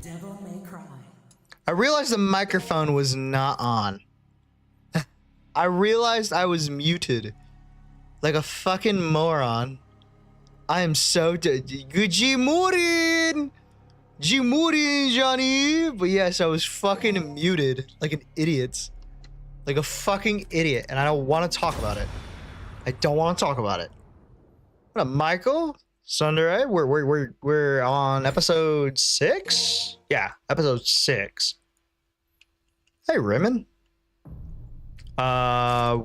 devil may cry. I realized the microphone was not on. I realized I was muted. Like a fucking moron. I am so G-Murin, Johnny. But yes, I was fucking muted like an idiot. Like a fucking idiot. And I don't want to talk about it. I don't want to talk about it. What up, Michael? Sunday, we're on episode 6? Yeah, episode 6. Hey, Raymond. I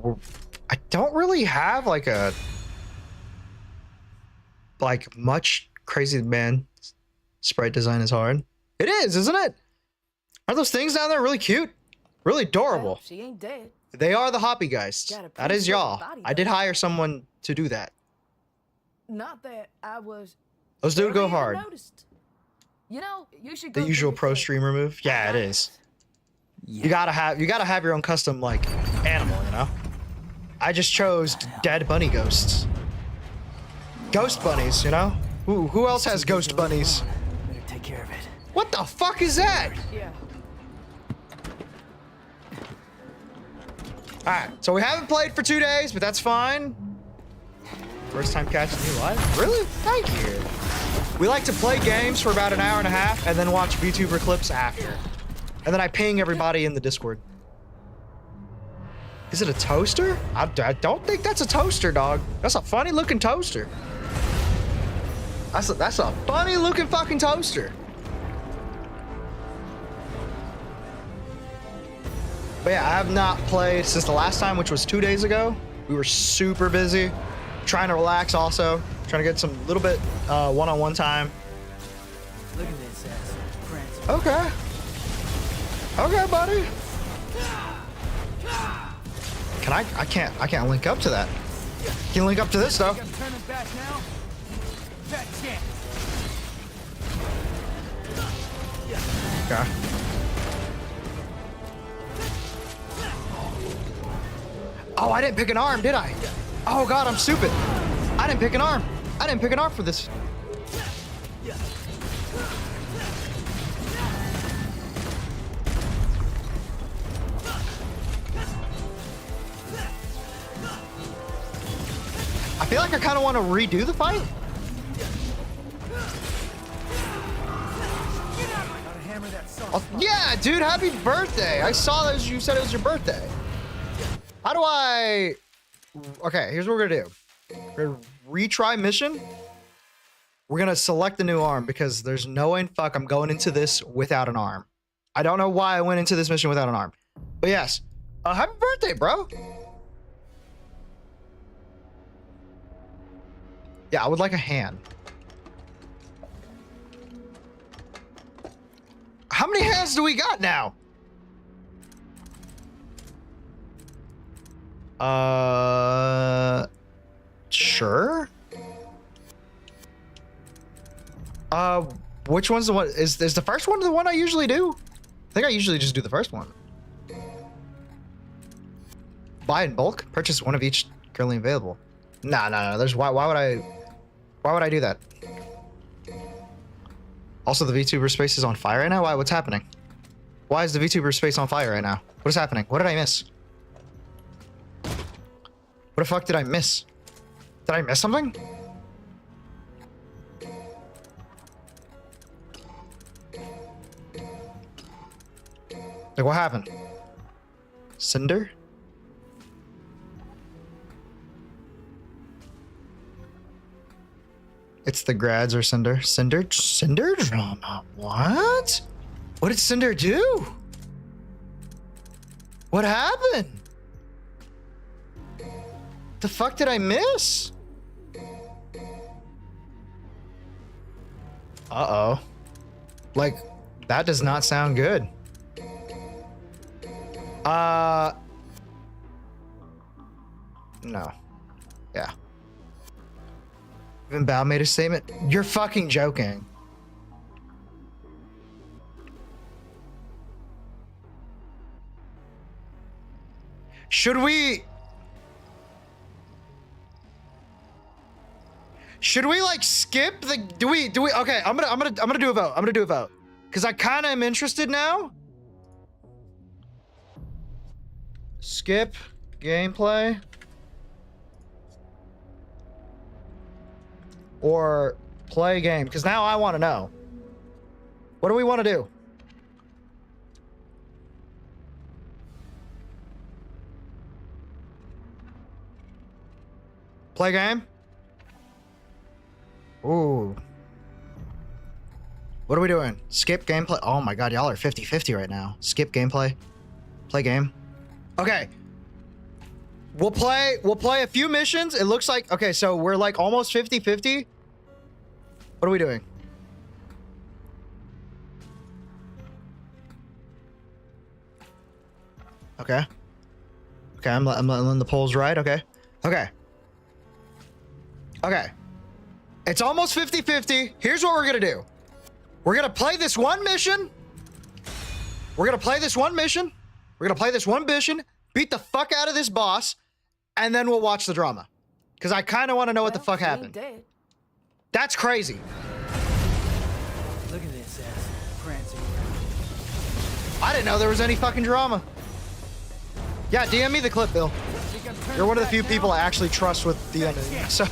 don't really have like much crazy, man. Sprite design is hard. It is, isn't it? Aren't those things down there really cute? Really adorable. Well, she ain't dead. They are the Hoppy Geists. That is y'all. I did hire someone to do that. Not that I was. Those do go hard. Noticed. You know, you should go The usual do pro your streamer move. Yeah, it is. Yeah. You gotta have your own custom like animal, you know? I just chose dead bunny ghosts. Ghost bunnies, you know? Who else has ghost bunnies? Better take care of it. What the fuck is that? Yeah. Alright, so we haven't played for 2 days, but that's fine. First time catching you live? Really? Thank you. We like to play games for about an hour and a half and then watch VTuber clips after. And then I ping everybody in the Discord. Is it a toaster? I don't think that's a toaster, dog. That's a funny looking toaster. That's a funny looking fucking toaster. But yeah, I have not played since the last time, which was 2 days ago. We were super busy. Trying to relax also. Trying to get some little bit one-on-one time. Look at this ass. Prince. Okay. Okay, buddy. Can I can't link up to that. Can you link up to this though? I'm turning back now. That chance. Okay. Oh, I didn't pick an arm, did I? Oh god, I'm stupid. I didn't pick an arm. I didn't pick an arm for this. I feel like I kind of want to redo the fight. Gotta hammer that soft Oh, spot. yeah, dude, happy birthday. I saw that you said it was your birthday. How do I... Okay, here's what we're gonna do. We're gonna retry mission. We're gonna select the new arm because there's no way in fuck I'm going into this without an arm. I don't know why I went into this mission without an arm. But yes, happy birthday, bro. Yeah, I would like a hand. How many hands do we got now? Sure. Which one's the one? Is the first one the one I usually do? I think I usually just do the first one. Buy in bulk, purchase one of each currently available. No. There's why would I do that? Also, the VTuber space is on fire right now. Why? What's happening? Why is the VTuber space on fire right now? What is happening? What did I miss? What the fuck did I miss? Did I miss something? Like, what happened? Cinder? It's the grads or Cinder. Cinder drama. What? What did Cinder do? What happened? The fuck did I miss? Uh-oh. Like, that does not sound good. No. Yeah. Even Bao made a statement. You're fucking joking. Should we like skip the? Do we? Okay, I'm gonna do a vote. Because I kind of am interested now. Skip gameplay. Or play game. Because now I want to know. What do we want to do? Play game? Ooh. What are we doing? Skip gameplay? Oh my god, y'all are 50-50 right now. Skip gameplay. Play game. Okay. We'll play a few missions. It looks like, okay, so we're like almost 50-50. What are we doing? Okay. Okay, I'm letting the polls ride. Okay. Okay. Okay. It's almost 50-50. Here's what we're gonna do. We're gonna play this one mission. We're gonna play this one mission. Beat the fuck out of this boss, and then we'll watch the drama. Because I kind of want to know what the fuck happened. That's crazy. Look at this ass prancing. I didn't know there was any fucking drama. Yeah, DM me the clip, Bill. You're one of the few people I actually trust with DMing. So.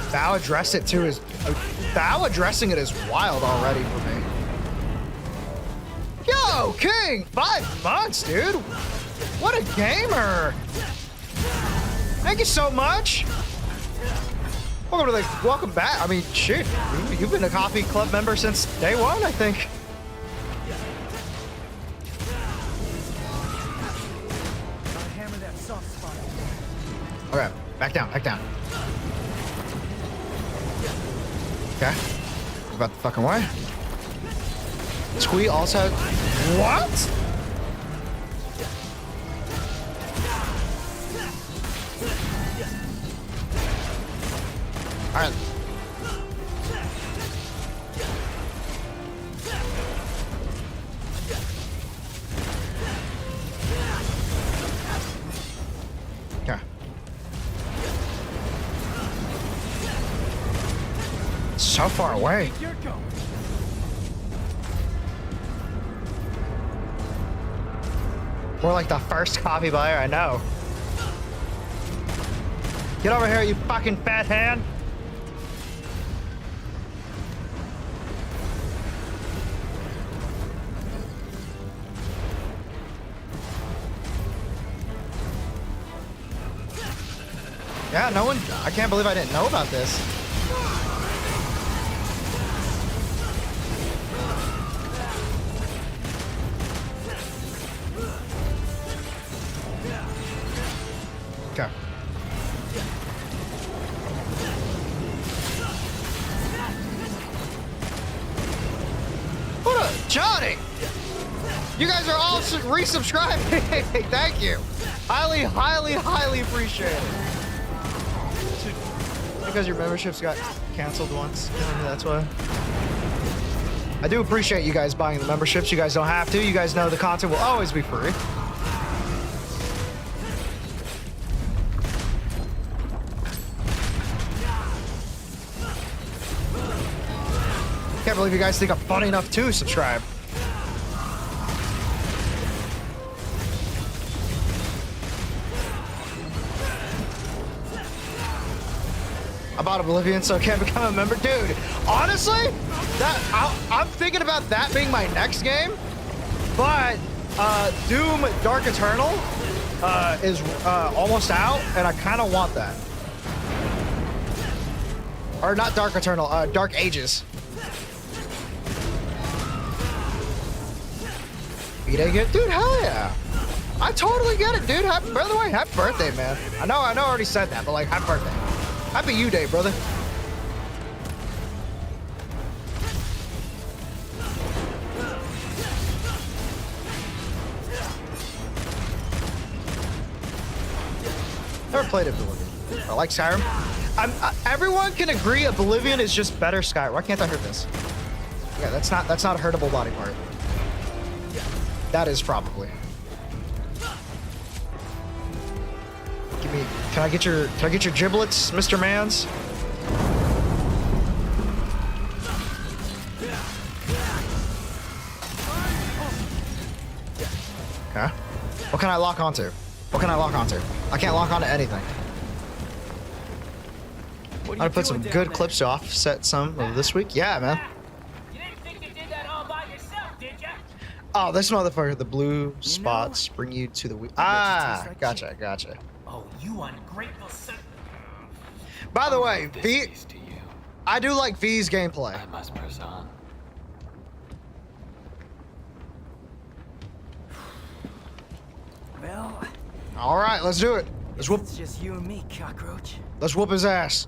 Bao addressed it too. Bao addressing it is wild already for me. Yo, King! 5 months, dude! What a gamer! Thank you so much! Welcome back. I mean, shit, you've been a Coffee Club member since day one, I think. Gotta hammer that soft spot. Okay, back down. Okay. About the fucking way. Squee also. What? Alright. Okay. So far away. You're going. More like the first coffee buyer I know. Get over here, you fucking fat hand. Yeah, no one, I can't believe I didn't know about this. Okay. What up, Johnny? You guys are all resubscribing. Thank you. Highly, highly, highly appreciate it. Because your memberships got canceled once. That's why. I do appreciate you guys buying the memberships. You guys don't have to. You guys know the content will always be free. Can't believe you guys think I'm funny enough to subscribe. I bought Oblivion so I can't become a member. Dude, honestly, I'm thinking about that being my next game. But Doom Dark Eternal is almost out, and I kind of want that. Or not Dark Eternal, Dark Ages. You didn't get, dude, hell yeah. I totally get it, dude. By the way, happy birthday, man. I know I already said that, but like, happy birthday. Happy you day, brother. Never played Oblivion. I like Skyrim. Everyone can agree Oblivion is just better Skyrim. Why can't I hurt this? Yeah, that's not a hurtable body part. That is probably. Can I get your giblets, Mr. Mans? Okay. What can I lock onto? What can I lock onto? I can't lock onto anything. I'm gonna put some good clips to offset some of this week. Yeah, man. You didn't think you did that all by yourself, did ya? Oh, this motherfucker, the blue spots bring you to the week. Ah, gotcha, gotcha. Oh, you ungrateful son. By the way, This V, is to you. I do like V's gameplay. I must press on. Well, All right, let's do it. Let's whoop. it's just you and me, cockroach. Let's whoop his ass.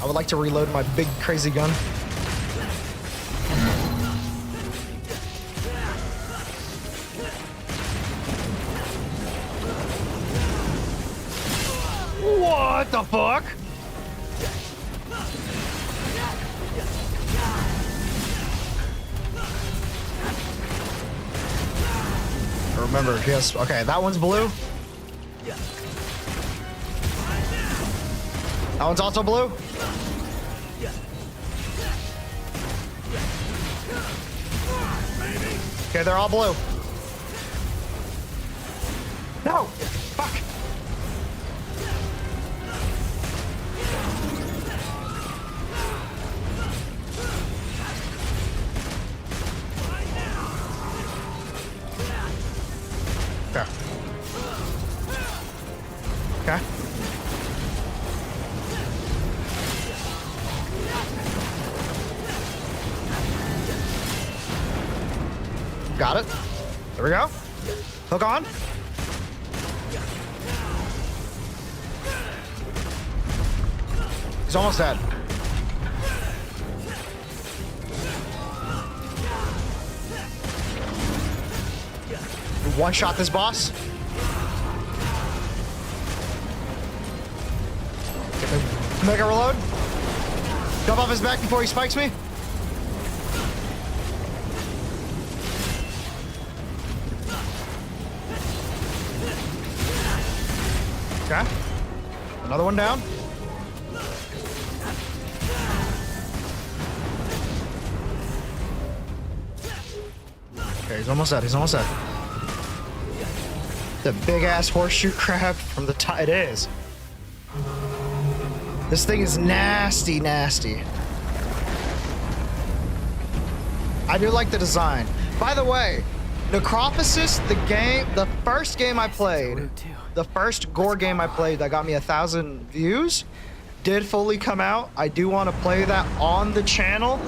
I would like to reload my big crazy gun. What the fuck? Remember, yes. Okay, that one's blue. That one's also blue. Okay, they're all blue. No! Fuck! Okay. Okay. Got it. There we go. Hook on. He's almost dead. One shot this boss. Get the mega reload. Jump off his back before he spikes me. Okay. Another one down. Okay, he's almost dead. He's almost dead. The big ass horseshoe crab from the top. It is. This thing is nasty, nasty. I do like the design. By the way, Necrophysis, the first game I played, the first gore game I played that got me 1,000 views, did fully come out. I do want to play that on the channel,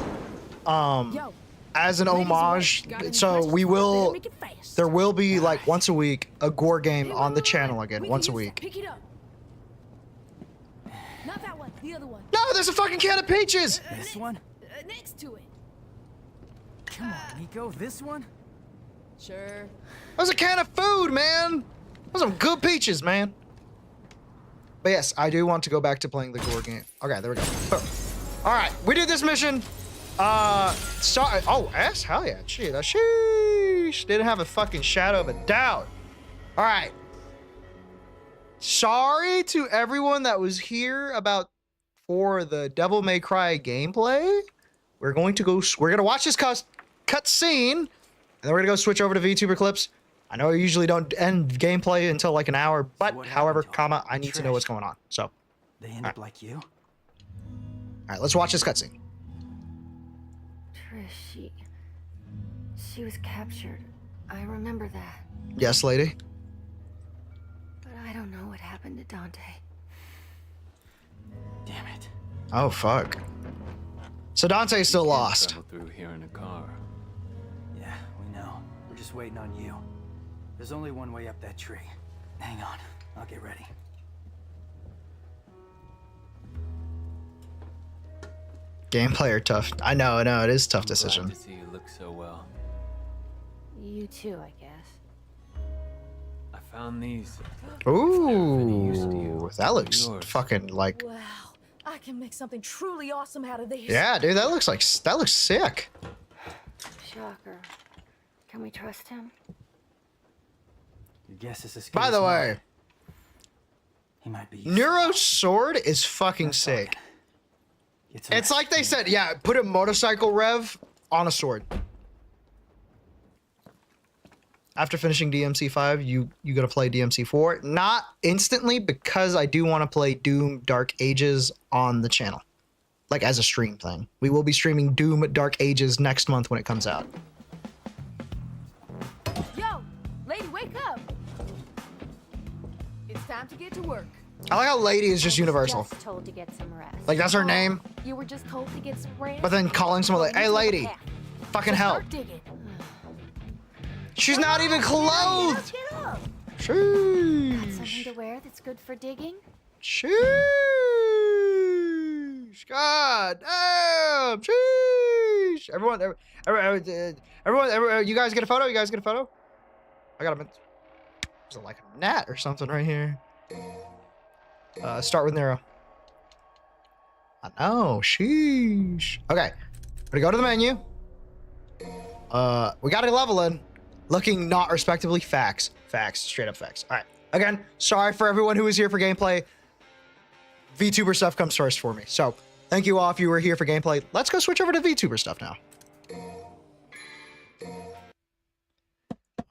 Yo, as an ladies homage. away. Got any So questions? we will. Better make it fast. There will be like once a week a gore game Hey, on the wait, channel wait. again, We once a can use week. that. Pick it up. Not that one. The other one. No, there's a fucking can of peaches. This one? Next to it. Come on, Nico. This one? Sure. There's a can of food, man. Those are some good peaches, man. But yes, I do want to go back to playing the gore game. Okay, there we go. All right, we did this mission. Sorry. Oh, S? Hell yeah. Shit. Sheesh. Didn't have a fucking shadow of a doubt. All right. Sorry to everyone that was here for the Devil May Cry gameplay. We're going to watch this cut scene, and then we're gonna go switch over to VTuber clips. I know I usually don't end gameplay until like an hour, but what however, happened to him? I need to know what's going on. So, all They end up like you? right, let's watch this cutscene. Trish, she was captured. I remember that. Yes, lady. But I don't know what happened to Dante. Damn it. Oh fuck. So Dante's still lost. Travel through here in a car. Yeah, we know. We're just waiting on you. There's only one way up that tree. Hang on. I'll get ready. Gameplay are tough. I know, it is a tough I'm decision. glad to see you look so well. You too, I guess. I found these. Ooh, that looks Yours. fucking like Wow. I can make something truly awesome out of this. Yeah, dude, that looks sick. Shocker. Can we trust him? Your guess is as good By as the mine. way, He might be useful. Neuro's sword is fucking Let's sick. talk. Get some It's rest. like they said, yeah, put a motorcycle rev on a sword. After finishing DMC 5, you gotta play DMC 4. Not instantly, because I do want to play Doom Dark Ages on the channel. Like as a stream thing. We will be streaming Doom Dark Ages next month when it comes out. Yo, lady, wake up. It's time to get to work. I like how Lady is just universal. Just told to get some rest. Like that's her name, You were just told to get some rest. but then calling someone like, hey lady, fucking help. Start digging. She's not even clothed. Get up. Got something Sheesh. to wear that's good for digging? Sheesh. God damn. Sheesh. Everyone, you guys get a photo? You guys get a photo? I got a minute. There's like a gnat or something right here. Start with Nero. I know. Sheesh. Okay. We're gonna go to the menu. We got a level in. Looking not respectably. Facts. Facts. Straight up facts. All right. Again, sorry for everyone who was here for gameplay. VTuber stuff comes first for me. So, thank you all if you were here for gameplay. Let's go switch over to VTuber stuff now.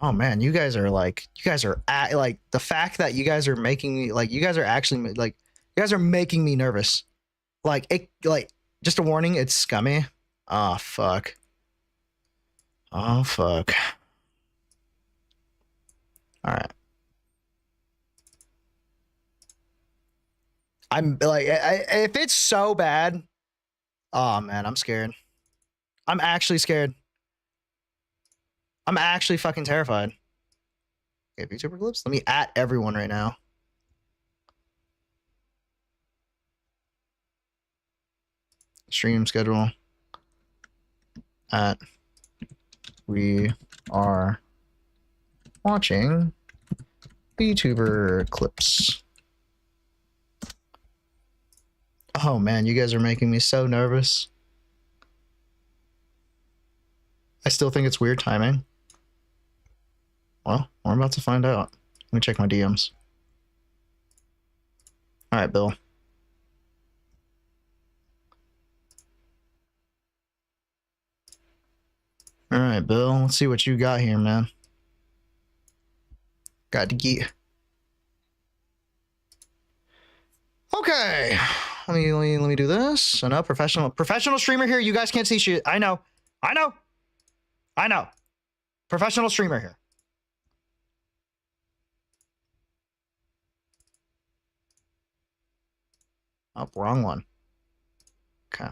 Oh man, you guys are like, the fact that you guys are making me, like, you guys are actually, like, you guys are making me nervous. Like, just a warning, it's scummy. Oh, fuck. Oh, fuck. All right. I'm like, if it's so bad, oh man, I'm scared. I'm actually scared. I'm actually fucking terrified. Okay, VTuber clips. Let me at everyone right now. Stream schedule. We are watching VTuber clips. Oh man, you guys are making me so nervous. I still think it's weird timing. Well, we're about to find out. Let me check my DMs. All right, Bill. All right, Bill. Let's see what you got here, man. Got to get. Okay. Let me do this. I know professional streamer here. You guys can't see shit. I know. Professional streamer here. Oh, wrong one. Okay.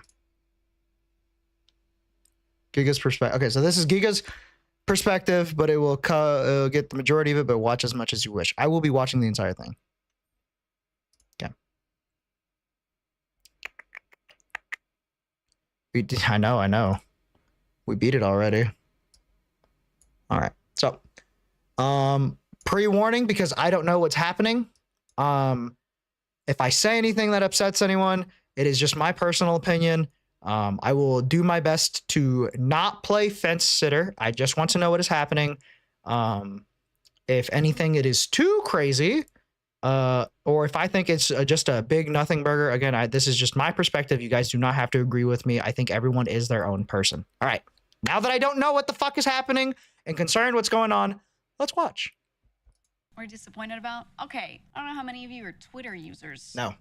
Giga's perspective. Okay, so this is Giga's perspective, but it will get the majority of it, but watch as much as you wish. I will be watching the entire thing. Okay. I know. We beat it already. All right. So, pre-warning, because I don't know what's happening. If I say anything that upsets anyone, it is just my personal opinion. I will do my best to not play fence sitter. I just want to know what is happening. If anything, it is too crazy, or if I think it's just a big nothing burger. Again, this is just my perspective. You guys do not have to agree with me. I think everyone is their own person. All right. Now that I don't know what the fuck is happening and concerned what's going on, let's watch. We're disappointed about? Okay, I don't know how many of you are Twitter users. No.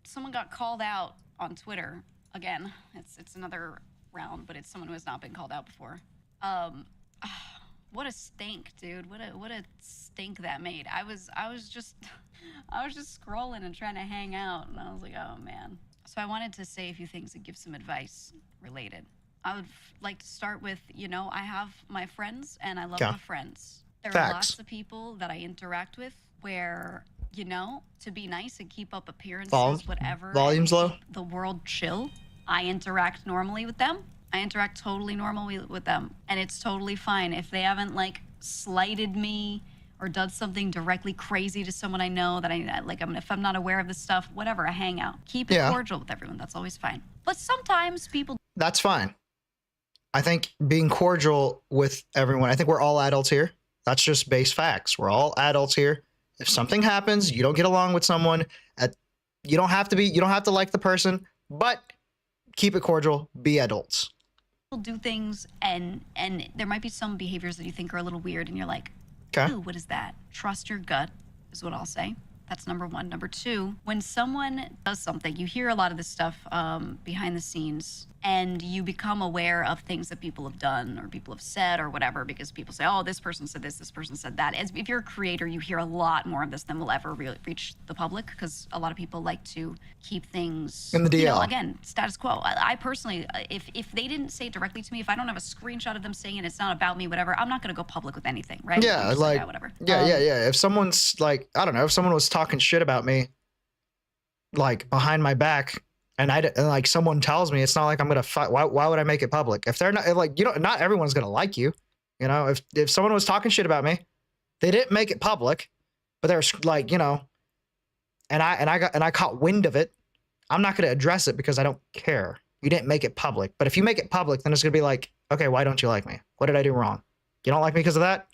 Someone got called out on Twitter. Again, it's another round, but it's someone who has not been called out before. What a stink, dude. What a stink that made. I was just scrolling and trying to hang out, and I was like, oh man. So I wanted to say a few things and give some advice related. I would like to start with, I have my friends and I love my friends. There are lots of people that I interact with where, to be nice and keep up appearances, whatever. Volume's low. The world chill. I interact normally with them. I interact totally normally with them. And it's totally fine. If they haven't, slighted me or does something directly crazy to someone I know that if I'm not aware of this stuff, whatever, a hangout. Keep it cordial with everyone. That's always fine. But sometimes people. That's fine. I think being cordial with everyone, I think we're all adults here. That's just base facts. We're all adults here. If something happens, you don't get along with someone, you don't have to like the person, but keep it cordial, be adults. Do things and there might be some behaviors that you think are a little weird and you're like, Okay. ooh, what is that? Trust your gut is what I'll say. That's number one. Number two, when someone does something, you hear a lot of this stuff behind the scenes, and you become aware of things that people have done or people have said or whatever, because people say, oh, this person said this person said that. As if you're a creator, you hear a lot more of this than will ever really reach the public, because a lot of people like to keep things in the DL. You know, again, status quo. I personally, if they didn't say it directly to me, if I don't have a screenshot of them saying it, it's not about me, whatever, I'm not going to go public with anything, right? Yeah, like, yeah, whatever. Yeah. If someone's like, I don't know, if someone was talking shit about me, like behind my back, and like someone tells me, it's not like I'm gonna fight. Why would I make it public? If they're not, like, you know, not everyone's gonna like you. You know, if someone was talking shit about me, they didn't make it public, but they're like, you know, and I caught wind of it, I'm not gonna address it because I don't care. You didn't make it public. But if you make it public, then it's gonna be like, okay, why don't you like me? What did I do wrong? You don't like me because of that?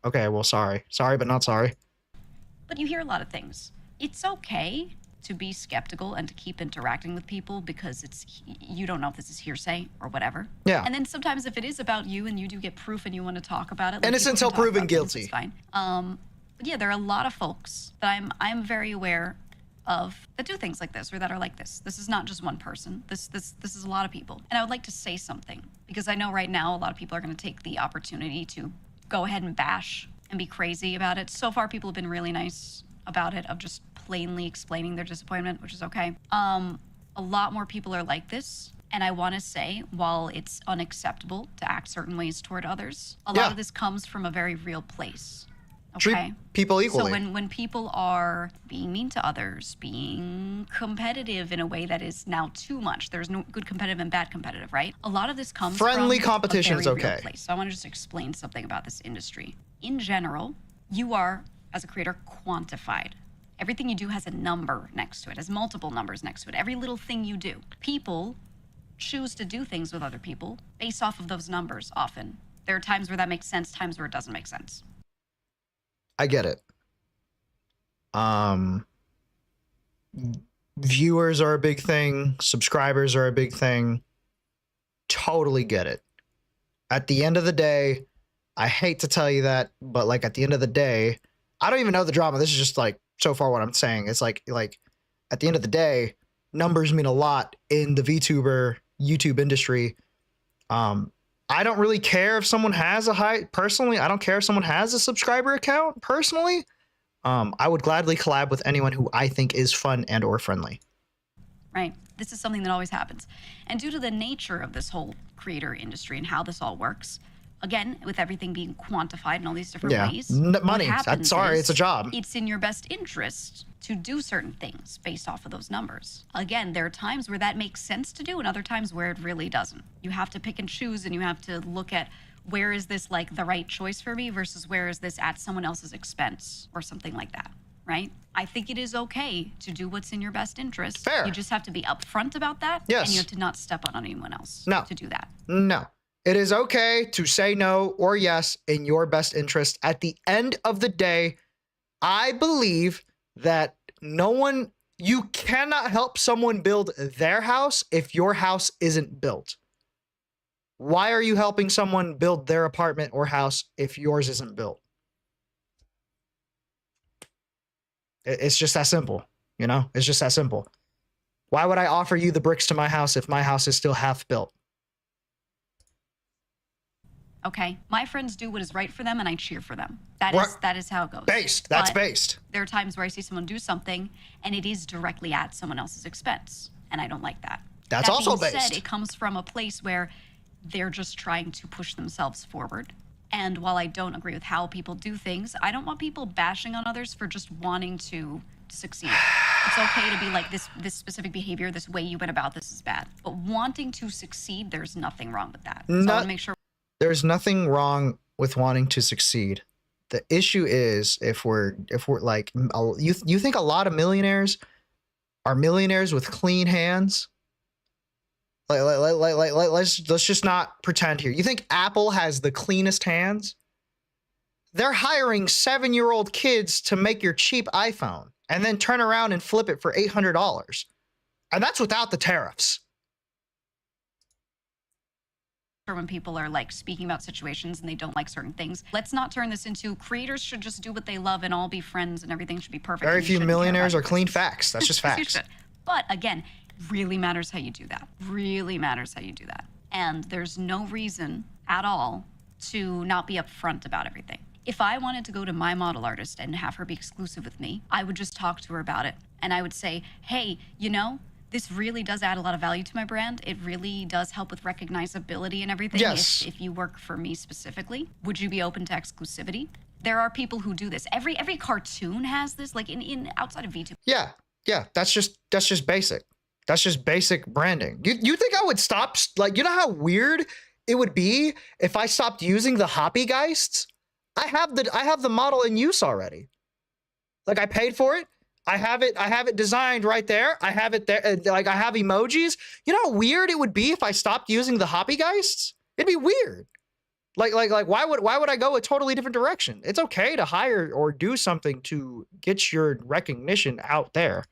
Okay, well, sorry, but not sorry. But you hear a lot of things. It's okay to be skeptical and to keep interacting with people, because you don't know if this is hearsay or whatever. Yeah. And then sometimes if it is about you and you do get proof and you want to talk about it, like, innocent people until can talk proven about things, guilty. it's fine. But yeah, there are a lot of folks that I'm very aware of that do things like this or that are like this. This is not just one person. This is a lot of people. And I would like to say something, because I know right now a lot of people are going to take the opportunity to go ahead and bash and be crazy about it. So far, people have been really nice about it, of just plainly explaining their disappointment, which is okay. A lot more people are like this. And I want to say, while it's unacceptable to act certain ways toward others, a lot of this comes from a very real place. Okay? Treat people equally. So when people are being mean to others, being competitive in a way that is now too much, there's no good competitive and bad competitive, right? A lot of this comes friendly from competition a is very real okay. place. So I want to just explain something about this industry. In general, you are, as a creator, quantified. Everything you do has a number next to it, has multiple numbers next to it. Every little thing you do. People choose to do things with other people based off of those numbers often. There are times where that makes sense, times where it doesn't make sense. I get it. Viewers are a big thing. Subscribers are a big thing. Totally get it. At the end of the day, I hate to tell you that, but like at the end of the day, I don't even know the drama. This is just like so far what I'm saying. It's like at the end of the day, numbers mean a lot in the VTuber YouTube industry. I don't really care if someone has personally, I don't care if someone has a subscriber account personally. I would gladly collab with anyone who I think is fun and or friendly. Right. This is something that always happens. And due to the nature of this whole creator industry and how this all works, again, with everything being quantified in all these different ways, money. It's a job. It's in your best interest to do certain things based off of those numbers. Again, there are times where that makes sense to do and other times where it really doesn't. You have to pick and choose, and you have to look at, where is this like the right choice for me versus where is this at someone else's expense or something like that, right? I think it is okay to do what's in your best interest. Fair. You just have to be upfront about that. Yes. And you have to not step on anyone else to do that. No. It is okay to say no or yes in your best interest. At the end of the day, I believe that you cannot help someone build their house if your house isn't built. Why are you helping someone build their apartment or house if yours isn't built? It's just that simple, you know? It's just that simple. Why would I offer you the bricks to my house if my house is still half built? Okay, my friends do what is right for them, and I cheer for them. That is how it goes. That's based. There are times where I see someone do something, and it is directly at someone else's expense, and I don't like that. That's also based. That being said, it comes from a place where they're just trying to push themselves forward. And while I don't agree with how people do things, I don't want people bashing on others for just wanting to succeed. It's okay to be like, this specific behavior, this way you went about this is bad. But wanting to succeed, there's nothing wrong with that. So I want to make sure. There's nothing wrong with wanting to succeed. The issue is if we're like, you think a lot of millionaires are millionaires with clean hands? Let's just not pretend here. You think Apple has the cleanest hands? They're hiring 7-year-old kids to make your cheap iPhone and then turn around and flip it for $800. And that's without the tariffs. When people are like speaking about situations and they don't like certain things, let's not turn this into creators should just do what they love and all be friends and everything should be perfect. Very few millionaires are clean business. facts. That's just You facts. should. But again, really matters how you do that. Really matters how you do that. And there's no reason at all to not be upfront about everything. If I wanted to go to my model artist and have her be exclusive with me, I would just talk to her about it. And I would say, hey, you know, this really does add a lot of value to my brand. It really does help with recognizability and everything. Yes. If you work for me specifically, would you be open to exclusivity? There are people who do this. Every cartoon has this, like in outside of Vtuber. Yeah. That's just basic. That's just basic branding. You think I would stop? Like, you know how weird it would be if I stopped using the Hoppygeists? I have the model in use already. Like, I paid for it. I have it designed right there. I have it there. Like, I have emojis. You know how weird it would be if I stopped using the Hoppygeists? It'd be weird. Like, why would I go a totally different direction? It's okay to hire or do something to get your recognition out there.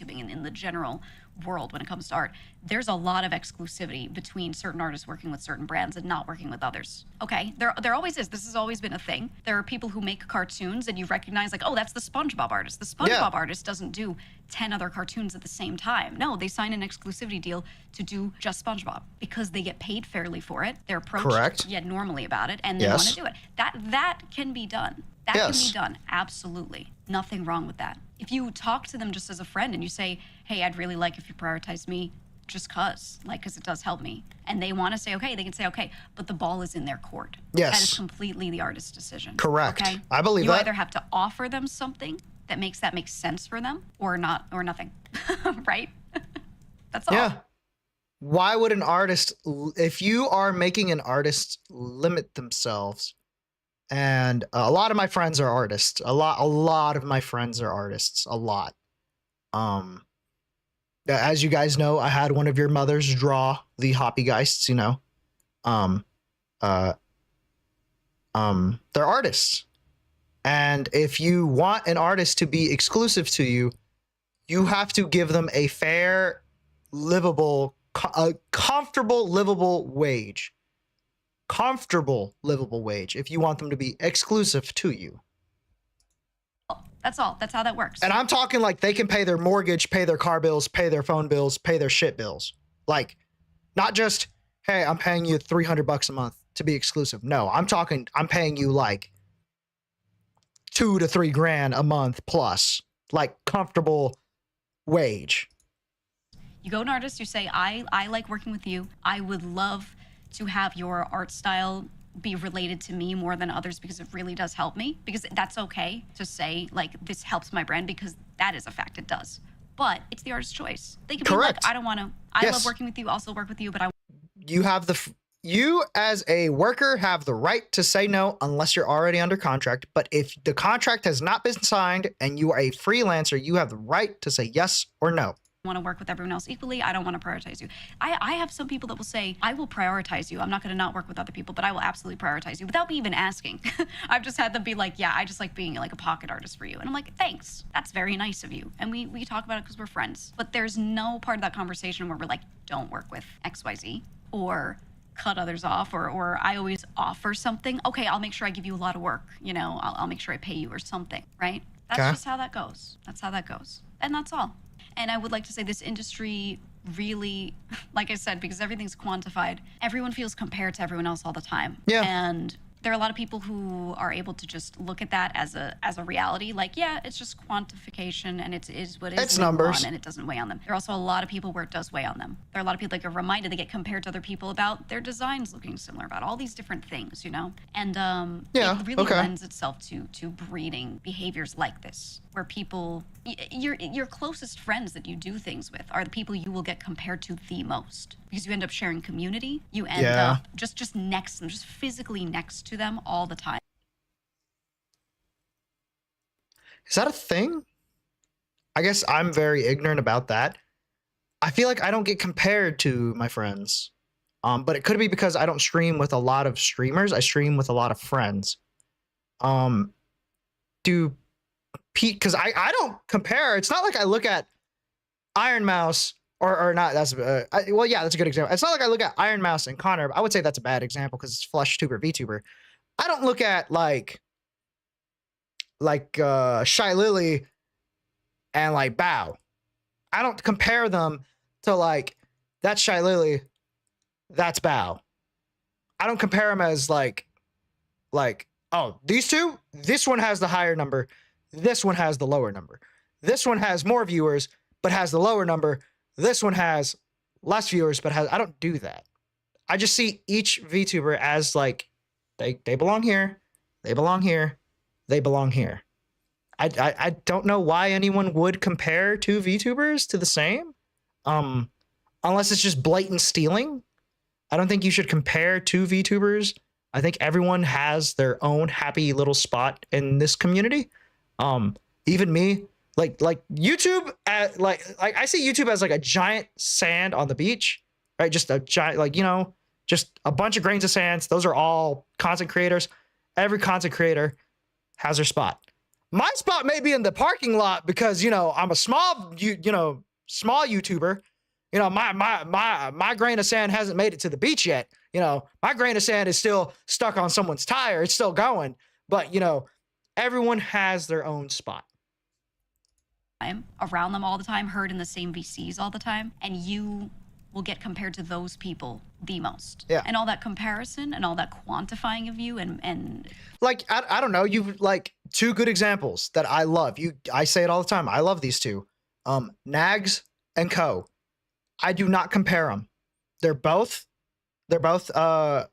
In the general world when it comes to art, there's a lot of exclusivity between certain artists working with certain brands and not working with others. Okay, there always is. This has always been a thing. There are people who make cartoons and you recognize like, oh, that's the SpongeBob artist. The SpongeBob artist doesn't do 10 other cartoons at the same time. No, they sign an exclusivity deal to do just SpongeBob because they get paid fairly for it. They're approached normally about it and they want to do it. That can be done. That can be done. Absolutely. Nothing wrong with that. If you talk to them just as a friend and you say, hey, I'd really like if you prioritize me just cause it does help me. And they want to say, okay, they can say, okay, but the ball is in their court. Yes. That is completely the artist's decision. Correct. Okay? I believe you that. You either have to offer them something that makes sense for them or not, or nothing. Right? That's all. Yeah. Why would an artist, if you are making an artist limit themselves, and a lot of my friends are artists. A lot of my friends are artists. A lot. As you guys know, I had one of your mothers draw the Hoppygeists, you know. They're artists. And if you want an artist to be exclusive to you, you have to give them a fair, livable, comfortable, livable wage. Comfortable, livable wage if you want them to be exclusive to you. That's all. That's how that works. And I'm talking like they can pay their mortgage, pay their car bills, pay their phone bills, pay their shit bills. Like, not just, hey, I'm paying you $300 a month to be exclusive. No, I'm talking, I'm paying you like $2 to $3 grand a month plus, like comfortable wage. You go to an artist, you say, I like working with you. I would love to have your art style be related to me more than others because it really does help me. Because that's okay to say, like, this helps my brand because that is a fact, it does. But it's the artist's choice. They can be like, I don't want to, I love working with you, also work with you, but you as a worker have the right to say no unless you're already under contract. But if the contract has not been signed and you are a freelancer, you have the right to say yes or no. Want to work with everyone else equally. I don't want to prioritize you. I have some people that will say, I will prioritize you. I'm not going to not work with other people, but I will absolutely prioritize you without me even asking. I've just had them be like, yeah, I just like being like a pocket artist for you. And I'm like, thanks. That's very nice of you. And we talk about it because we're friends. But there's no part of that conversation where we're like, don't work with XYZ or cut others off or I always offer something. Okay, I'll make sure I give you a lot of work. You know, I'll make sure I pay you or something, right? That's just how that goes. That's how that goes. And that's all. And I would like to say this industry really, like I said, because everything's quantified, everyone feels compared to everyone else all the time. Yeah. And there are a lot of people who are able to just look at that as a reality. Like, yeah, it's just quantification and it is what it is. It's numbers. And it doesn't weigh on them. There are also a lot of people where it does weigh on them. There are a lot of people that get reminded, they get compared to other people about their designs looking similar, about all these different things, you know? And it really lends itself to breeding behaviors like this, where people, your closest friends that you do things with are the people you will get compared to the most. Because you end up sharing community. You end up just next to them, just physically next to them all the time. Is that a thing? I guess I'm very ignorant about that. I feel like I don't get compared to my friends. But it could be because I don't stream with a lot of streamers. I stream with a lot of friends. Do Pete, because I don't compare. It's not like I look at Iron Mouse or not. That's well, yeah, that's a good example. It's not like I look at Iron Mouse and Connor. I would say that's a bad example because it's FlushTuber, VTuber. I don't look at like Shy Lily and like Bow. I don't compare them to like that's Shy Lily, that's Bow. I don't compare them as like oh, these two, this one has the higher number, this one has the lower number. This one has more viewers but has the lower number. This one has less viewers but has I don't do that. I just see each VTuber as like they belong here, they belong here, they belong here. I don't know why anyone would compare two VTubers to the same. Unless it's just blatant stealing. I don't think you should compare two VTubers. I think everyone has their own happy little spot in this community. Even me, like YouTube, like I see YouTube as like a giant sand on the beach, right? Just a giant, like, you know, just a bunch of grains of sands. Those are all content creators. Every content creator has their spot. My spot may be in the parking lot because, you know, I'm a small YouTuber. You know, my grain of sand hasn't made it to the beach yet. You know, my grain of sand is still stuck on someone's tire. It's still going. But, you know, everyone has their own spot. I'm around them all the time, heard in the same VCs all the time, and you will get compared to those people the most. Yeah. And all that comparison and all that quantifying of you and like, I don't know, you've like two good examples that I love. I say it all the time. I love these two. Nags and Co. I do not compare them. They're both FlushTubers.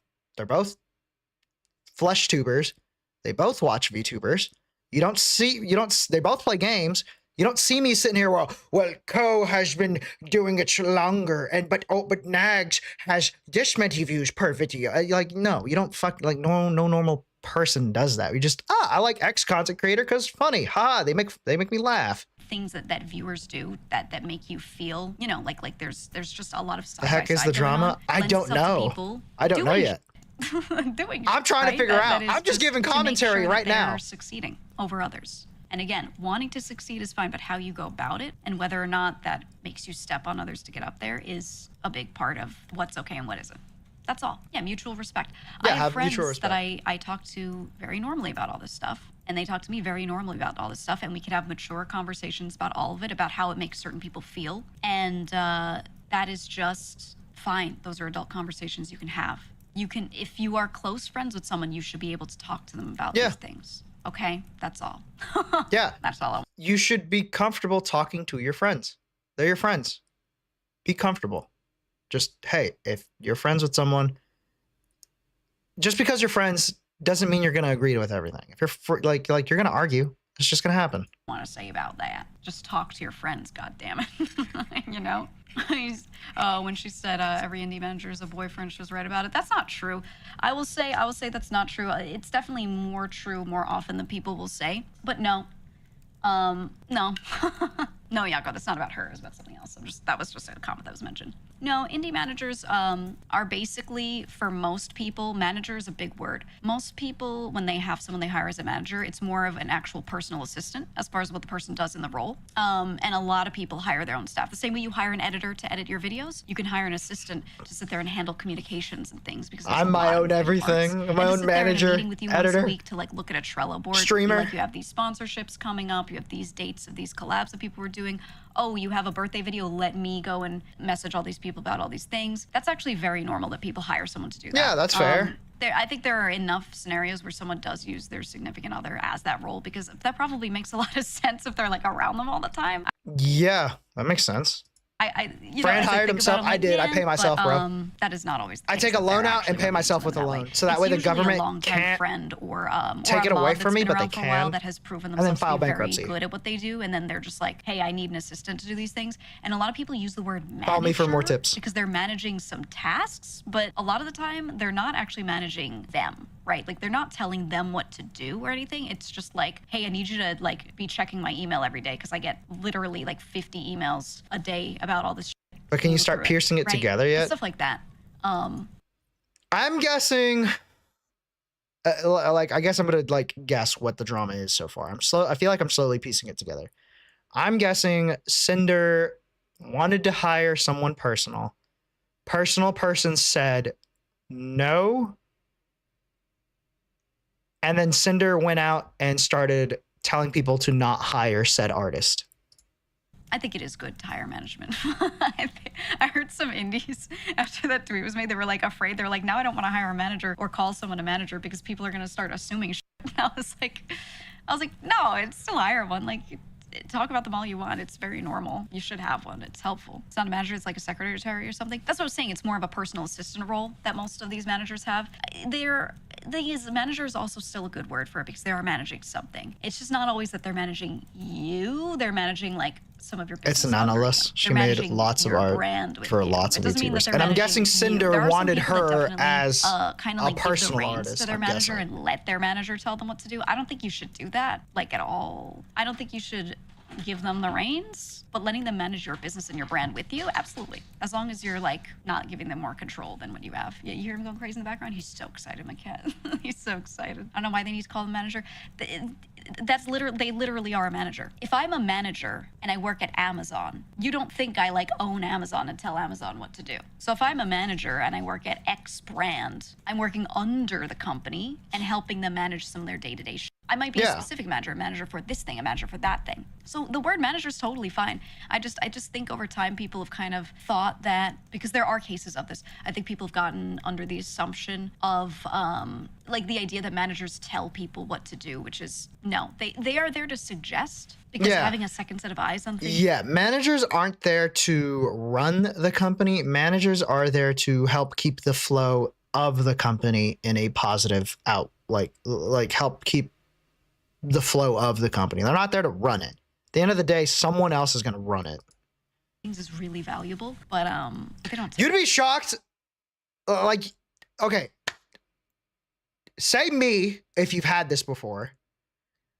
They both watch VTubers. They both play games. You don't see me sitting here, well, Co has been doing it longer, but Nags has this many views per video. Like, no, you don't like no normal person does that. We just, I like X content creator because funny. Ha, they make me laugh. things that viewers do that make you feel, you know, like there's just a lot of side the heck is the drama? I don't know. I don't know yet. I'm trying to figure out. I'm just giving commentary right now. Succeeding over others. And again, wanting to succeed is fine, but how you go about it and whether or not that makes you step on others to get up there is a big part of what's okay and what isn't. That's all. Yeah, mutual respect. Yeah, I have friends mutual respect. that I talk to very normally about all this stuff, and they talk to me very normally about all this stuff, and we can have mature conversations about all of it, about how it makes certain people feel, and that is just fine. Those are adult conversations you can have. You can, if you are close friends with someone, you should be able to talk to them about these things. Okay, that's all. Yeah, that's all. You should be comfortable talking to your friends. They're your friends. Be comfortable. Just, hey, if you're friends with someone, just because you're friends doesn't mean you're going to agree with everything. If you're like you're going to argue, it's just going to happen. Want to say about that? Just talk to your friends, goddammit. You know? When she said every indie manager is a boyfriend, she was right about it. That's not true. I will say that's not true. It's definitely more true more often than people will say. But no. No. No, Yako, that's not about her. It's about something else. That was just a comment that was mentioned. No, indie managers are basically, for most people, manager is a big word. Most people, when they have someone they hire as a manager, it's more of an actual personal assistant as far as what the person does in the role. And a lot of people hire their own staff. The same way you hire an editor to edit your videos, you can hire an assistant to sit there and handle communications and things. Because I'm my own everything. I'm my own manager, meeting with you editor, once a week to like look at a Trello board. streamer. Like you have these sponsorships coming up. You have these dates of these collabs that people were doing. Oh, you have a birthday video, let me go and message all these people about all these things. That's actually very normal that people hire someone to do that. Yeah, that's fair. I think there are enough scenarios where someone does use their significant other as that role because that probably makes a lot of sense if they're like around them all the time. Yeah, that makes sense. Fran hired himself. I did. I pay myself, bro. That is not always the case. I take a loan out and pay myself with a loan, so that way the government can't friend or take it away from me, but they can. That has proven and then themselves file to be bankruptcy. very good at what they do, and then they're just like, hey, I need an assistant to do these things. And a lot of people use the word manager. Call me for more tips. Because they're managing some tasks, but a lot of the time they're not actually managing them. right? Like they're not telling them what to do or anything. It's just like, hey, I need you to like be checking my email every day because I get literally like 50 emails a day about all this shit. But can you start piercing it right? together yet? Stuff like that. I'm guessing. Like I guess I'm gonna like guess what the drama is so far. I feel like I'm slowly piecing it together. I'm guessing Cinder wanted to hire someone personal. Personal person said no. And then Cinder went out and started telling people to not hire said artist. I think it is good to hire management. I heard some indies after that tweet was made, they were like afraid. They're like, now I don't want to hire a manager or call someone a manager because people are going to start assuming shit. And I was like, no, I'd still hire one. Like, talk about them all you want. It's very normal. You should have one. It's helpful. It's not a manager. It's like a secretary or something. That's what I was saying. It's more of a personal assistant role that most of these managers have. Manager is also still a good word for it because they are managing something. It's just not always that they're managing you. They're managing like some of your business. It's an analyst. She made lots of art for lots of YouTubers. And I'm guessing Cinder wanted her as kind of a like personal give the reins artist. to their manager and let their manager tell them what to do. I don't think you should do that, like at all. I don't think you should give them the reins, but letting them manage your business and your brand with you, absolutely. As long as you're like not giving them more control than what you have. Yeah, you hear him going crazy in the background? He's so excited, my cat. He's so excited. I don't know why they need to call him manager. They literally are a manager. If I'm a manager and I work at Amazon, you don't think I like own Amazon and tell Amazon what to do. So if I'm a manager and I work at X brand, I'm working under the company and helping them manage some of their day-to-day shit. I might be a specific manager, a manager for this thing, a manager for that thing. So the word manager is totally fine. I just think over time people have kind of thought that, because there are cases of this, I think people have gotten under the assumption of like the idea that managers tell people what to do, which is no, they are there to suggest, because having a second set of eyes on things. Yeah, managers aren't there to run the company. Managers are there to help keep the flow of the company in a positive like help keep the flow of the company. They're not there to run it. At the end of the day, someone else is going to run it. Things is really valuable, but they don't. You'd be shocked. Okay, say me if you've had this before.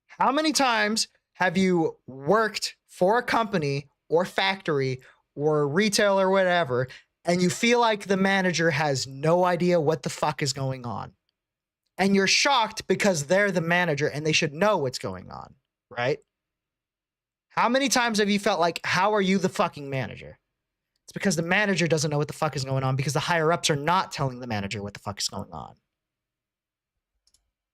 How many times have you worked for a company or factory or retail or whatever, and you feel like the manager has no idea what the fuck is going on? And you're shocked because they're the manager and they should know what's going on, right? How many times have you felt like, how are you the fucking manager? It's because the manager doesn't know what the fuck is going on because the higher ups are not telling the manager what the fuck is going on.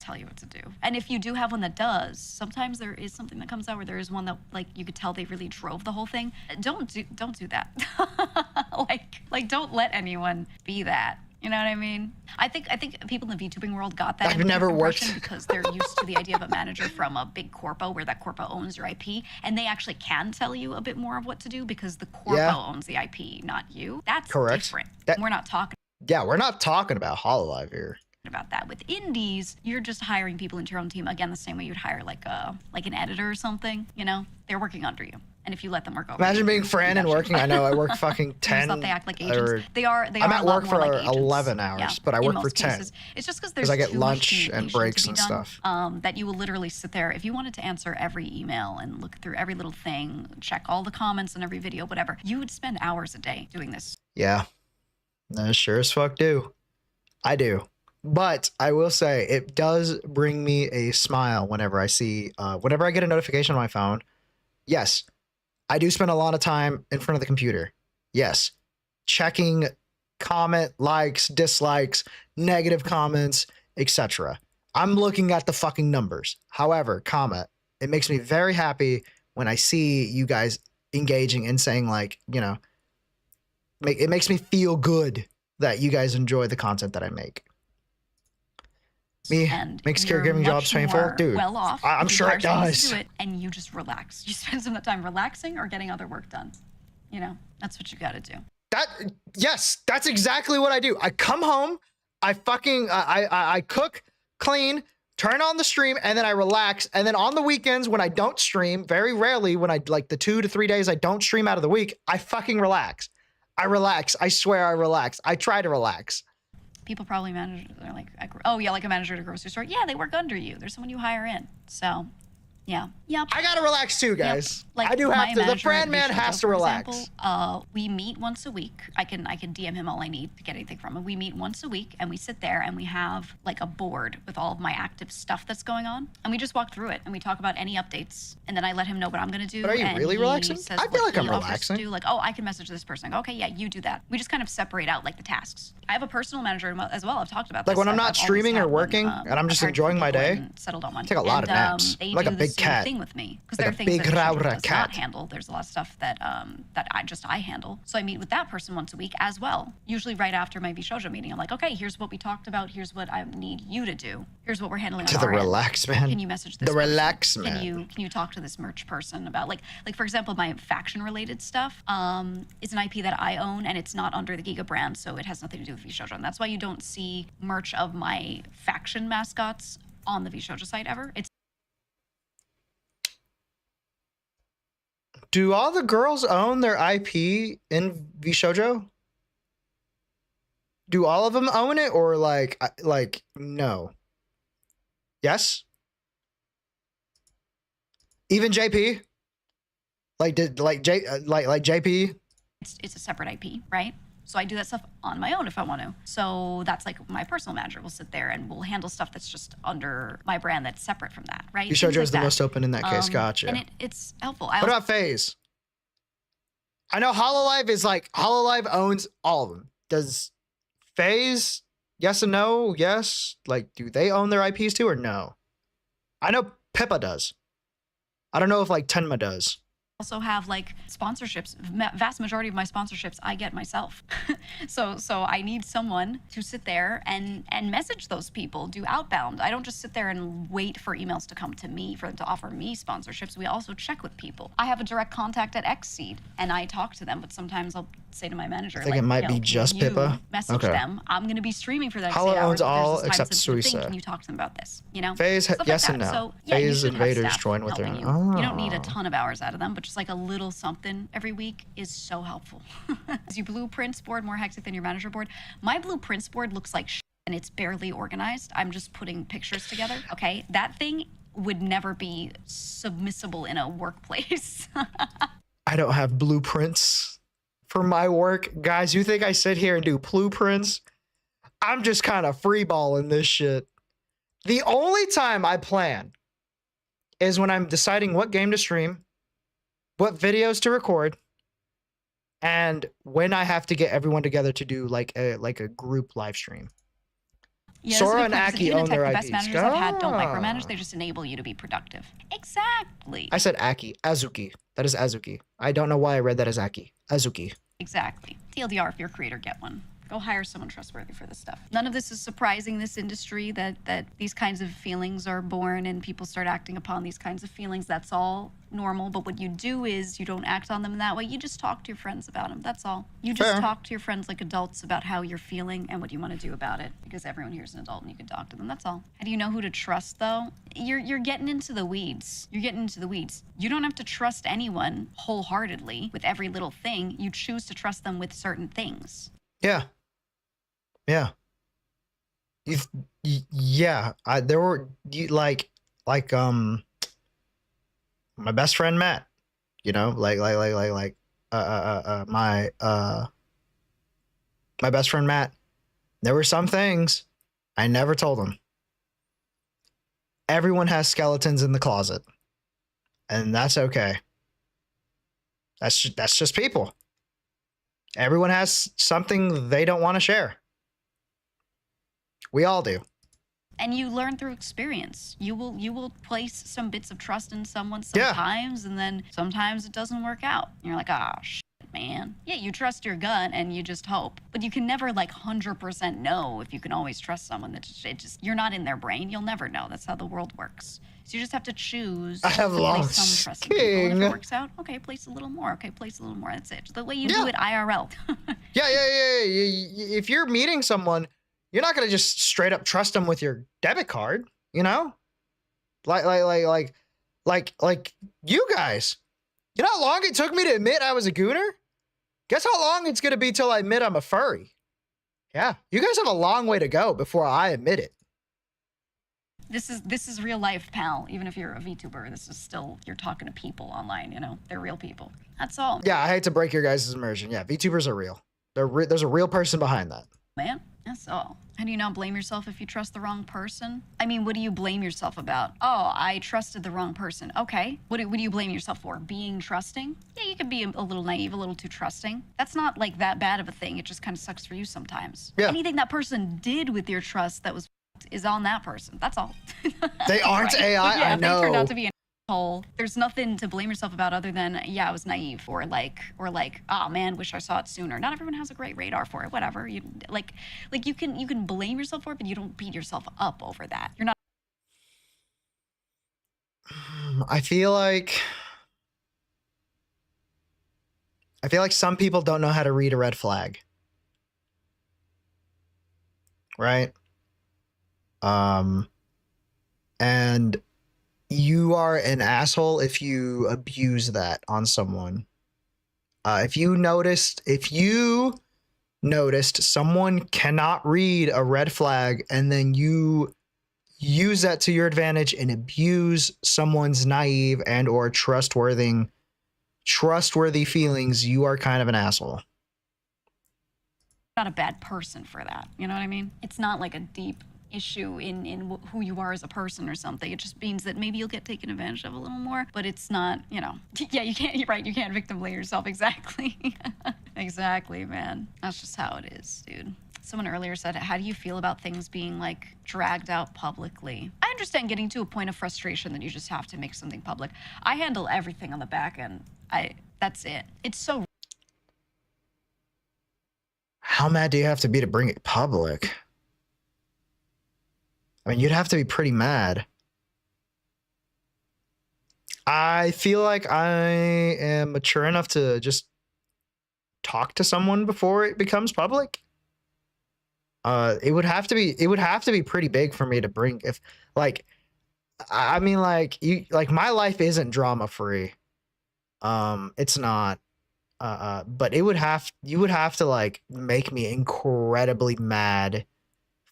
Tell you what to do. And if you do have one that does, sometimes there is something that comes out where there is one that like you could tell they really drove the whole thing. Don't do that. like don't let anyone be that. You know what I mean? I think people in the VTubing world got that. I've never worked because they're used to the idea of a manager from a big corpo where that corpo owns your IP, and they actually can tell you a bit more of what to do because the corpo owns the IP, not you. That's different. We're not talking. Yeah, we're not talking about Hololive here. About that. With indies, you're just hiring people into your own team, again, the same way you'd hire like an editor or something. You know, they're working under you. And if you let them work over, imagine being Fran and working. I know I work fucking 10. They act like agents. They are. I'm at work for like 11 hours, but I work for 10. It's just because I get lunch and breaks and stuff. That you will literally sit there. If you wanted to answer every email and look through every little thing, check all the comments on every video, whatever, you would spend hours a day doing this. Yeah, I sure as fuck do. I do. But I will say it does bring me a smile whenever I see, whenever I get a notification on my phone. Yes, I do spend a lot of time in front of the computer. Yes, checking comment, likes, dislikes, negative comments, etc. I'm looking at the fucking numbers. However, it makes me very happy when I see you guys engaging and saying like, you know, it makes me feel good that you guys enjoy the content that I make. Makes caregiving jobs painful, dude. Well off. I'm sure it does. Do it, and you just relax. You spend some of the time relaxing or getting other work done. You know, that's what you got to do. Yes, that's exactly what I do. I come home, I cook, clean, turn on the stream, and then I relax. And then on the weekends when I don't stream, very rarely when I like the 2 to 3 days I don't stream out of the week, I fucking relax. I relax. I swear I relax. I try to relax. People probably manage, they're like, oh yeah, like a manager at a grocery store. Yeah, they work under you. There's someone you hire in. So, yeah. Yep. I gotta relax too, guys. Like I do have my to. The manager at TheFranMan Vtuber, has to for relax. example, we meet once a week. I can DM him all I need to get anything from him. We meet once a week and we sit there and we have like a board with all of my active stuff that's going on, and we just walk through it and we talk about any updates. And then I let him know what I'm gonna do. But are you and really he relaxing? says I feel what like I'm he offers to relaxing. do. Like, oh, I can message this person. I go, okay, yeah, you do that. We just kind of separate out like the tasks. I have a personal manager as well. I've talked about Like this. when I'm not I've always streaming or had one. working and I'm just I've hired enjoying my people day, and settled on one. take a lot of naps. They Like do a big the same cat. thing with me because Like there a are things big that Vtuber rowra does cat. not handle. There's a lot of stuff that I handle. So I meet with that person once a week as well. Usually right after my Vshoujo meeting, I'm like, okay, here's what we talked about. Here's what I need you to do. Here's what we're handling To on the our end. relax man. Can you message this The person? relax man. Can you talk to this merch person about like for example, my faction related stuff is an IP that I own and it's not under the Giga brand, so it has nothing to do with Vshoujo. And that's why you don't see merch of my faction mascots on the Vshoujo site ever. It's Do all the girls own their IP in Vshoujo? Do all of them own it, or like no? Yes. Even JP. Like JP. it's a separate IP, right? So I do that stuff on my own if I want to. So that's like my personal manager will sit there and we'll handle stuff that's just under my brand that's separate from that, right? Vshoujo Things like is the that. most open in that case. Gotcha. And it's helpful. What about FaZe? I know Hololive is like Hololive owns all of them. Does FaZe? Yes and no. Yes. Like, do they own their IPs too or no? I know Pippa does. I don't know if like Tenma does. Also have like sponsorships. Vast majority of my sponsorships I get myself. so I need someone to sit there and message those people, do outbound. I don't just sit there and wait for emails to come to me for them to offer me sponsorships. We also check with people. I have a direct contact at Xseed and I talk to them, but sometimes I'll say to my manager, I think it might be just Pippa. Message Okay. them. I'm going to be streaming for the next Hollow 8 hours. owns but there's all this except time-sensitive thing. Suisa. Can you talk to them about this? You know, FaZe, Stuff like yes that. and no. So, yeah, you FaZe should have invaders staff join with their helping own. you don't need a ton of hours out of them, but just like a little something every week is so helpful. Is your blueprints board more hectic than your manager board? My blueprints board looks like and it's barely organized. I'm just putting pictures together. Okay, that thing would never be submissible in a workplace. I don't have blueprints for my work. Guys, you think I sit here and do blueprints? I'm just kind of freeballing this shit. The only time I plan is when I'm deciding what game to stream, what videos to record, and when I have to get everyone together to do like a group live stream. Yeah, Sora that's a and big point, 'cause Aki even in own tech, their the best IPs. managers I've had don't Ah. micromanage. They just enable you to be productive. Exactly. I said Aki. Azuki. That is Azuki. I don't know why I read that as Aki. Azuki. Exactly. TLDR, if you're a creator, get one. Go hire someone trustworthy for this stuff. None of this is surprising this industry, that these kinds of feelings are born and people start acting upon these kinds of feelings. That's all normal. But what you do is you don't act on them in that way. You just talk to your friends about them. That's all. You just Fair. talk to your friends like adults about how you're feeling and what you want to do about it, because everyone here is an adult and you can talk to them. That's all. How do you know who to trust, though? You're getting into the weeds. You're getting into the weeds. You don't have to trust anyone wholeheartedly with every little thing. You choose to trust them with certain things. Yeah. Yeah. Yeah. There were like my best friend Matt, you know, my best friend Matt. There were some things I never told him. Everyone has skeletons in the closet, and that's okay. That's just people. Everyone has something they don't want to share. We all do. And you learn through experience. You will place some bits of trust in someone Yeah. sometimes, and then sometimes it doesn't work out. And you're like, oh, shit, man. Yeah, you trust your gut and you just hope. But you can never like 100% know if you can always trust someone. That you're not in their brain. You'll never know. That's how the world works. So you just have to choose I have to place lost some trust in people. And if king. it works out, okay, place a little more. Okay, place a little more. That's it. The way you Yeah. do it IRL. Yeah. If you're meeting someone, you're not gonna just straight up trust them with your debit card, you know? Like you guys. You know how long it took me to admit I was a gooner? Guess how long it's gonna be till I admit I'm a furry? Yeah, you guys have a long way to go before I admit it. This is real life, pal. Even if you're a VTuber, this is still, you're talking to people online, you know? They're real people. That's all. Yeah, I hate to break your guys' immersion. Yeah, VTubers are real. There's a real person behind that. Man, that's all. How do you not blame yourself if you trust the wrong person? I mean, what do you blame yourself about? Oh, I trusted the wrong person. Okay. What do you blame yourself for? Being trusting? Yeah, you could be a little naive, a little too trusting. That's not like that bad of a thing. It just kind of sucks for you sometimes. Yeah. Anything that person did with your trust that was is on that person. That's all. They aren't Right? AI, But yeah, I if they turned know. out to be an asshole, there's nothing to blame yourself about other than, yeah, I was naive, or like, oh man, wish I saw it sooner. Not everyone has a great radar for it. Whatever. You you can blame yourself for it, but you don't beat yourself up over that. You're not. I feel like some people don't know how to read a red flag. Right? And you are an asshole if you abuse that on someone. If you noticed someone cannot read a red flag and then you use that to your advantage and abuse someone's naive and or trustworthy feelings, you are kind of an asshole. Not a bad person for that. You know what I mean? It's not like a deep issue in who you are as a person or something. It just means that maybe you'll get taken advantage of a little more, but it's not, you know. Yeah, you're right, you can't victim blame yourself. Exactly. Exactly, man. That's just how it is, dude. Someone earlier said, how do you feel about things being like dragged out publicly? I understand getting to a point of frustration that you just have to make something public. I handle everything on the back end. That's it. It's so. How mad do you have to be to bring it public? I mean, you'd have to be pretty mad. I feel like I am mature enough to just talk to someone before it becomes public. It would have to be pretty big for me to bring, if like, I mean, like my life isn't drama free. It's not. But you would have to like make me incredibly mad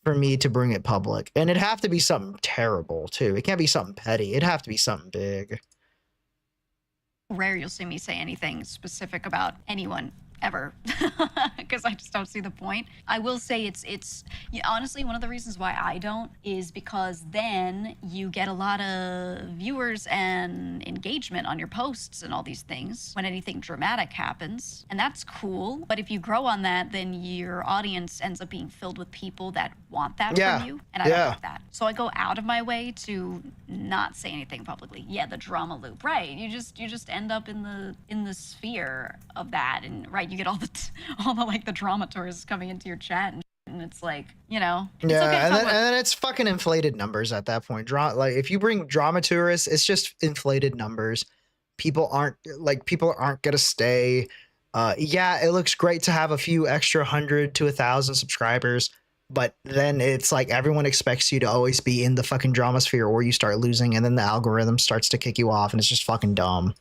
for me to bring it public. And it'd have to be something terrible too. It can't be something petty. It'd have to be something big. Rare you'll see me say anything specific about anyone ever, because I just don't see the point. I will say it's honestly, one of the reasons why I don't is because then you get a lot of viewers and engagement on your posts and all these things when anything dramatic happens, and that's cool. But if you grow on that, then your audience ends up being filled with people that want that from you, and I don't want that. So I go out of my way to not say anything publicly. Yeah, the drama loop, right? You just end up in the sphere of that, and right, you get all the like the drama tourists coming into your chat, and it's like, you know, it's yeah, okay and then it's fucking inflated numbers at that point. Like if you bring drama tourists, it's just inflated numbers. People aren't gonna stay. Yeah, it looks great to have a few extra 100 to 1,000 subscribers, but then it's like everyone expects you to always be in the fucking drama sphere, or you start losing, and then the algorithm starts to kick you off, and it's just fucking dumb.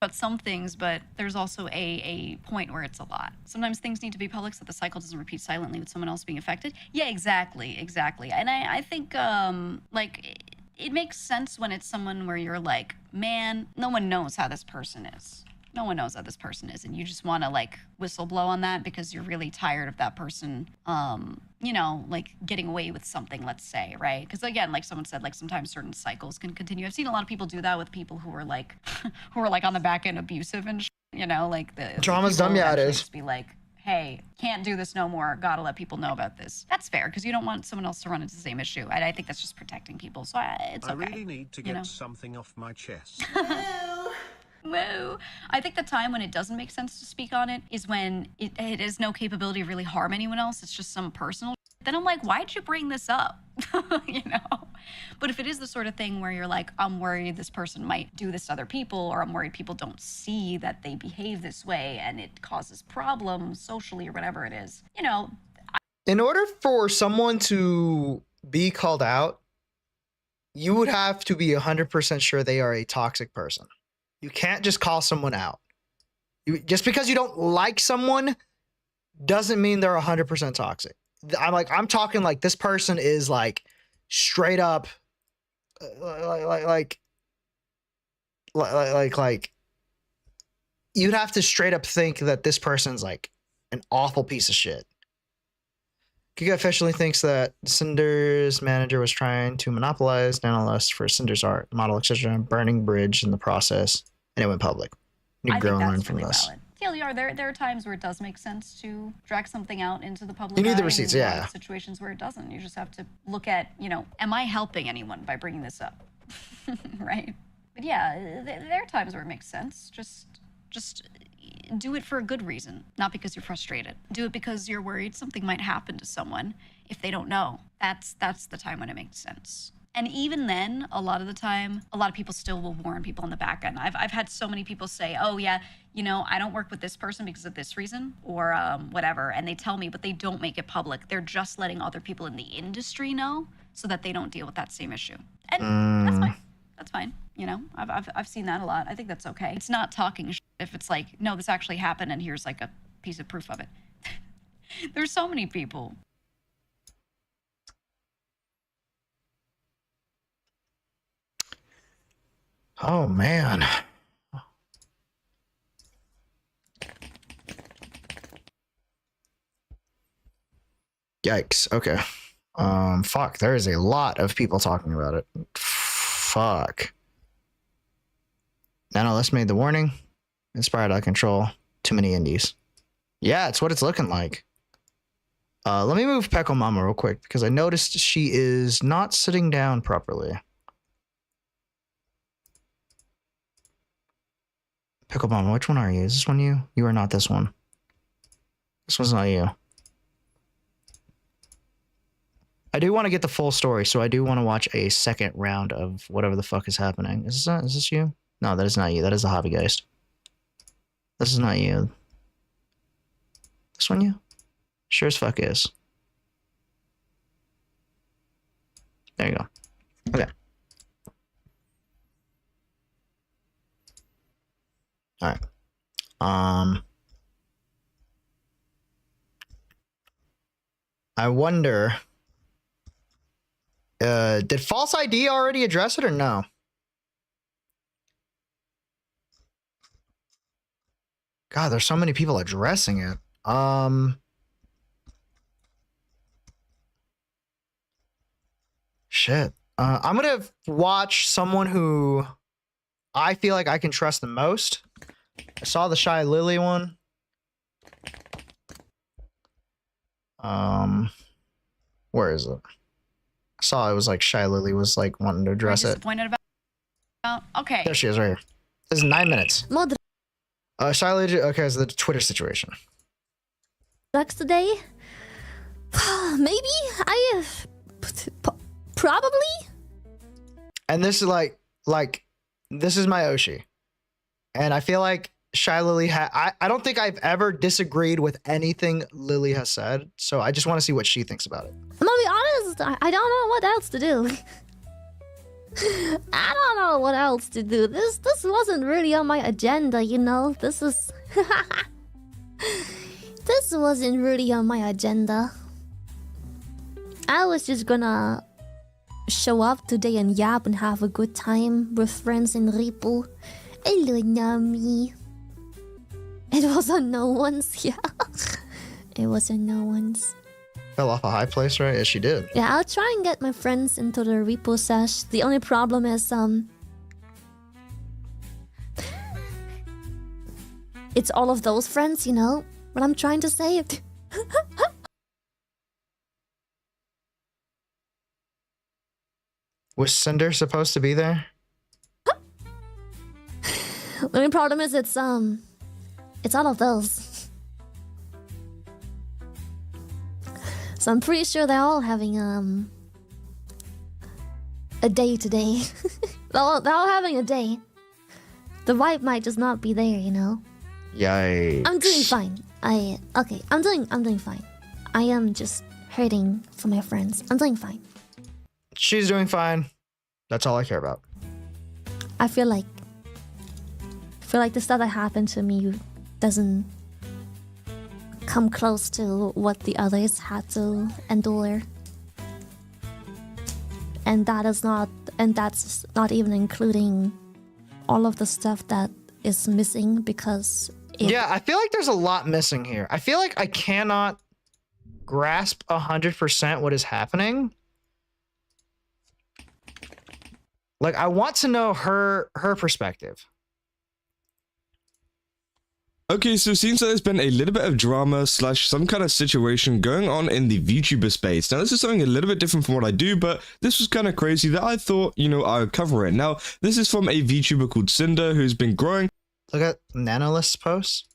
But some things, but there's also a point where it's a lot. Sometimes things need to be public so the cycle doesn't repeat silently with someone else being affected. Yeah, exactly. And I think, like, it makes sense when it's someone where you're like, man, no one knows how this person is. No one knows how this person is, and you just want to like whistle blow on that because you're really tired of that person, you know, like getting away with something, let's say, right? Because again, like someone said, like sometimes certain cycles can continue. I've seen a lot of people do that with people who are like, on the back end abusive and you know, like the drama's dumb. Yeah, it is. Just be like, hey, can't do this no more. Gotta let people know about this. That's fair because you don't want someone else to run into the same issue. I think that's just protecting people. So it's okay. I really need to get something off my chest. Woo. I think the time when it doesn't make sense to speak on it is when it has no capability of really harm anyone else. It's just some personal. Then I'm like, why'd you bring this up? You know? But if it is the sort of thing where you're like, I'm worried this person might do this to other people, or I'm worried people don't see that they behave this way and it causes problems socially or whatever it is, you know. In order for someone to be called out, you would have to be 100% sure they are a toxic person. You can't just call someone out. Just because you don't like someone doesn't mean they're 100% toxic. I'm talking like this person is like straight up like you'd have to straight up think that this person's like an awful piece of shit. Giga officially thinks that Cinder's manager was trying to monopolize Nanolust for Cinder's art, model, etc., burning bridge in the process, and it went public. You I grow think and learn that's from really this. valid. TLDR, there are times where it does make sense to drag something out into the public You need the eye, receipts, and there are yeah. situations where it doesn't. You just have to look at, you know, am I helping anyone by bringing this up? Right? But yeah, there are times where it makes sense. Just do it for a good reason, not because you're frustrated. Do it because you're worried something might happen to someone if they don't know. That's the time when it makes sense. And even then, a lot of the time, a lot of people still will warn people on the back end. I've had so many people say, oh yeah, you know, I don't work with this person because of this reason or whatever. And they tell me, but they don't make it public. They're just letting other people in the industry know so that they don't deal with that same issue. And that's fine. That's fine. You know, I've seen that a lot. I think that's okay. It's not talking shit if it's like, no, this actually happened and here's like a piece of proof of it. There's so many people. Oh man. Yikes. Okay. Fuck. There is a lot of people talking about it. Fuck. Nanolust made the warning. Inspired out of control. Too many indies. Yeah, it's what it's looking like. Let me move Pecco Mama real quick because I noticed she is not sitting down properly. Pickle Mama, which one are you? Is this one you? You are not this one. This one's not you. I do want to get the full story, so I do want to watch a second round of whatever the fuck is happening. Is this you? No, that is not you. That is the Hobbygeist. This is not you. This one you? Sure as fuck is. There you go. Okay. All right. I wonder, did False ID already address it or no? God, there's so many people addressing it. Shit. I'm gonna watch someone who I feel like I can trust the most. I saw the Shy Lily one. Where is it? I saw it was like Shy Lily was like wanting to address it. Disappointed about? Okay. There she is right here. This is 9 minutes. Shy Lily, okay, it's the Twitter situation. Drugs today? Maybe? Probably? And this is like this is my Oshi. And I feel like Shy Lily I don't think I've ever disagreed with anything Lily has said. So I just want to see what she thinks about it. I'm gonna be honest, I don't know what else to do. I don't know what else to do. This wasn't really on my agenda, you know? This is... This wasn't really on my agenda. I was just gonna show up today and yap and have a good time with friends in Ripu. Hello, Nami. It was on no one's, yeah. It was on no one's. Fell off a high place, right? Yes, she did. Yeah, I'll try and get my friends into the repo sesh. The only problem is, it's all of those friends, you know? What I'm trying to say. Was Cinder supposed to be there? The only problem is it's all of those. So I'm pretty sure they're all having a day today. they're all having a day. The vibe might just not be there, you know. Yikes. I'm doing fine. I'm doing fine. I am just hurting for my friends. I'm doing fine. She's doing fine. That's all I care about. I feel like the stuff that happened to me doesn't come close to what the others had to endure. And that's not even including all of the stuff that is missing because yeah, I feel like there's a lot missing here. I feel like I cannot grasp 100% what is happening. Like, I want to know her perspective. Okay, so it seems like there's been a little bit of drama / some kind of situation going on in the VTuber space. Now, this is something a little bit different from what I do, but this was kind of crazy that I thought, you know, I would cover it. Now, this is from a VTuber called Cinder who's been growing. Look at Nanolist's post.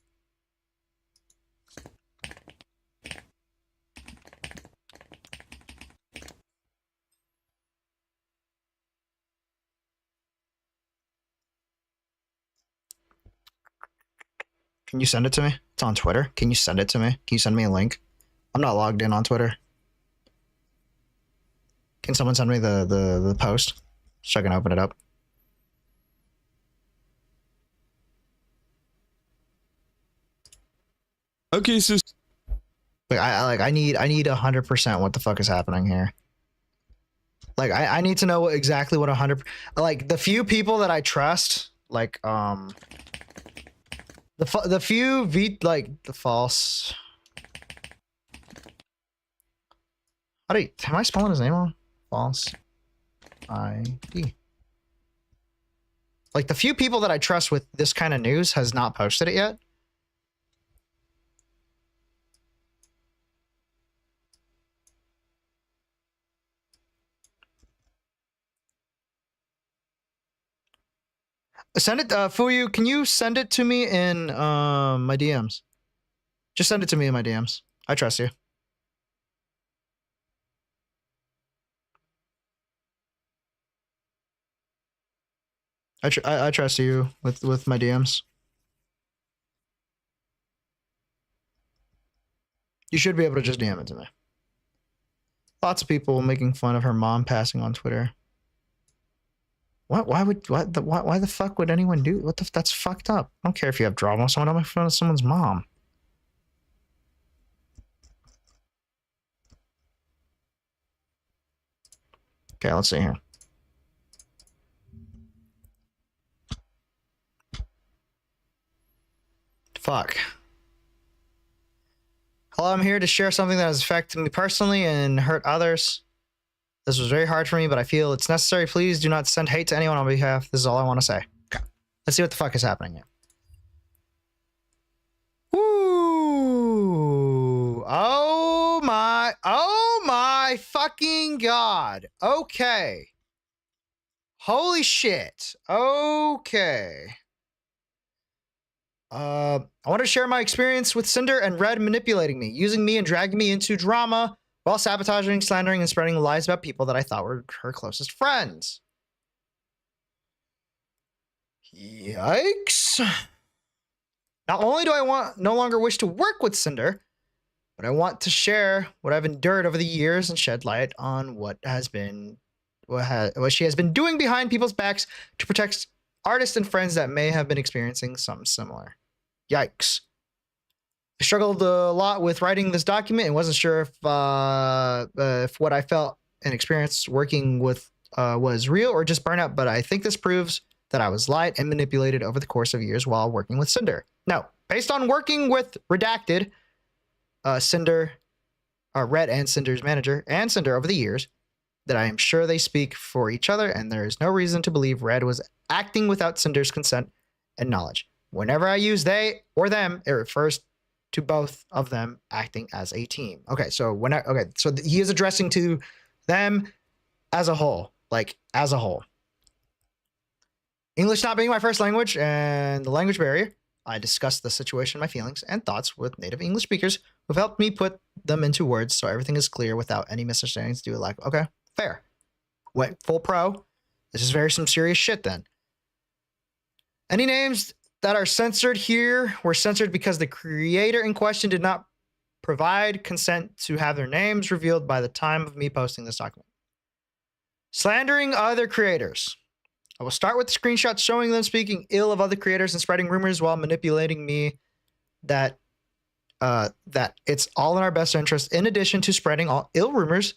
Can you send it to me? It's on Twitter. Can you send it to me? Can you send me a link? I'm not logged in on Twitter. Can someone send me the post so I can open it up? Okay, so Like I need 100% what the fuck is happening here. Like I need to know exactly what 100, like the few people that I trust, like the few like the false. Am I spelling his name wrong? False ID. Like the few people that I trust with this kind of news has not posted it yet. Send it, Fuyu, can you send it to me in my DMs? Just send it to me in my DMs. I trust you. I trust you with my DMs. You should be able to just DM it to me. Lots of people making fun of her mom passing on Twitter. What? Why the fuck would anyone do? That's fucked up. I don't care if you have drama with someone. I'm in front of someone's mom. Okay, let's see here. Fuck. Hello, I'm here to share something that has affected me personally and hurt others. This was very hard for me, but I feel it's necessary. Please do not send hate to anyone on my behalf. This is all I want to say. Okay. Let's see what the fuck is happening here. Ooh. Oh my fucking God. Okay. Holy shit. Okay. I want to share my experience with Cinder and Red manipulating me, using me and dragging me into drama while sabotaging, slandering, and spreading lies about people that I thought were her closest friends. Yikes. Not only do I no longer wish to work with Cinder, but I want to share what I've endured over the years and shed light on what she has been doing behind people's backs to protect artists and friends that may have been experiencing something similar. Yikes. I struggled a lot with writing this document and wasn't sure if what I felt and experienced working with was real or just burnout, but I think this proves that I was lied and manipulated over the course of years while working with Cinder. No, based on working with Redacted, Cinder, Red and Cinder's manager, and Cinder over the years, that I am sure they speak for each other, and there is no reason to believe Red was acting without Cinder's consent and knowledge. Whenever I use they or them, it refers to both of them acting as a team. Okay, so so he is addressing to them as a whole, like as a whole. English not being my first language and the language barrier, I discussed the situation, my feelings, and thoughts with native English speakers who've helped me put them into words so everything is clear without any misunderstandings. Do it like, okay, fair. Went full pro. This is some serious shit then. Any names that are censored here were censored because the creator in question did not provide consent to have their names revealed by the time of me posting this document. Slandering other creators. I will start with the screenshots showing them speaking ill of other creators and spreading rumors while manipulating me that that it's all in our best interest. In addition to spreading all ill rumors,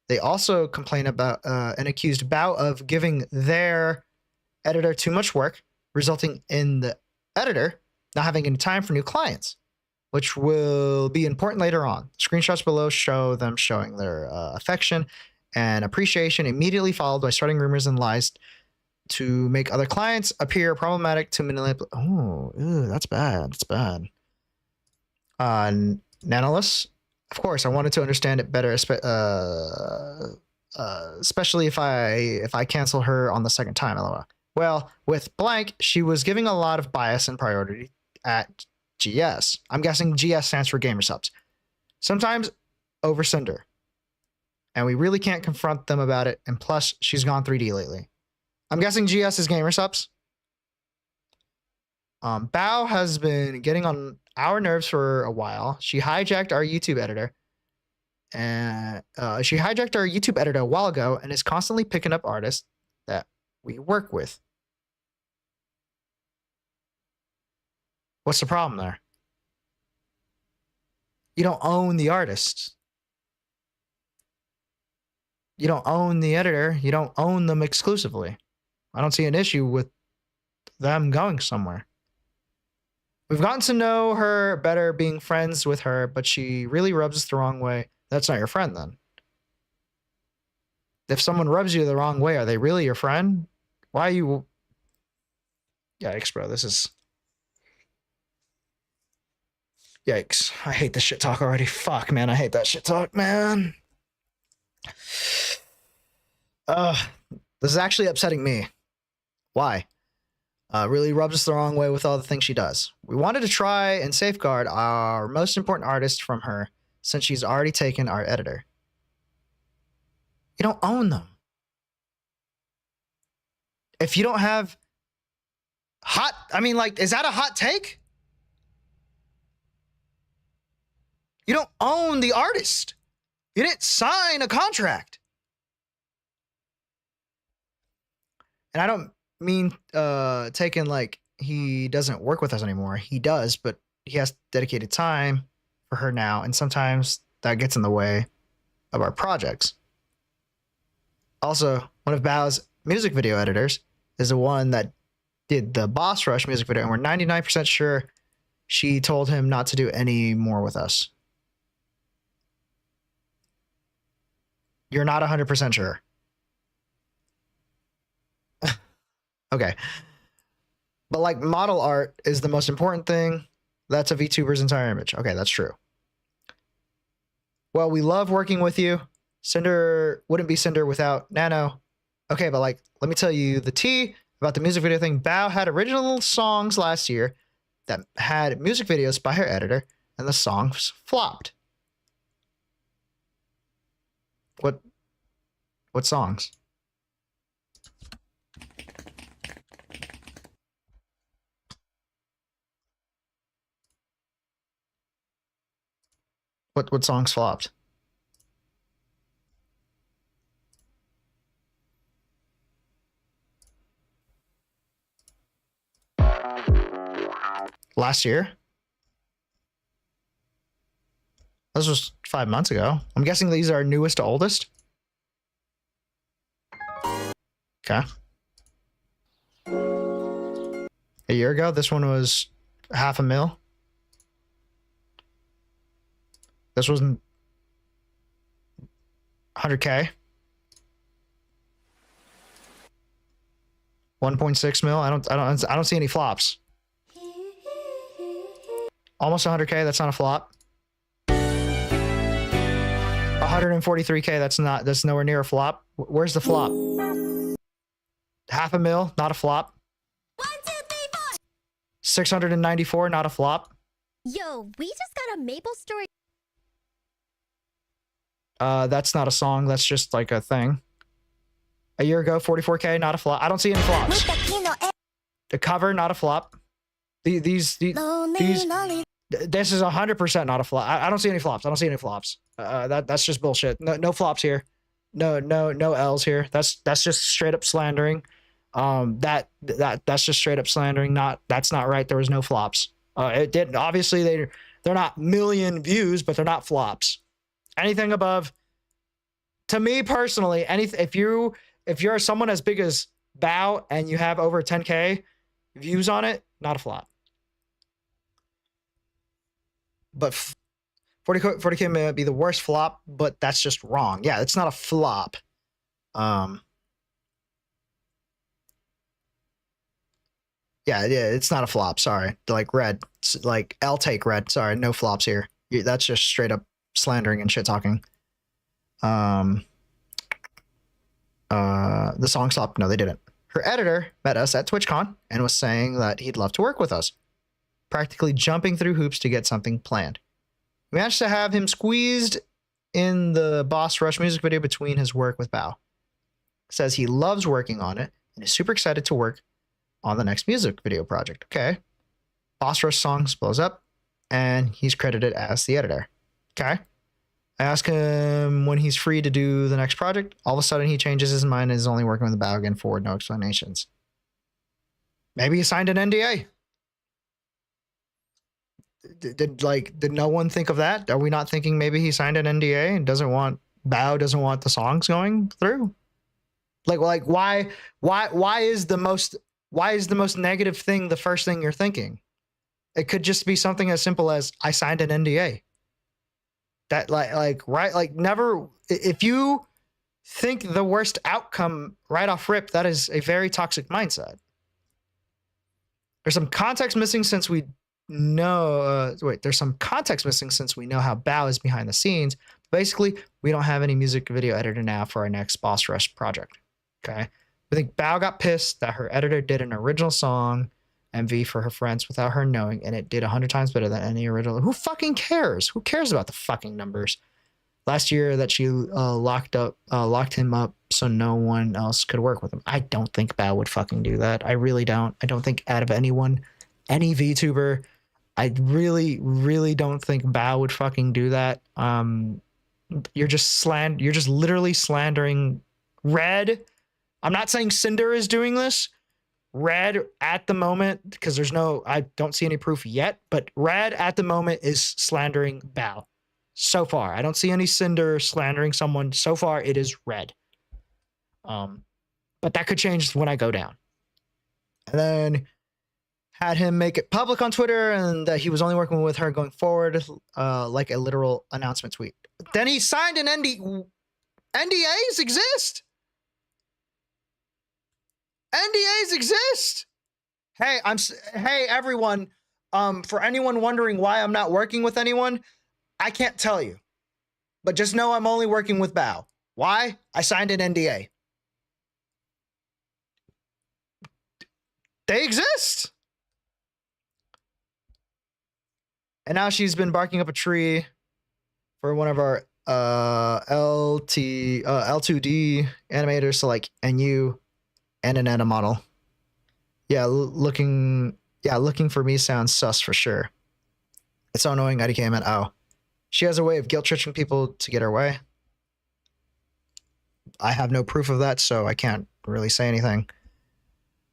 they also complain about and accused Bao of giving their editor too much work, resulting in the editor not having any time for new clients, which will be important later on. Screenshots below show them showing their affection and appreciation, immediately followed by starting rumors and lies to make other clients appear problematic to manipulate. Oh, ew, that's bad. That's bad. Nanolus, of course, I wanted to understand it better, especially if I cancel her on the second time. LOL. Well, with blank, she was giving a lot of bias and priority at GS. I'm guessing GS stands for gamer subs. Sometimes over Cinder. And we really can't confront them about it. And plus, she's gone 3D lately. I'm guessing GS is gamer subs. Bao has been getting on our nerves for a while. She hijacked our YouTube editor. And she hijacked our YouTube editor a while ago and is constantly picking up artists that we work with. What's the problem there? You don't own the artists. You don't own the editor. You don't own them exclusively. I don't see an issue with them going somewhere. We've gotten to know her better, being friends with her, but she really rubs us the wrong way. That's not your friend then. If someone rubs you the wrong way, are they really your friend? Why are you... Yikes, bro. This is... Yikes. I hate this shit talk already. Fuck, man. I hate that shit talk, man. This is actually upsetting me. Why? Really rubs us the wrong way with all the things she does. We wanted to try and safeguard our most important artist from her since she's already taken our editor. You don't own them. If you don't have hot... I mean, like, is that a hot take? You don't own the artist. You didn't sign a contract. And I don't mean taking like he doesn't work with us anymore. He does, but he has dedicated time for her now. And sometimes that gets in the way of our projects. Also, one of Bao's music video editors is the one that did the Boss Rush music video. And we're 99% sure she told him not to do any more with us. You're not 100% sure. Okay. But like model art is the most important thing. That's a VTuber's entire image. Okay, that's true. Well, we love working with you. Cinder wouldn't be Cinder without Nano. Okay, but like, let me tell you the tea about the music video thing. Bao had original songs last year that had music videos by her editor, and the songs flopped. What songs? What songs flopped? Last year? This was 5 months ago. I'm guessing these are newest to oldest. Okay. A year ago, this one was $500,000. This wasn't 100K. 1.6 mil. I don't see any flops. Almost 100K. That's not a flop. 143K. That's nowhere near a flop. Where's the flop? $500,000. Not a flop. 1, 2, 3, 4. 694. Not a flop. Yo, we just got a Maple Story. That's not a song. That's just like a thing. A year ago, 44K, not a flop. I don't see any flops. The cover, not a flop. This is 100% not a flop. I don't see any flops. I don't see any flops. That's just bullshit. No flops here. No L's here. That's just straight up slandering. That's just straight up slandering. That's not right. There was no flops. It didn't. Obviously, They're not million views, but they're not flops. Anything above, to me personally, if you're someone as big as Bao and you have over 10K views on it, not a flop. But 40K may be the worst flop, but that's just wrong. Yeah, it's not a flop. Yeah, it's not a flop. Sorry. Like red, like I'll take red. Sorry, no flops here. That's just straight up slandering and shit talking. The song stopped. No, they didn't. Her editor met us at TwitchCon and was saying that he'd love to work with us, practically jumping through hoops to get something planned. We managed to have him squeezed in the Boss Rush music video between his work with Bao. Says he loves working on it and is super excited to work on the next music video project. Okay. Boss Rush songs blows up and he's credited as the editor. Okay. I ask him when he's free to do the next project. All of a sudden he changes his mind and is only working with the Bao again forward, no explanations. Maybe he signed an NDA. Did no one think of that? Are we not thinking maybe he signed an NDA and Bao doesn't want the songs going through? Like why is the most negative thing the first thing you're thinking? It could just be something as simple as I signed an NDA. That never, if you think the worst outcome right off rip, that is a very toxic mindset. There's some context missing since we know, there's some context missing since we know how Bao is behind the scenes. Basically, we don't have any music video editor now for our next Boss Rush project. Okay. We think Bao got pissed that her editor did an original song MV for her friends without her knowing, and it did 100 times better than any original. Who fucking cares? Who cares about the fucking numbers? Last year that she locked him up so no one else could work with him. I don't think Bao would fucking do that. I really don't. I don't think out of anyone, any VTuber, I really, really don't think Bao would fucking do that. You're just literally slandering Red. I'm not saying Cinder is doing this. Red at the moment, because I don't see any proof yet, but Red at the moment is slandering Bao. So far, I don't see any Cinder slandering someone. So far, it is Red. But that could change when I go down. And then had him make it public on Twitter and that he was only working with her going forward, like a literal announcement tweet. Then he signed an NDA. NDAs exist. NDAs exist. Hey, everyone. For anyone wondering why I'm not working with anyone, I can't tell you. But just know I'm only working with Bao. Why? I signed an NDA. They exist. And now she's been barking up a tree for one of our L2D animators to like NU and an Anna model. Yeah, looking for me sounds sus for sure. It's so annoying IDK at oh. She has a way of guilt tripping people to get her way. I have no proof of that, so I can't really say anything.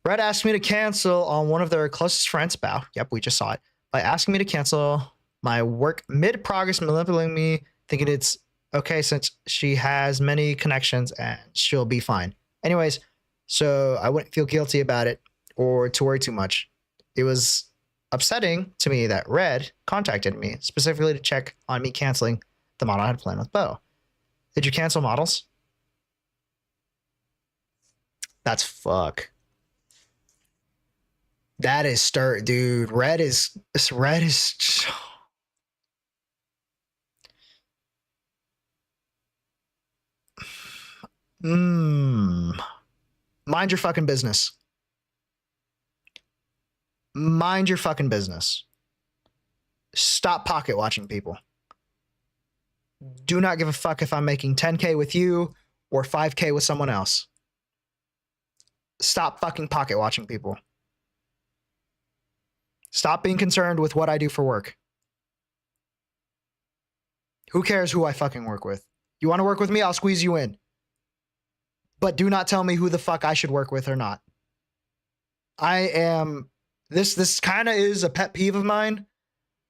Red asked me to cancel on one of their closest friends, Bao. Yep, we just saw it. By asking me to cancel my work mid-progress, manipulating me, thinking it's okay since she has many connections and she'll be fine. Anyways, so I wouldn't feel guilty about it or to worry too much. It was upsetting to me that Red contacted me specifically to check on me canceling the model I had planned with Bo. Did you cancel models? That's fuck. That is dude. Red is. Mind your fucking business. Mind your fucking business. Stop pocket watching people. Do not give a fuck if I'm making 10K with you or 5K with someone else. Stop fucking pocket watching people. Stop being concerned with what I do for work. Who cares who I fucking work with? You want to work with me? I'll squeeze you in. But do not tell me who the fuck I should work with or not. This kind of is a pet peeve of mine.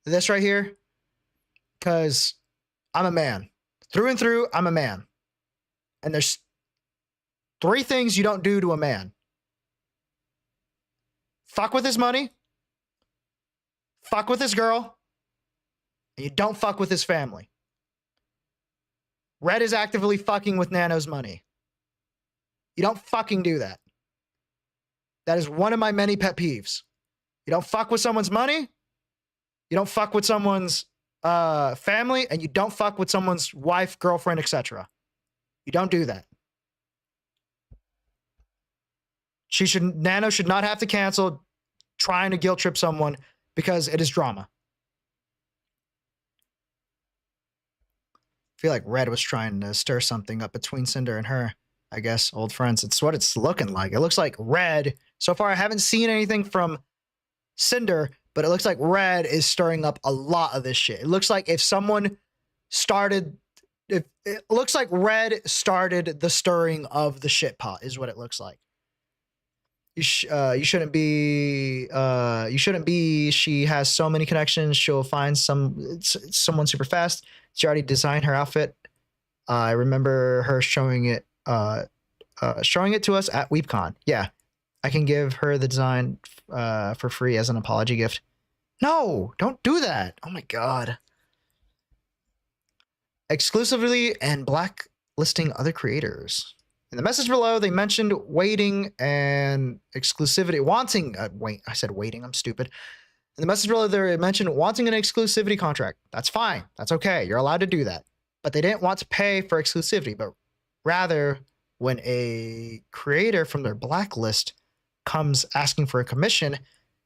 This right here. because I'm a man. Through and through, I'm a man. And there's 3 things you don't do to a man. Fuck with his money, fuck with his girl, and you don't fuck with his family. Red is actively fucking with Nano's money. You don't fucking do that. That is one of my many pet peeves. You don't fuck with someone's money, you don't fuck with someone's family, and you don't fuck with someone's wife, girlfriend, etc. You don't do that. Nano should not have to cancel trying to guilt trip someone because it is drama. I feel like Red was trying to stir something up between Cinder and her. I guess old friends. It's what it's looking like. It looks like Red. So far, I haven't seen anything from Cinder, but it looks like Red is stirring up a lot of this shit. It looks like if someone started, it looks like Red started the stirring of the shit pot, is what it looks like. You shouldn't be. She has so many connections. She'll find someone super fast. She already designed her outfit. I remember her showing it to us at WeebCon. Yeah, I can give her the design for free as an apology gift. No, don't do that. Oh my god. Exclusively and blacklisting other creators. In the message below, they mentioned waiting and exclusivity. I said waiting. I'm stupid. In the message below, they mentioned wanting an exclusivity contract. That's fine. That's okay. You're allowed to do that. But they didn't want to pay for exclusivity, but rather when a creator from their blacklist comes asking for a commission,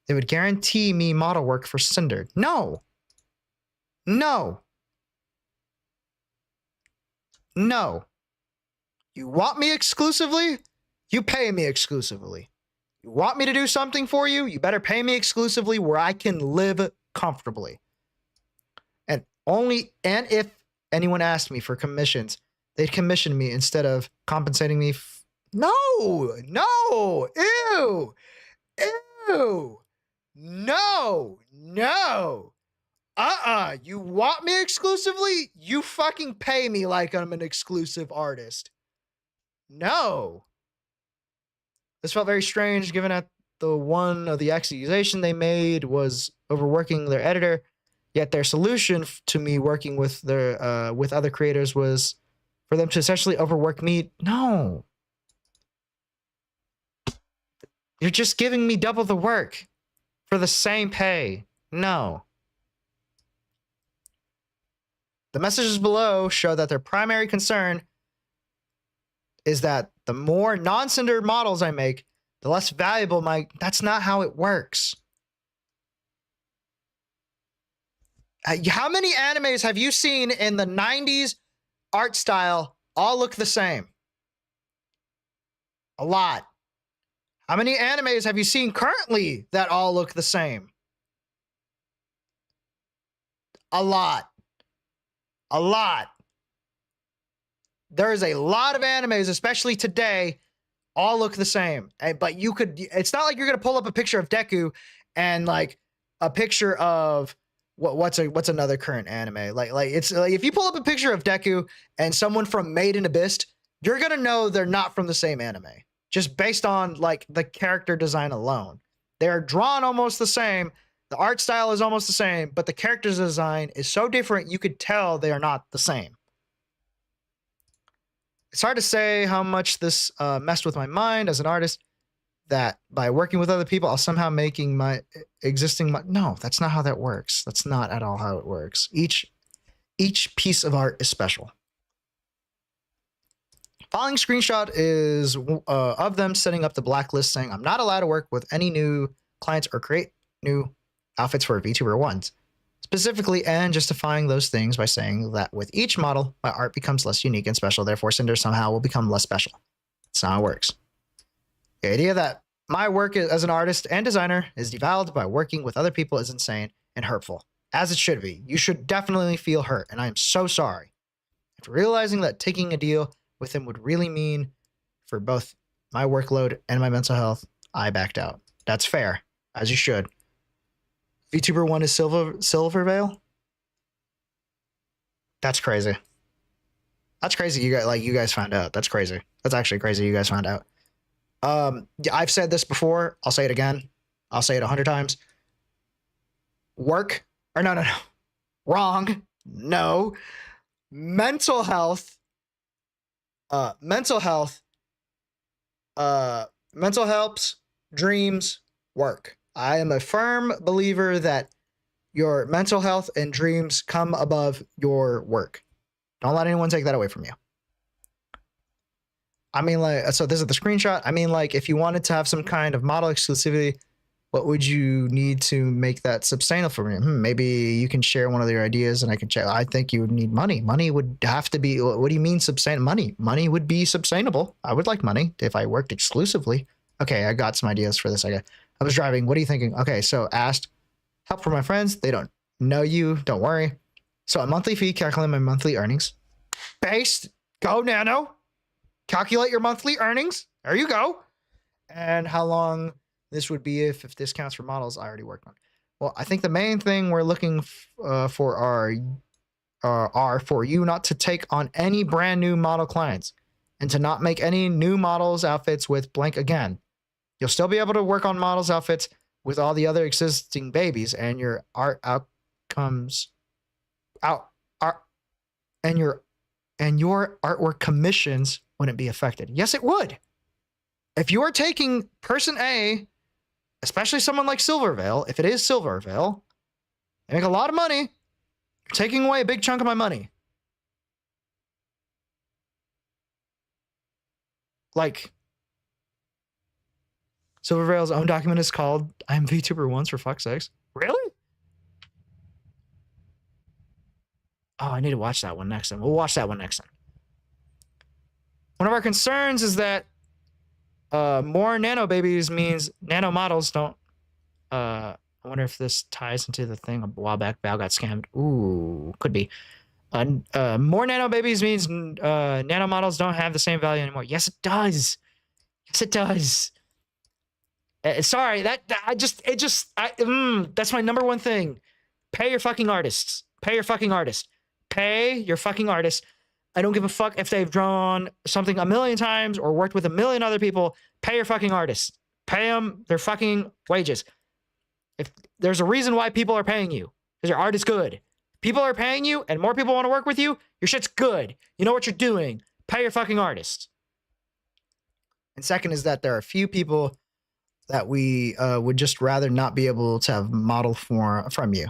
they would guarantee me model work for Cinder. No. No. No. You want me exclusively? You pay me exclusively. You want me to do something for you? You better pay me exclusively where I can live comfortably. And if anyone asked me for commissions, they'd commission me instead of compensating me. No, ew, no. You want me exclusively? You fucking pay me like I'm an exclusive artist. No. This felt very strange given that the accusation they made was overworking their editor, yet their solution to me working with their with other creators was for them to essentially overwork me. No. You're just giving me double the work for the same pay. No. The messages below show that their primary concern is that the more non-Cinder models I make, the less valuable that's not how it works. How many animes have you seen in the 90s art style all look the same? A lot. How many animes have you seen currently that all look the same? A lot. A lot. There is a lot of animes, especially today, all look the same. But it's not like you're going to pull up a picture of Deku and like a picture of what's another current anime. Like it's like if you pull up a picture of Deku and someone from Made in Abyss, you're going to know they're not from the same anime. Just based on like the character design alone. They're drawn almost the same. The art style is almost the same, but the character's design is so different you could tell they are not the same. It's hard to say how much this messed with my mind as an artist, that by working with other people, I'll somehow making my existing... No, that's not how that works. That's not at all how it works. Each piece of art is special. Following screenshot is of them setting up the blacklist saying, I'm not allowed to work with any new clients or create new outfits for Vtuber 1s. Specifically, and justifying those things by saying that with each model, my art becomes less unique and special, therefore Cinder somehow will become less special. That's not how it works. The idea that my work as an artist and designer is devalued by working with other people is insane and hurtful, as it should be. You should definitely feel hurt, and I am so sorry. After realizing that taking a deal with him would really mean for both my workload and my mental health, I backed out. That's fair, as you should. VTuber 1 is Silvervale. That's crazy. That's crazy. You guys found out. That's crazy. That's actually crazy. You guys found out. I've said this before. I'll say it again. I'll say it 100 times. No. Wrong. No. Mental health. Mental helps dreams work. I am a firm believer that your mental health and dreams come above your work. Don't let anyone take that away from you. I mean, like, so this is the screenshot. I mean, like, if you wanted to have some kind of model exclusivity, what would you need to make that sustainable for you? Maybe you can share one of your ideas and I can check. I think you would need money. Money would have to be, what do you mean sustainable? Money would be sustainable. I would like money if I worked exclusively. Okay, I got some ideas for this. I was driving. What are you thinking? Okay, so asked help from my friends. They don't know you. Don't worry. So a monthly fee, calculate my monthly earnings. Based, go Nano. Calculate your monthly earnings. There you go. And how long this would be if discounts for models I already worked on. Well, I think the main thing we're looking for are for you not to take on any brand new model clients and to not make any new models outfits with blank again. You'll still be able to work on models outfits with all the other existing babies, and your art outcomes and your artwork commissions wouldn't be affected. Yes, it would. If you are taking person A, especially someone like Silvervale, if it is Silvervale, they make a lot of money. You're taking away a big chunk of my money. Like, Silvervale's own document is called I'm VTuber once, for fuck's sakes. Really? Oh, I need to watch that one next time. We'll watch that one next time. One of our concerns is that more nano babies means nano models don't. I wonder if this ties into the thing a while back. Bao got scammed. Ooh, could be. More nano babies means nano models don't have the same value anymore. Yes, it does. Yes, it does. Sorry, that's my number one thing. Pay your fucking artists. Pay your fucking artists. Pay your fucking artists. I don't give a fuck if they've drawn something a million times or worked with a million other people. Pay your fucking artists. Pay them their fucking wages. If there's a reason why people are paying you, because your art is good. People are paying you and more people want to work with you, your shit's good. You know what you're doing. Pay your fucking artists. And second is that there are a few people that we would just rather not be able to have model from you.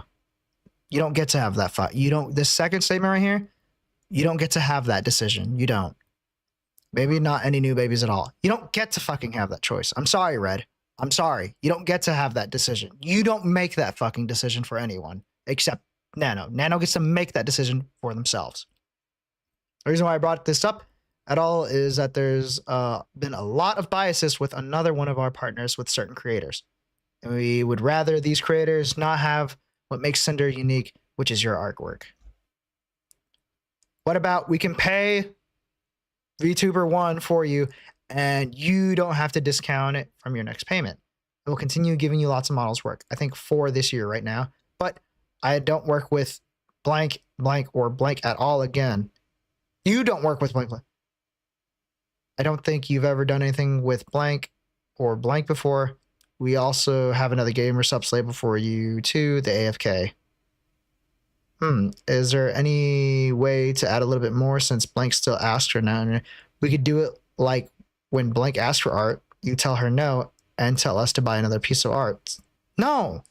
You don't get to have that fight. You don't, this second statement right here, you don't get to have that decision. You don't. Maybe not any new babies at all. You don't get to fucking have that choice. I'm sorry, Red. I'm sorry. You don't get to have that decision. You don't make that fucking decision for anyone except Nano. Nano gets to make that decision for themselves. The reason why I brought this up at all is that there's been a lot of biases with another one of our partners with certain creators. And we would rather these creators not have what makes Cinder unique, which is your artwork. What about we can pay VTuber 1 for you and you don't have to discount it from your next payment. It will continue giving you lots of models work. I think 4 this year right now, but I don't work with blank, or blank at all again. You don't work with blank. I don't think you've ever done anything with blank or blank before. We also have another gamer subs label for you too, the AFK. Is there any way to add a little bit more since blank still asked her now? We could do it like when blank asks for art, you tell her no and tell us to buy another piece of art. No,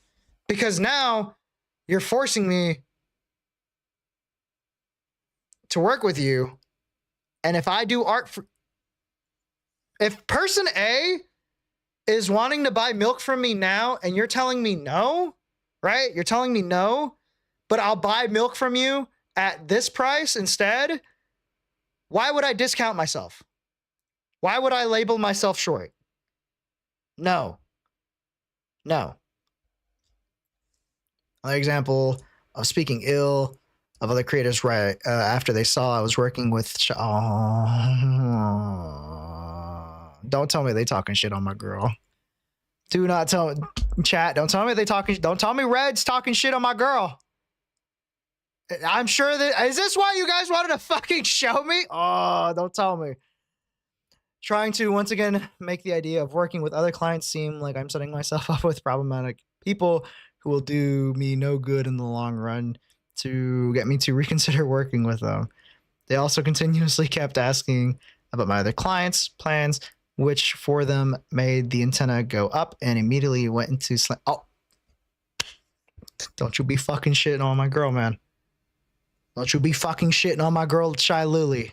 because now you're forcing me to work with you. And if I do art for, if person A is wanting to buy milk from me now and you're telling me no, right? You're telling me no, but I'll buy milk from you at this price instead. Why would I discount myself? Why would I label myself short? No. No. Another example of speaking ill of other creators right after they saw I was working with... Don't tell me they talking shit on my girl. Do not tell chat. Don't tell me they talking. Don't tell me Red's talking shit on my girl. I'm sure that is this why you guys wanted to fucking show me? Oh, don't tell me. Trying to once again make the idea of working with other clients seem like I'm setting myself up with problematic people who will do me no good in the long run to get me to reconsider working with them. They also continuously kept asking about my other clients' plans, which for them made the antenna go up and immediately went into oh, don't you be fucking shitting on my girl, man. Don't you be fucking shitting on my girl, Shy Lily.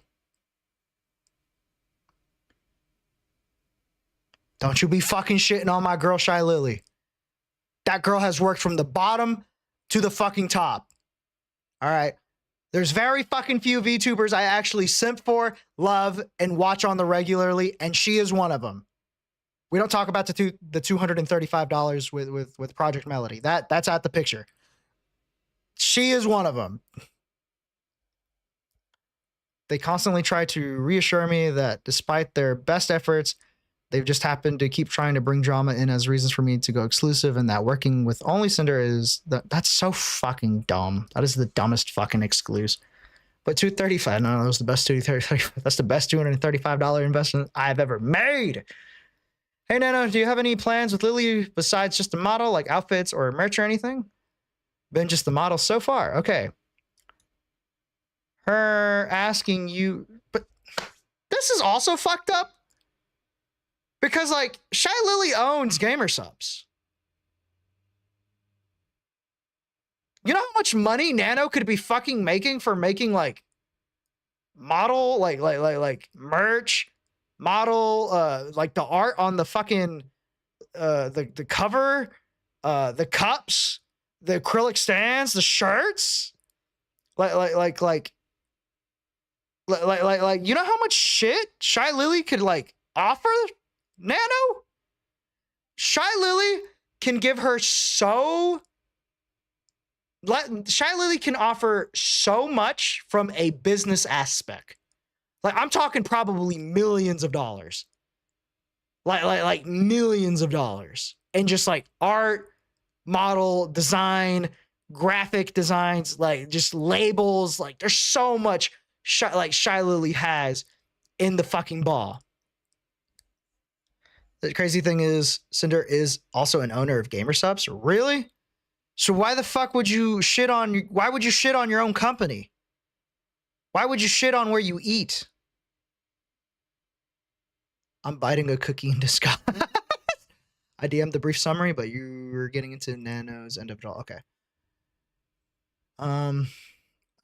Don't you be fucking shitting on my girl, Shy Lily. That girl has worked from the bottom to the fucking top. All right. There's very fucking few VTubers I actually simp for, love, and watch on the regularly, and she is one of them. We don't talk about the $235 with Project Melody. That's out the picture. She is one of them. They constantly try to reassure me that despite their best efforts, they've just happened to keep trying to bring drama in as reasons for me to go exclusive, and that working with only Cinder is that's so fucking dumb. That is the dumbest fucking exclusive. But $235, no, that was the best $235. That's the best $235 investment I've ever made. Hey Nano, do you have any plans with Lily besides just the model, like outfits or merch or anything? Been just the model so far. Okay. Her asking you, but this is also fucked up. Because, like, Shy Lily owns Gamer Subs. You know how much money Nano could be fucking making for making, like, model, like merch, model, like the art on the fucking, the cover, the cups, the acrylic stands, the shirts? Like, you know how much shit Shy Lily could, like, offer Nano? Shy Lily can give her so... Shy Lily can offer so much from a business aspect. Like, I'm talking probably millions of dollars. Like millions of dollars. And just, like, art, model, design, graphic designs, like, just labels. Like, there's so much Shy Lily has in the fucking ball. The crazy thing is, Cinder is also an owner of Gamer Subs. Really? So why the fuck would you shit on? Why would you shit on your own company? Why would you shit on where you eat? I'm biting a cookie in disguise. I DM'd the brief summary, but you were getting into Nano's end of it all. Okay.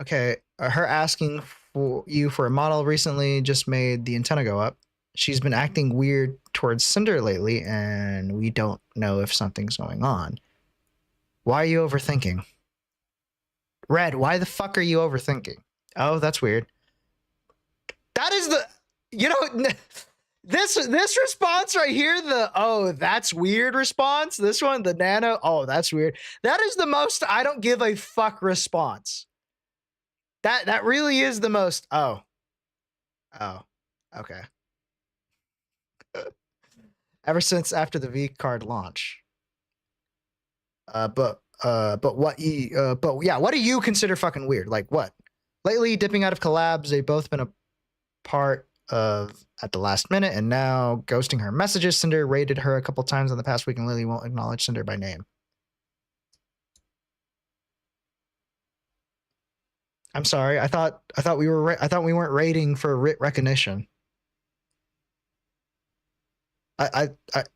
Okay. Her asking for you for a model recently just made the antenna go up. She's been acting weird towards Cinder lately, and we don't know if something's going on. Why are you overthinking? Red, why the fuck are you overthinking? Oh, that's weird. That is the... You know, this response right here, the, oh, that's weird response. This one, the Nano, oh, that's weird. That is the most I don't give a fuck response. That really is the most, oh. Oh, okay. Ever since after the V card launch. But what what do you consider fucking weird? Like what? Lately dipping out of collabs, they've both been a part of at the last minute, and now ghosting her messages. Cinder raided her a couple times in the past week, and Lily won't acknowledge Cinder by name. I'm sorry. I thought we weren't raiding for recognition.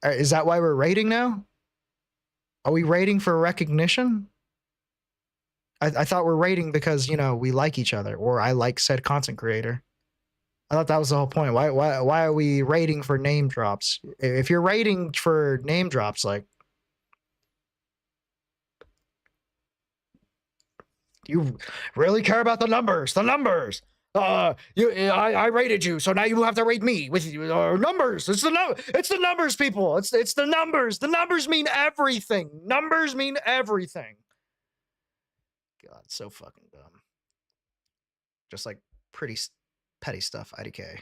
Is that why we're raiding now? Are we raiding for recognition? I thought we're raiding because, you know, we like each other, or I like said content creator. I thought that was the whole point. Why are we raiding for name drops? If you're raiding for name drops, like, you really care about the numbers. The numbers. I rated you, so now you have to rate me with numbers. It's the numbers, people. It's the numbers. The numbers mean everything. Numbers mean everything. God, so fucking dumb. Just like pretty petty stuff, IDK.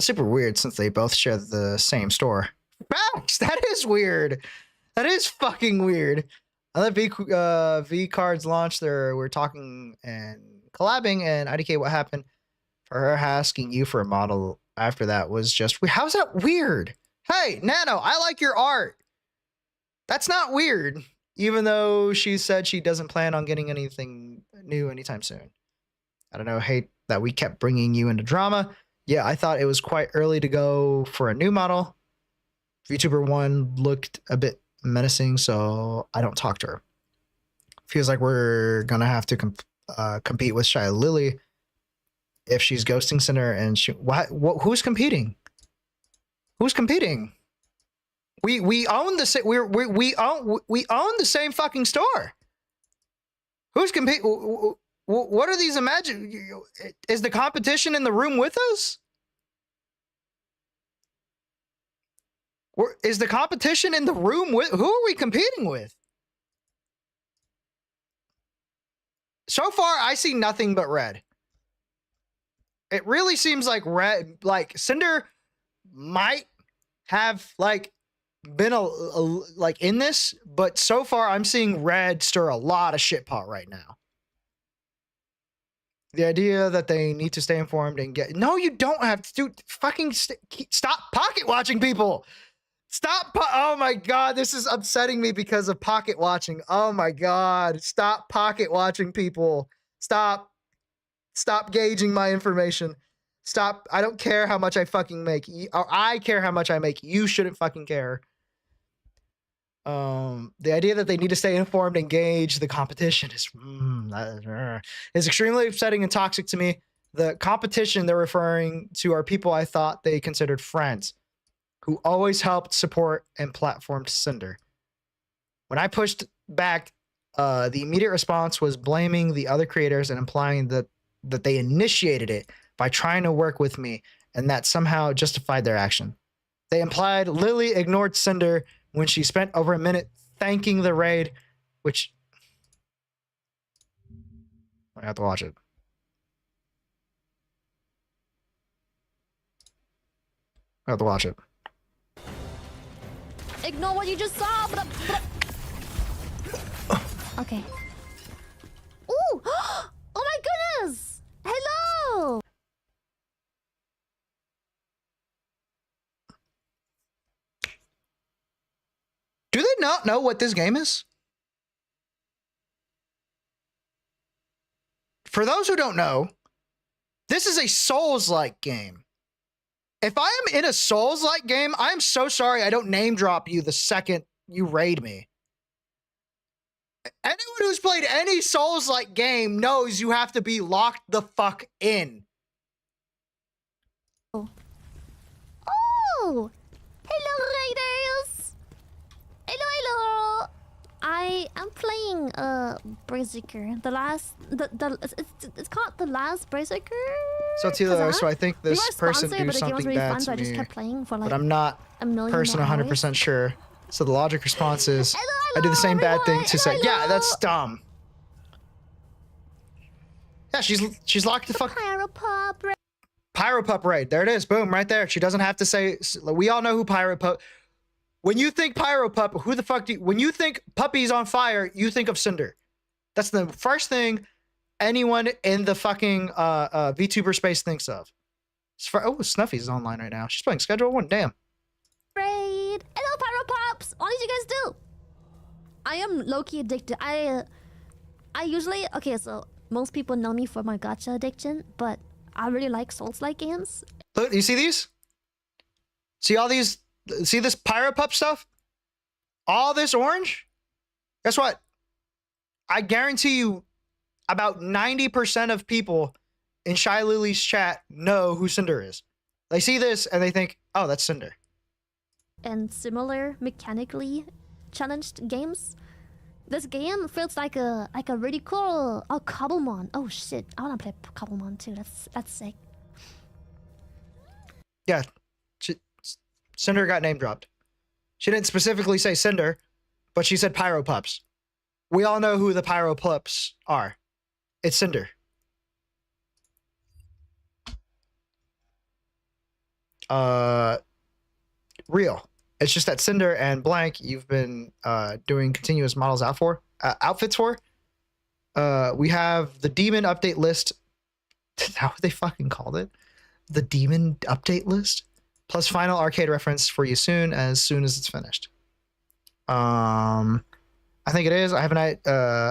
Super weird since they both share the same store. Facts. That is weird. That is fucking weird. Other V cards launched. We're talking and collabing, and IDK, what happened for her asking you for a model after that was just, how's that weird? Hey, Nano, I like your art. That's not weird, even though she said she doesn't plan on getting anything new anytime soon. I don't know, hate that we kept bringing you into drama. Yeah, I thought it was quite early to go for a new model. VTuber 1 looked a bit menacing, so I don't talk to her. Feels like we're gonna have to compete with Shy Lily if she's ghosting Cinder, and who's competing? Who's competing? We own the we own the same fucking store. Who's competing? What are these? Is the competition in the room with us? Is the competition in the room with? Who are we competing with? So far, I see nothing but red. It really seems like red, like Cinder might have like been like in this, but so far I'm seeing red stir a lot of shit pot right now. The idea that they need to stay informed and get, no, you don't have to do fucking stop pocket watching people. Stop. Oh my God, this is upsetting me because of pocket watching. Oh my God, stop pocket watching people. Stop gauging my information. Stop. I don't care how much I fucking make. Or I care how much I make. You shouldn't fucking care. The idea that they need to stay informed and gauge the competition is extremely upsetting and toxic to me. The competition they're referring to are people I thought they considered friends, who always helped support and platformed Cinder. When I pushed back, the immediate response was blaming the other creators and implying that they initiated it by trying to work with me, and that somehow justified their action. They implied Lily ignored Cinder when she spent over a minute thanking the raid, which I have to watch it. I have to watch it. Ignore what you just saw. Okay. Ooh! Oh my goodness! Hello! Do they not know what this game is? For those who don't know, this is a Souls-like game. If I am in a Souls-like game, I'm so sorry I don't name drop you the second you raid me. Anyone who's played any Souls-like game knows you have to be locked the fuck in. Oh! Hello, raiders! Hello! I am playing Berserker. It's called The Last Berserker. So Tilo, so I think this person do something really bad fun, to so I just me, kept playing for like but I'm not person 100% sure. So the logic response is, I do the same bad thing to say, yeah, that's dumb. Yeah, she's locked the fuck. Pyropup raid. There it is. Boom, right there. She doesn't have to say. We all know who Pyropup. When you think Pyropup, who the fuck do you, when you think puppies on fire, you think of Cinder. That's the first thing anyone in the fucking VTuber space thinks of. Oh, Snuffy's online right now. She's playing Schedule 1. Damn. Raid. Hello, Pyropups. What did you guys do? I am low-key addicted. I usually, okay, so most people know me for my gacha addiction, but I really like Souls-like games. Look, you see these? See all these? See this Pyropup stuff? All this orange? Guess what? I guarantee you about 90% of people in Shy Lily's chat know who Cinder is. They see this and they think, oh, that's Cinder. And similar mechanically challenged games. This game feels like a really cool Cobblemon. Oh shit, I wanna play Cobblemon too. That's sick. Yeah, Cinder got name dropped. She didn't specifically say Cinder, but she said Pyropups. We all know who the Pyropups are. It's Cinder. Real. It's just that Cinder and Blank, you've been doing continuous models outfits for. We have the demon update list. Is that what they fucking called it? The demon update list? Plus final arcade reference for you as soon as it's finished. I think it is. I have an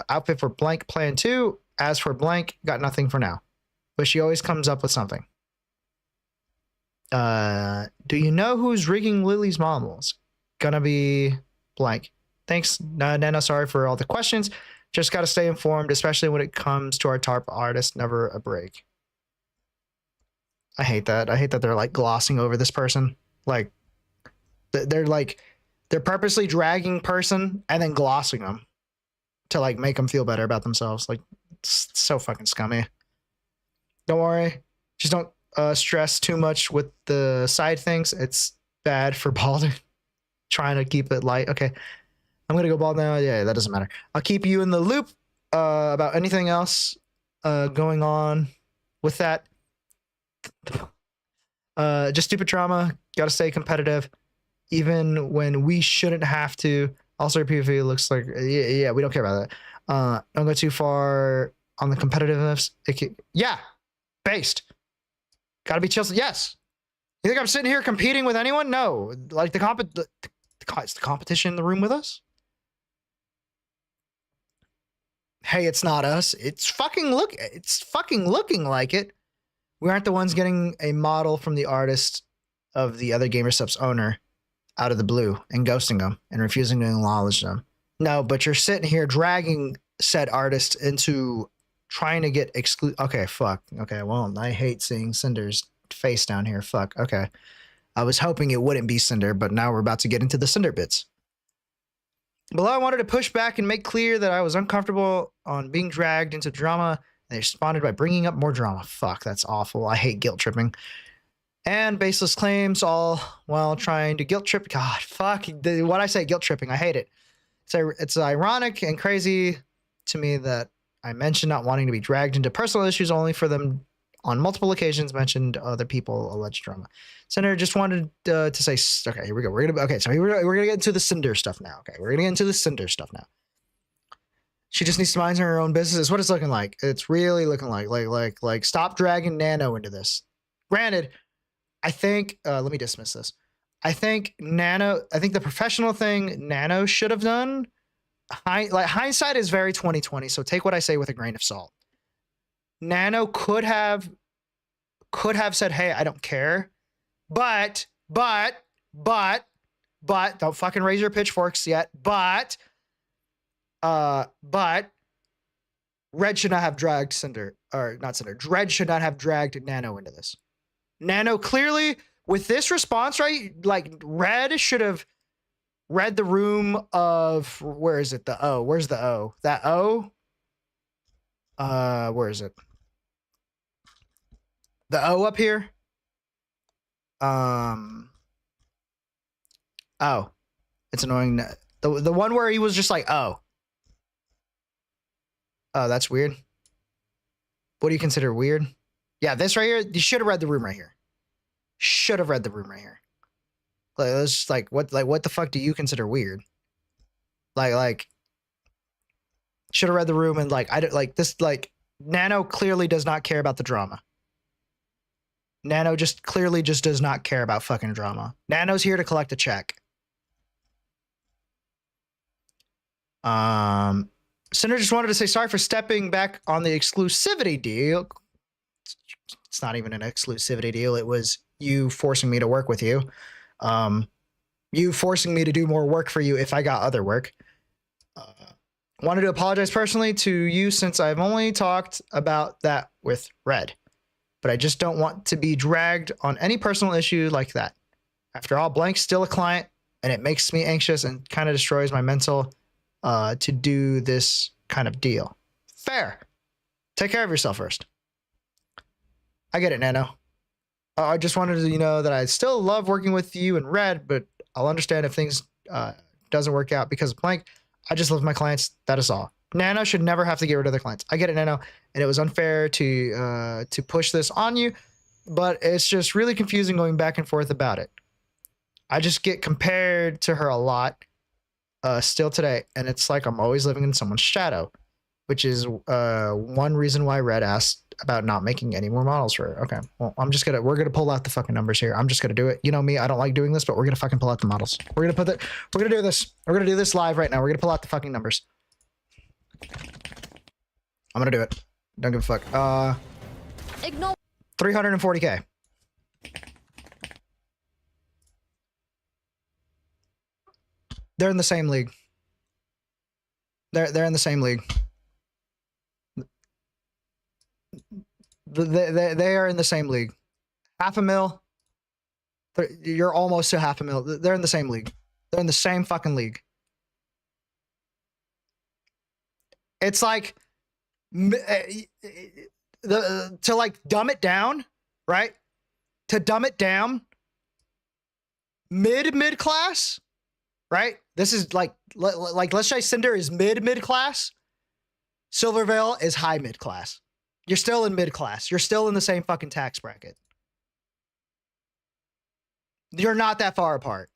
outfit for Blank Plan 2. As for Blank, got nothing for now. But she always comes up with something. Do you know who's rigging Lily's models? Gonna be Blank. Thanks, Nano. Sorry for all the questions. Just gotta stay informed, especially when it comes to our top artist. Never a break. I hate that. I hate that they're like glossing over this person. Like, they're purposely dragging person and then glossing them to like make them feel better about themselves. Like, it's so fucking scummy. Don't worry. Just don't stress too much with the side things. It's bad for balding. Trying to keep it light. Okay. I'm going to go bald now. Yeah, that doesn't matter. I'll keep you in the loop about anything else going on with that. Just stupid trauma. Got to stay competitive. Even when we shouldn't have to. Also, PvP looks like, yeah, we don't care about that. Don't go too far on the competitiveness. Yeah, based. Gotta be chill. Yes. You think I'm sitting here competing with anyone? No. Like it's the competition in the room with us. Hey, it's not us. It's fucking looking like it. We aren't the ones getting a model from the artist of the other GamerSup's owner out of the blue and ghosting them and refusing to acknowledge them. No, but you're sitting here dragging said artist into trying to get Okay, fuck. Okay, well, I hate seeing Cinder's face down here. Fuck. Okay. I was hoping it wouldn't be Cinder, but now we're about to get into the Cinder bits. Below, I wanted to push back and make clear that I was uncomfortable on being dragged into drama. They responded by bringing up more drama. Fuck, that's awful. I hate guilt tripping. And baseless claims, all while trying to guilt trip. God, fuck. What I say, guilt tripping. I hate it. It's ironic and crazy to me that I mentioned not wanting to be dragged into personal issues, only for them on multiple occasions mentioned other people alleged drama. Cinder just wanted to say, okay, here we go. We're gonna get into the Cinder stuff now. Okay, we're gonna get into the Cinder stuff now. She just needs to mind her own business. Is what it's looking like. It's really looking like stop dragging Nano into this. Granted, I think let me dismiss this. I think the professional thing Nano should have done. Hindsight is very 2020, so take what I say with a grain of salt. Nano could have said, "Hey, I don't care," but don't fucking raise your pitchforks yet. But Red should not have dragged Red should not have dragged Nano into this. Nano clearly, with this response, right? Like, Red should have read the room of, where is it? The O. Where's the O? That O? Where is it? The O up here? Oh. It's annoying. The one where he was just like, oh. Oh, that's weird. What do you consider weird? Yeah, this right here, you should have read the room right here. Should have read the room right here. Like, it's just like, what the fuck do you consider weird? Like, should have read the room and Nano clearly does not care about the drama. Nano clearly does not care about fucking drama. Nano's here to collect a check. Cinder just wanted to say sorry for stepping back on the exclusivity deal. It's not even an exclusivity deal. It was you forcing me to work with you. You forcing me to do more work for you if I got other work. Wanted to apologize personally to you since I've only talked about that with Red. But I just don't want to be dragged on any personal issue like that. After all, Blank's still a client, and it makes me anxious and kind of destroys my mental to do this kind of deal. Fair. Take care of yourself first. I get it, Nano. I just wanted to know that I still love working with you and Red, but I'll understand if things doesn't work out because of Blank. I just love my clients. That is all. Nano should never have to get rid of their clients. I get it, Nano, and it was unfair to push this on you, but it's just really confusing going back and forth about it. I just get compared to her a lot still today. And it's like I'm always living in someone's shadow, which is one reason why Red asked about not making any more models for her. Okay, well, we're gonna pull out the fucking numbers here. I'm just gonna do it. You know me, I don't like doing this, but we're gonna fucking pull out the models. We're gonna do this. We're gonna do this live right now. We're gonna pull out the fucking numbers. I'm gonna do it. Don't give a fuck. Ignore. 340K. They're in the same league. They're in the same league. They are in the same league. $500,000. You're almost to $500,000. They're in the same league. They're in the same fucking league. It's like to like dumb it down, right? To dumb it down, mid class, right? This is like let's say Cinder is mid class. Silvervale is high mid class. You're still in mid class. You're still in the same fucking tax bracket. You're not that far apart.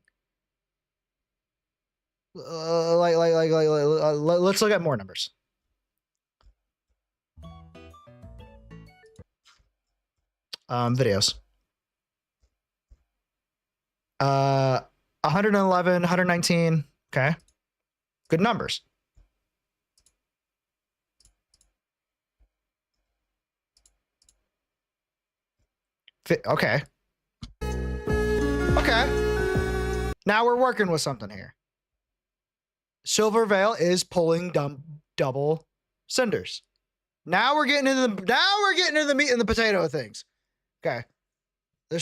Let's look at more numbers. Videos. 111, 119. Okay. Good numbers. Okay. Okay. Now we're working with something here. Silvervale is pulling double Cinders. Now we're getting into the meat and the potato of things. Okay. Their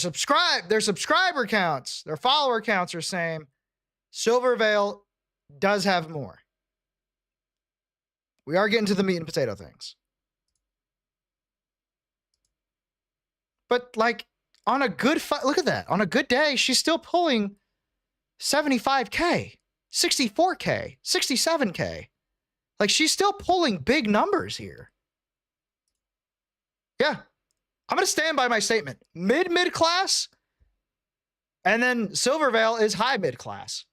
subscriber counts, their follower counts are same. Silvervale does have more. We are getting to the meat and potato things. But like on a good look at that. On a good day, she's still pulling 75K, 64K, 67K. Like she's still pulling big numbers here. Yeah. I'm going to stand by my statement. Mid class. And then Silvervale is high mid class.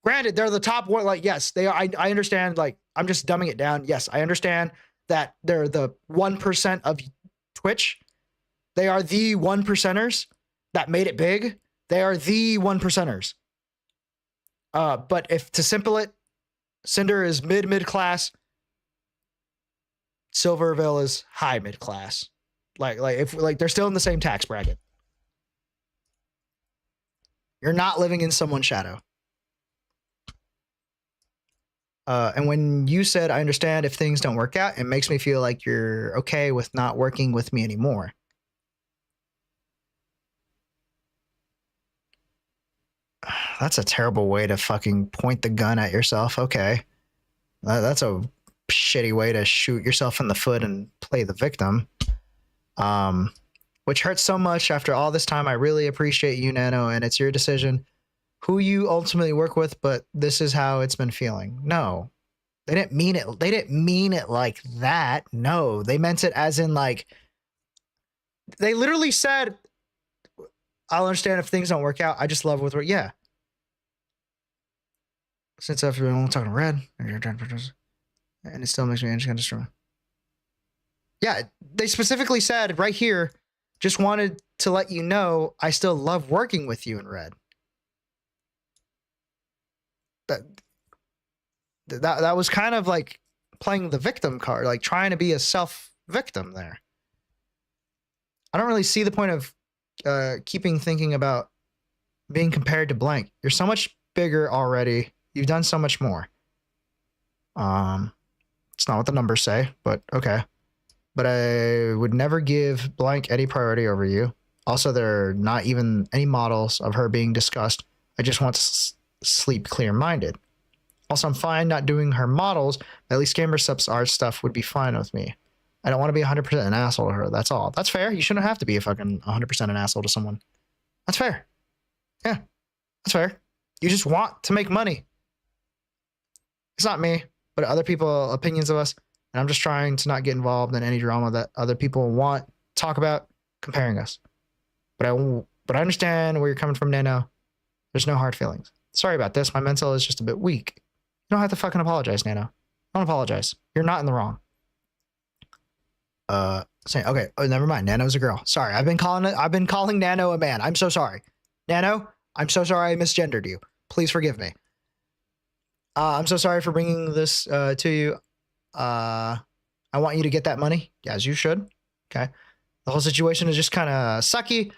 Granted, they're the top one. Like, yes, they are. I understand. Like, I'm just dumbing it down. Yes, I understand that they're the 1% of Twitch. They are the 1%ers that made it big. They are the 1%ers. But if to simple it, Cinder is mid class. Silvervale is high mid class. Like they're still in the same tax bracket. You're not living in someone's shadow. And when you said, I understand if things don't work out, it makes me feel like you're okay with not working with me anymore. That's a terrible way to fucking point the gun at yourself. Okay. That's a shitty way to shoot yourself in the foot and play the victim. Which hurts so much after all this time. I really appreciate you, Nano, and it's your decision who you ultimately work with, but this is how it's been feeling. No, they didn't mean it. They didn't mean it like that. No, they meant it as in like, they literally said, I'll understand if things don't work out. I just love with what, yeah. Since after we're only talking to Red, and it still makes me angry and destroy. Yeah, they specifically said right here, just wanted to let you know I still love working with you in Red. That was kind of like playing the victim card, like trying to be a self-victim there. I don't really see the point of keeping thinking about being compared to blank. You're so much bigger already. You've done so much more. It's not what the numbers say, but okay. But I would never give blank any priority over you. Also, there are not even any models of her being discussed. I just want to sleep clear-minded. Also, I'm fine not doing her models. At least gamer subs art stuff would be fine with me. I don't want to be 100% an asshole to her. That's all. That's fair. You shouldn't have to be a fucking 100% an asshole to someone. That's fair. Yeah, that's fair. You just want to make money. It's not me, but other people, opinions of us. And I'm just trying to not get involved in any drama that other people want to talk about comparing us. But I understand where you're coming from, Nano. There's no hard feelings. Sorry about this. My mental is just a bit weak. You don't have to fucking apologize, Nano. Don't apologize. You're not in the wrong. Okay. Oh, never mind. Nano's a girl. Sorry. I've been calling Nano a man. I'm so sorry. Nano, I'm so sorry I misgendered you. Please forgive me. I'm so sorry for bringing this to you. I want you to get that money, as you should. Okay. The whole situation is just kind of sucky.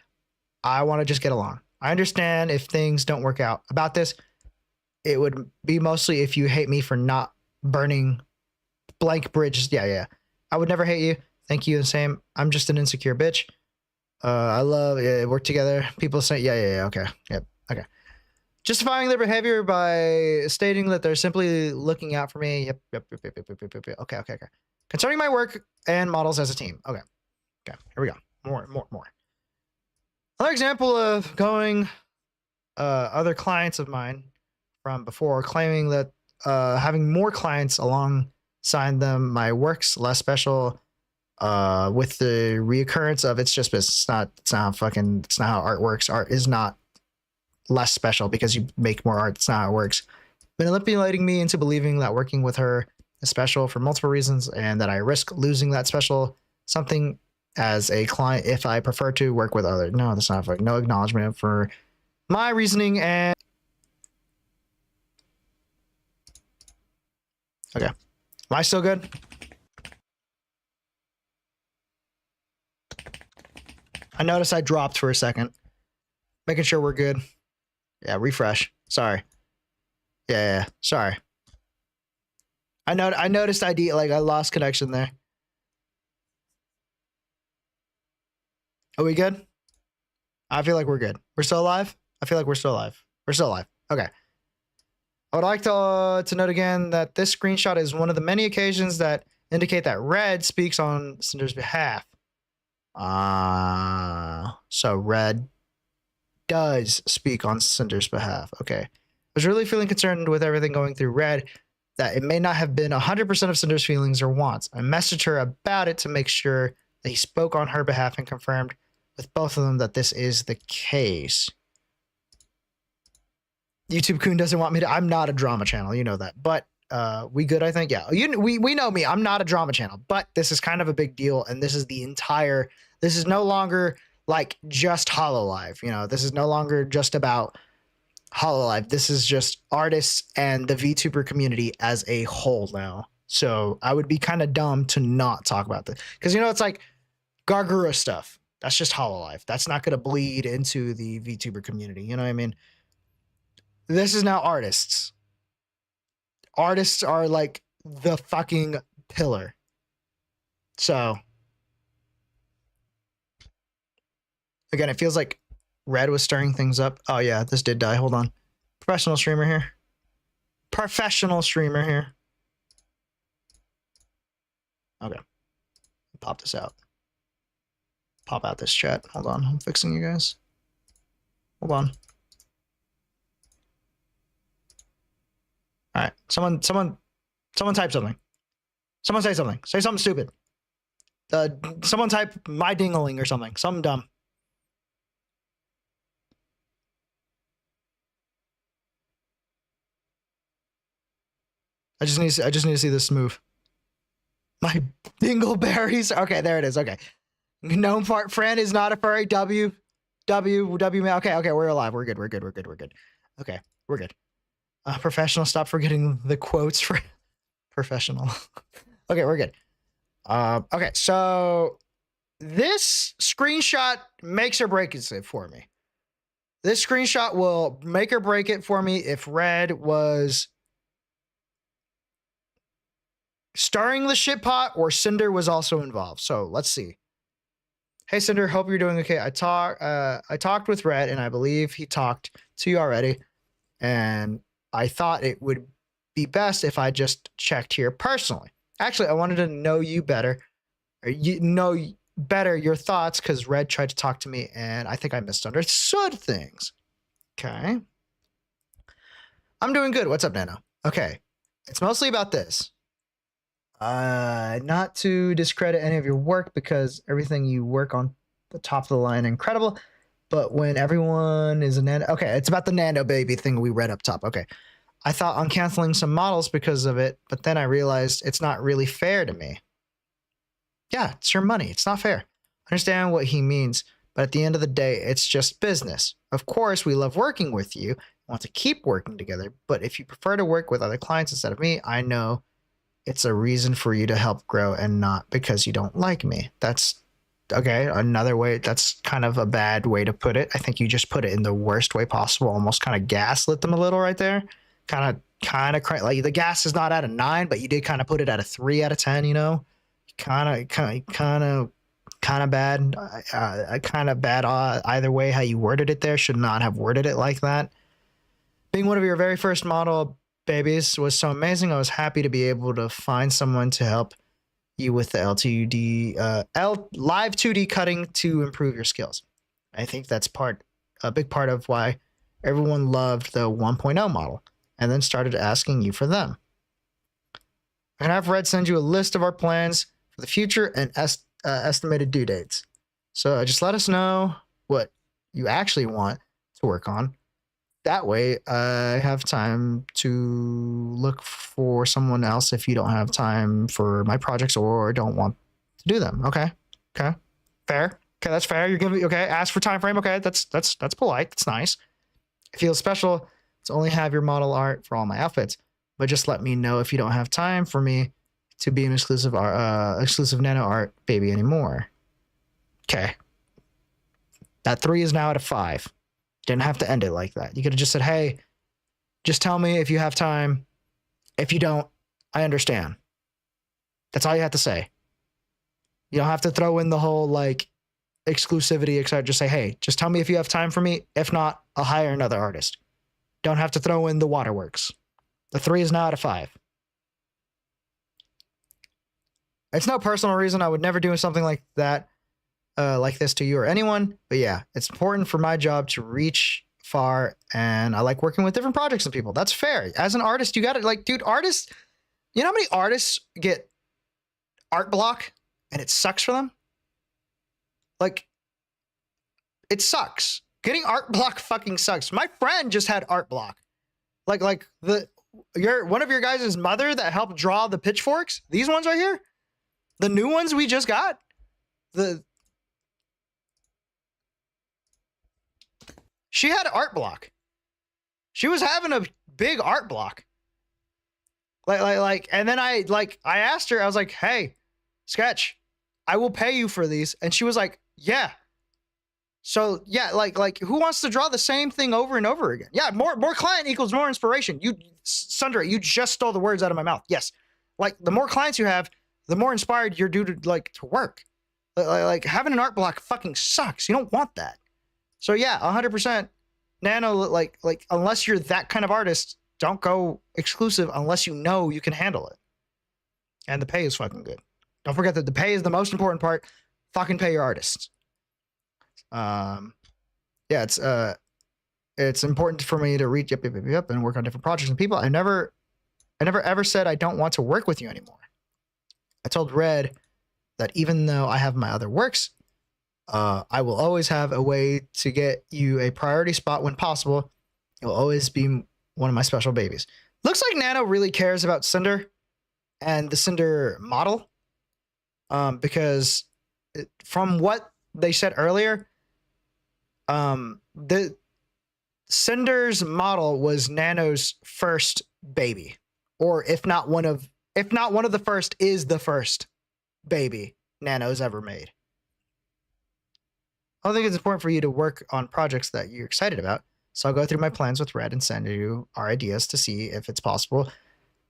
I want to just get along. I understand if things don't work out about this. It would be mostly if you hate me for not burning blank bridges. Yeah. I would never hate you. Thank you. The same. I'm just an insecure bitch. I love work together. People say, yeah. Okay. Yep. Okay. Justifying their behavior by stating that they're simply looking out for me. Yep. Okay. Concerning my work and models as a team. Okay. Here we go. More. Another example of going other clients of mine from before claiming that having more clients alongside them, my work's less special with the reoccurrence of it's just business. It's not how art works. Art is not less special because you make more art. It's not how it works. Manipulating me into believing that working with her is special for multiple reasons and that I risk losing that special something as a client if I prefer to work with others. No, that's not no acknowledgement for my reasoning. And okay, am I still good? I noticed I dropped for a second, making sure we're good. Yeah, refresh. Sorry. Yeah. Sorry. I noticed I lost connection there. Are we good? I feel like we're good. We're still alive? I feel like we're still alive. We're still alive. Okay. I would like to note again that this screenshot is one of the many occasions that indicate that Red speaks on Cinder's behalf. So Red does speak on Cinder's behalf. Okay. I was really feeling concerned with everything going through Red that it may not have been 100% of Cinder's feelings or wants. I messaged her about it to make sure that he spoke on her behalf and confirmed with both of them that this is the case. YouTube Kun doesn't want me to. I'm not a drama channel, you know that. But we good, I think. Yeah, we know me. I'm not a drama channel, but this is kind of a big deal, and this is the entire. This is no longer like just Hololive. You know, this is no longer just about Hololive. This is just artists and the VTuber community as a whole now. So I would be kind of dumb to not talk about this because it's like Gargura stuff. That's just Hololive. That's not going to bleed into the VTuber community. You know what I mean? This is now artists. Artists are like the fucking pillar. So again, it feels like Red was stirring things up. Oh yeah, this did die. Hold on. Professional streamer here. Okay. Pop this out. Pop out this chat. Hold on. I'm fixing you guys. Hold on. All right. Someone type something. Someone say something. Say something stupid. Someone type my dingling or something. Something dumb. I just need to see this move. My dingleberries. Okay, there it is. Okay. Gnome fart friend is not a furry. W. Okay, we're alive. We're good. Okay, we're good. Professional, stop forgetting the quotes for professional. Okay, we're good. Okay, so this screenshot makes or breaks it for me. This screenshot will make or break it for me if Red was stirring the shit pot or Cinder was also involved. So let's see. Hey Cinder, hope you're doing okay. I talked with Red and I believe he talked to you already. And I thought it would be best if I just checked here personally. Actually, I wanted to know you better. Or know better your thoughts because Red tried to talk to me and I think I misunderstood things. Okay. I'm doing good. What's up, Nano? Okay. It's mostly about this. Not to discredit any of your work because everything you work on the top of the line incredible. but when everyone is a nano, okay, it's about the nano baby thing we read up top. Okay, I thought on canceling some models because of it, but then I realized it's not really fair to me. Yeah, it's your money. It's not fair. I understand what he means, but at the end of the day, it's just business. Of course, we love working with you, want to keep working together, but if you prefer to work with other clients instead of me, I know it's a reason for you to help grow and not because you don't like me. That's okay. Another way, that's kind of a bad way to put it. I think you just put it in the worst way possible, almost kind of gaslit them a little right there. Kind of like the gas is not at a 9, but you did kind of put it at a 3 out of 10, you know? Kind of bad. Kind of bad either way how you worded it there. Should not have worded it like that. Being one of your very first model babies was so amazing. I was happy to be able to find someone to help you with the live 2D cutting to improve your skills. I think that's a big part of why everyone loved the 1.0 model and then started asking you for them. I'm gonna have Red send you a list of our plans for the future and estimated due dates. So just let us know what you actually want to work on. That way, I have time to look for someone else if you don't have time for my projects or don't want to do them. Okay. Fair. Okay, that's fair. You're giving okay. Ask for time frame. Okay, that's polite. That's nice. It feels special to only have your model art for all my outfits, but just let me know if you don't have time for me to be an exclusive nano art baby anymore. Okay. That 3 is now at a 5. Didn't have to end it like that. You could have just said, hey, just tell me if you have time. If you don't, I understand. That's all you have to say. You don't have to throw in the whole like exclusivity, etc. Just say, hey, just tell me if you have time for me. If not, I'll hire another artist. Don't have to throw in the waterworks. The 3 is now at a 5. It's no personal reason. I would never do something like that. Like this to you or anyone, but yeah, it's important for my job to reach far, and I like working with different projects and people. That's fair. As an artist, you got to like, dude, artists. You know how many artists get art block and it sucks for them? Like, it sucks. Getting art block fucking sucks. My friend just had art block. Like one of your guys' mother that helped draw the pitchforks. These ones right here, the new ones we just got. She had art block. She was having a big art block. And then I asked her, I was like, hey, Sketch, I will pay you for these. And she was like, yeah. So yeah, like who wants to draw the same thing over and over again? Yeah, more client equals more inspiration. Sundra, you just stole the words out of my mouth. Yes. Like the more clients you have, the more inspired you're due to work. Like having an art block fucking sucks. You don't want that. So yeah, 100%. Nano, like unless you're that kind of artist, don't go exclusive unless you know you can handle it. And the pay is fucking good. Don't forget that the pay is the most important part. Fucking pay your artists. Yeah, it's important for me to reach up and work on different projects and people. I never ever said I don't want to work with you anymore. I told Red that even though I have my other works, I will always have a way to get you a priority spot when possible. It will always be one of my special babies. Looks like Nano really cares about Cinder and the Cinder model. Because from what they said earlier, the Cinder's model was Nano's first baby. Or if not one of the first, is the first baby Nano's ever made. I think it's important for you to work on projects that you're excited about. So I'll go through my plans with Red and send you our ideas to see if it's possible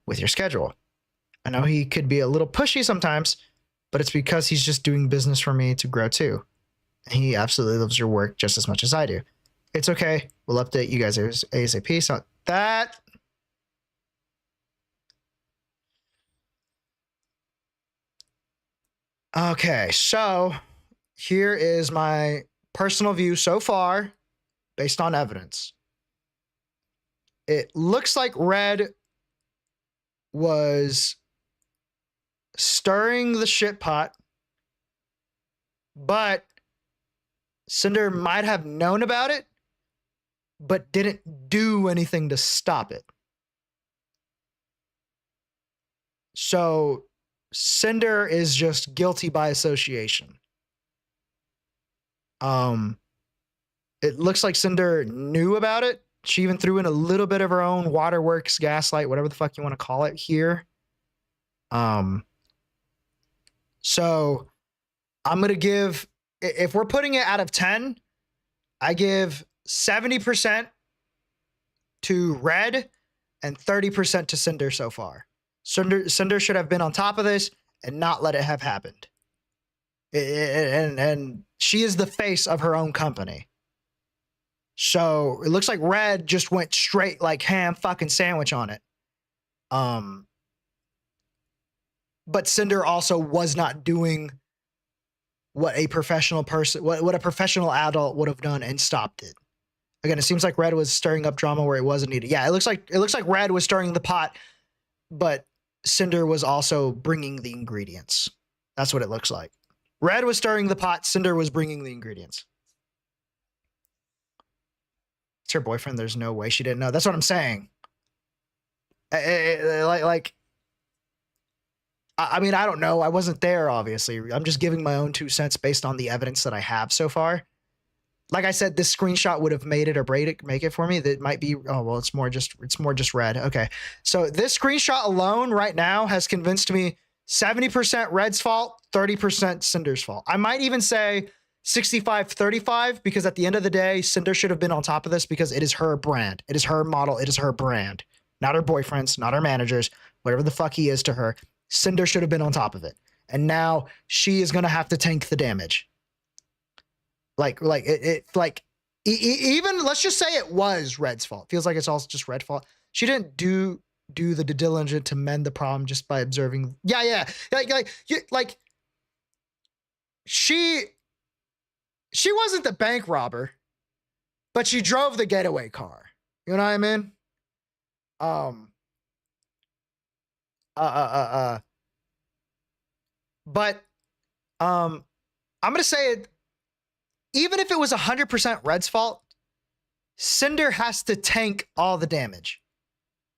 with your schedule. I know he could be a little pushy sometimes, but it's because he's just doing business for me to grow too. He absolutely loves your work just as much as I do. It's okay. We'll update you guys ASAP. So that... Okay, so here is my personal view so far based on evidence. It looks like Red was stirring the shit pot, but Cinder might have known about it, but didn't do anything to stop it. So Cinder is just guilty by association. It looks like Cinder knew about it. She even threw in a little bit of her own waterworks, gaslight, whatever the fuck you want to call it here. So I'm going to give, if we're putting it out of 10, I give 70% to Red and 30% to Cinder so far. Cinder should have been on top of this and not let it have happened. And she is the face of her own company. So it looks like Red just went straight like ham fucking sandwich on it. But Cinder also was not doing what a professional person, what a professional adult would have done and stopped it. Again, it seems like Red was stirring up drama where it wasn't needed. Yeah, it looks like Red was stirring the pot, but Cinder was also bringing the ingredients. That's what it looks like. Red was stirring the pot. Cinder was bringing the ingredients. It's her boyfriend. There's no way she didn't know. That's what I'm saying. I mean, I don't know. I wasn't there, obviously. I'm just giving my own 2 cents based on the evidence that I have so far. Like I said, this screenshot would have made it or make it for me. That might be, oh, well, it's more just Red. Okay. So this screenshot alone right now has convinced me 70% Red's fault, 30% Cinder's fault. I might even say 65-35 because at the end of the day, Cinder should have been on top of this because it is her brand. It is her model. It is her brand. Not her boyfriends, not her managers, whatever the fuck he is to her. Cinder should have been on top of it. And now she is going to have to tank the damage. Even let's just say it was Red's fault. Feels like it's all just Red's fault. She didn't do the due diligence to mend the problem just by observing. Yeah. She wasn't the bank robber, but she drove the getaway car. You know what I mean? But I'm gonna say it. Even if it was 100% Red's fault, Cinder has to tank all the damage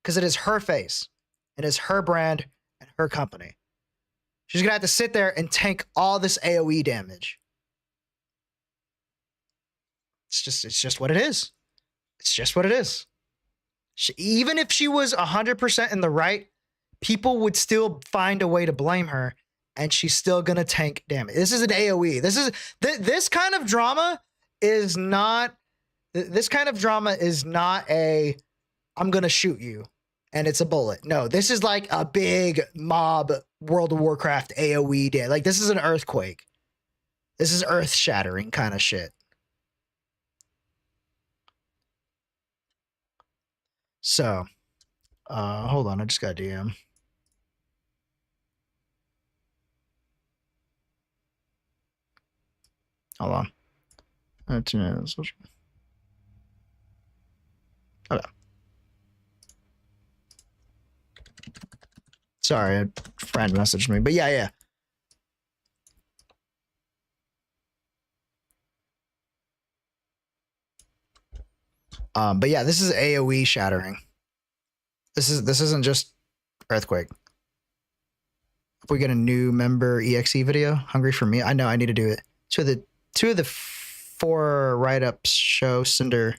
because it is her face, it is her brand and her company. She's gonna have to sit there and tank all this AOE damage. It's just what it is. It's just what it is. Even if she was 100% in the right, people would still find a way to blame her, and she's still gonna tank damage. This is an AOE. This kind of drama is not. This kind of drama is not a I'm gonna shoot you and it's a bullet. No, this is like a big mob World of Warcraft AOE day. Like this is an earthquake. This is earth shattering kind of shit. So, hold on. I just got a DM. Hold on. Okay. Sorry, a friend messaged me, but yeah. But yeah, this is AOE shattering. This isn't just earthquake. If we get a new member EXE video, hungry for me. I know I need to do it. Two of the 4 write-ups show Cinder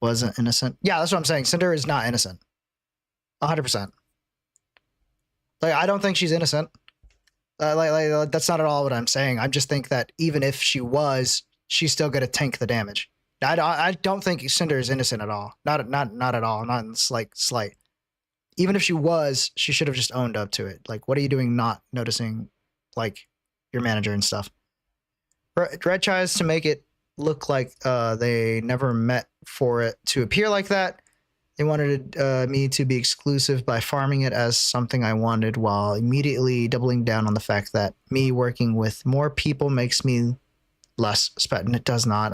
wasn't innocent. Yeah, that's what I'm saying. Cinder is not innocent. 100%. Like I don't think she's innocent. That's not at all what I'm saying. I just think that even if she was, she's still gonna tank the damage. I don't think Cinder is innocent at all. Not at all. Not in the slight. Even if she was, she should have just owned up to it. Like, what are you doing not noticing, like, your manager and stuff? Red tries to make it look like they never met for it to appear like that. They wanted me to be exclusive by farming it as something I wanted while immediately doubling down on the fact that me working with more people makes me less special. And it does not.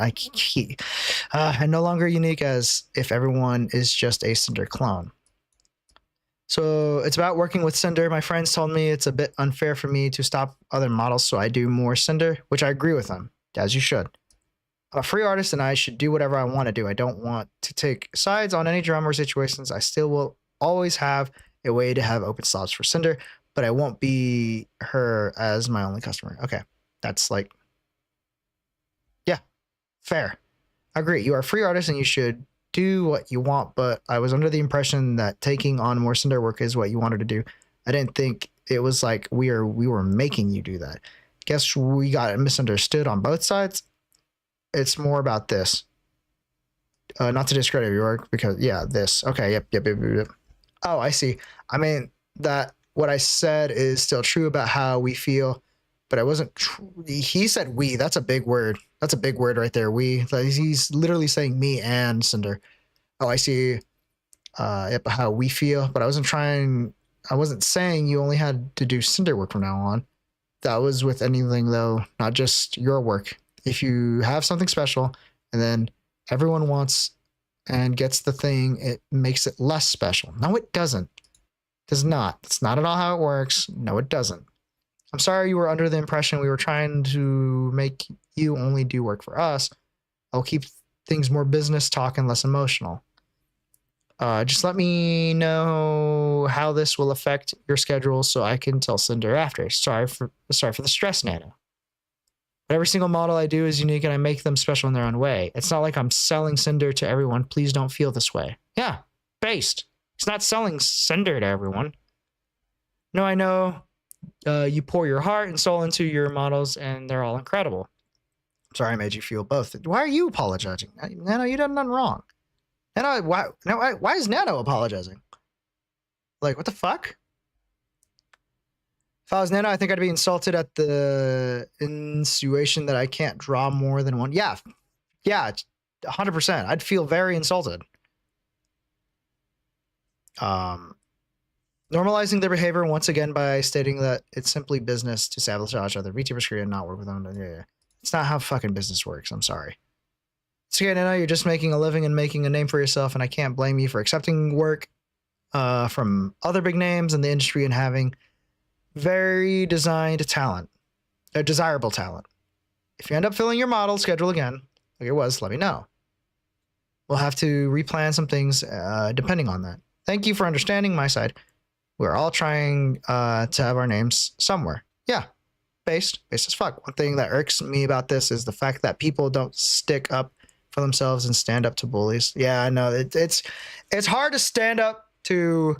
I'm no longer unique as if everyone is just a Cinder clone. So it's about working with Cinder. My friends told me it's a bit unfair for me to stop other models, so I do more Cinder, which I agree with them, as you should. I'm a free artist and I should do whatever I want to do. I don't want to take sides on any drama or situations. I still will always have a way to have open slots for Cinder, but I won't be her as my only customer. Okay. That's like, yeah, fair. I agree. You are a free artist and you should do what you want, but I was under the impression that taking on more Cinder work is what you wanted to do. I didn't think it was like we were making you do that. Guess we got misunderstood on both sides. It's more about this. Not to discredit your work because yeah, this. Okay, yep. Oh, I see. I mean that what I said is still true about how we feel, but I wasn't. He said we. That's a big word. That's a big word right there. We. Like, he's literally saying me and Cinder. Oh, I see. Yep, how we feel, but I wasn't saying you only had to do Cinder work from now on. That was with anything though, not just your work. If you have something special and then everyone wants and gets the thing, it makes it less special. No, it doesn't. It does not. That's not at all how it works. No, it doesn't. I'm sorry you were under the impression we were trying to make you only do work for us. I'll keep things more business talk and less emotional. Just let me know how this will affect your schedule so I can tell Cinder after. Sorry for the stress, Nano. But every single model I do is unique and I make them special in their own way. It's not like I'm selling Cinder to everyone. Please don't feel this way. Yeah, based. It's not selling Cinder to everyone. No, I know you pour your heart and soul into your models and they're all incredible. I'm sorry I made you feel both. Why are you apologizing? Nano, you done nothing wrong. Nano, why is Nano apologizing? Like, what the fuck? If I was Nano, I think I'd be insulted at the insinuation that I can't draw more than one. Yeah, 100%. I'd feel very insulted. Normalizing their behavior once again by stating that it's simply business to sabotage other VTubers career and not work with them. Yeah. It's not how fucking business works. I'm sorry. It's okay, Nano. You're just making a living and making a name for yourself, and I can't blame you for accepting work from other big names in the industry and having very desirable talent. If you end up filling your model schedule again, like it was, let me know. We'll have to replan some things depending on that. Thank you for understanding my side. We're all trying to have our names somewhere. Yeah, based as fuck. One thing that irks me about this is the fact that people don't stick up for themselves and stand up to bullies. Yeah, I know it's hard to stand up to.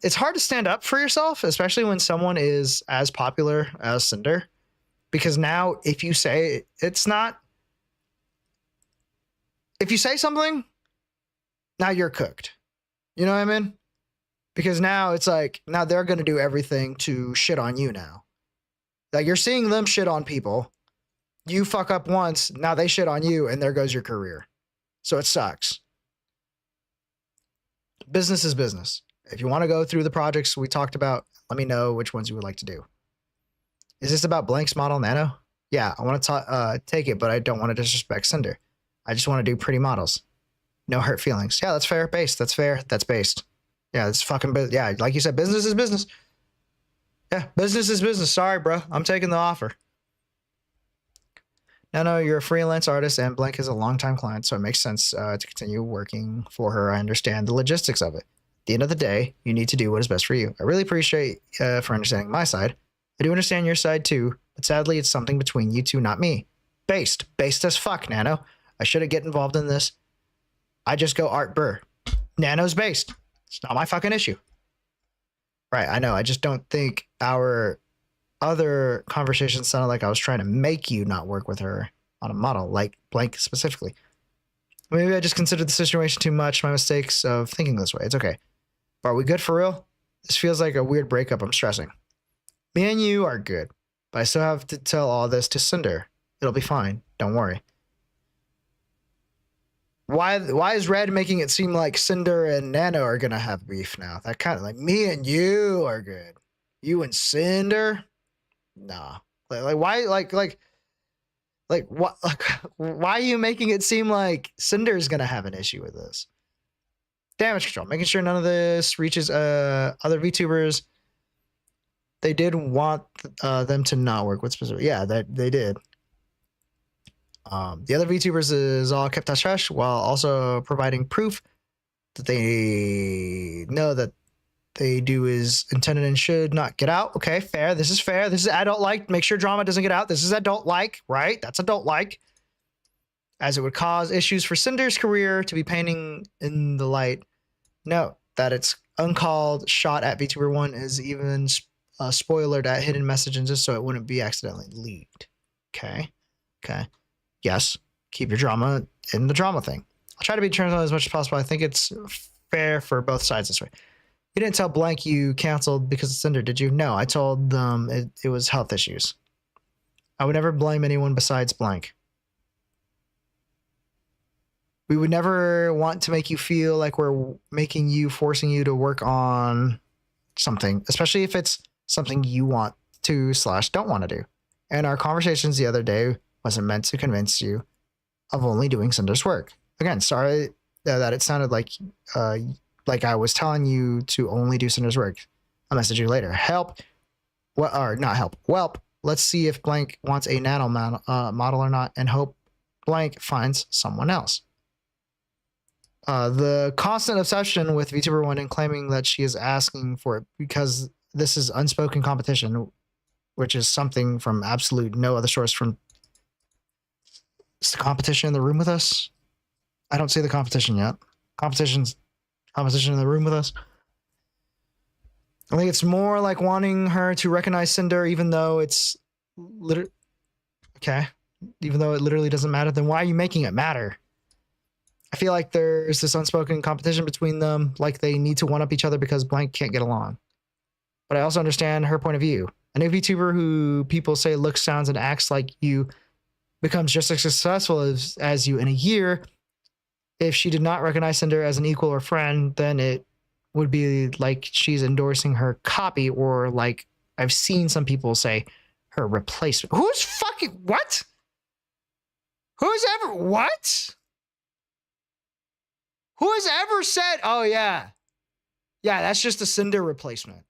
It's hard to stand up for yourself, especially when someone is as popular as Cinder, because now if you say something, now you're cooked. You know what I mean? Because now it's like, now they're going to do everything to shit on you now. Like you're seeing them shit on people. You fuck up once, now they shit on you and there goes your career. So it sucks. Business is business. If you want to go through the projects we talked about, let me know which ones you would like to do. Is this about Blank's model, Nano? Yeah, I want to take it, but I don't want to disrespect Cinder. I just want to do pretty models. No hurt feelings. Yeah, that's fair. Based. That's fair. That's based. Yeah, that's fucking business. Yeah, like you said, business is business. Yeah, business is business. Sorry, bro. I'm taking the offer. No, you're a freelance artist and Blank is a longtime client, so it makes sense to continue working for her. I understand the logistics of it. At the end of the day, you need to do what is best for you. I really appreciate for understanding my side. I do understand your side too, but sadly, it's something between you two, not me. Based as fuck, Nano. I shouldn't get involved in this. I just go Art Burr. Nano's based. It's not my fucking issue. Right, I know. I just don't think our other conversations sounded like I was trying to make you not work with her on a model, like Blank specifically. Maybe I just considered the situation too much, my mistakes of thinking this way. It's okay. But are we good for real? This feels like a weird breakup. I'm stressing. Me and you are good, but I still have to tell all this to Cinder. It'll be fine. Don't worry. Why is Red making it seem like Cinder and Nano are gonna have beef now? That kind of like me and you are good. You and Cinder? Nah. Like why like what why are you making it seem like Cinder's gonna have an issue with this? Damage control, making sure none of this reaches other VTubers. They did want them to not work with specific. Yeah, that they did. The other VTubers is all kept hush hush while also providing proof that they know that they do is intended and should not get out. Okay, fair. This is fair. This is adult like. Make sure drama doesn't get out. This is adult like, right? That's adult like. As it would cause issues for Cinder's career to be painting in the light. Note that its uncalled shot at VTuber 1 is even spoilered at hidden messages just so it wouldn't be accidentally leaked. Okay. Okay. Yes. Keep your drama in the drama thing. I'll try to be transparent as much as possible. I think it's fair for both sides this way. You didn't tell Blank you canceled because of Cinder, did you? No, I told them it was health issues. I would never blame anyone besides Blank. We would never want to make you feel like we're forcing you to work on something, especially if it's something you want to / don't want to do. And our conversations the other day wasn't meant to convince you of only doing Cinder's work. Again, sorry that it sounded like I was telling you to only do Cinder's work. I'll message you later. Help. Well, or not help. Welp. Let's see if Blank wants a nano model or not, and hope Blank finds someone else. The constant obsession with VTuber 1 and claiming that she is asking for it because this is unspoken competition, which is something from absolute no other source from the competition in the room with us. I don't see the competition yet. Competition in the room with us. I think it's more like wanting her to recognize Cinder, even though it's even though it literally doesn't matter. Then why are you making it matter? I feel like there's this unspoken competition between them, like they need to one-up each other because Blank can't get along. But I also understand her point of view. A new VTuber who people say looks, sounds, and acts like you becomes just as successful as you in a year. If she did not recognize Cinder as an equal or friend, then it would be like she's endorsing her copy, or like I've seen some people say, her replacement. Who's fucking what? Who's ever what? Who has ever said, oh yeah, that's just a Cinder replacement?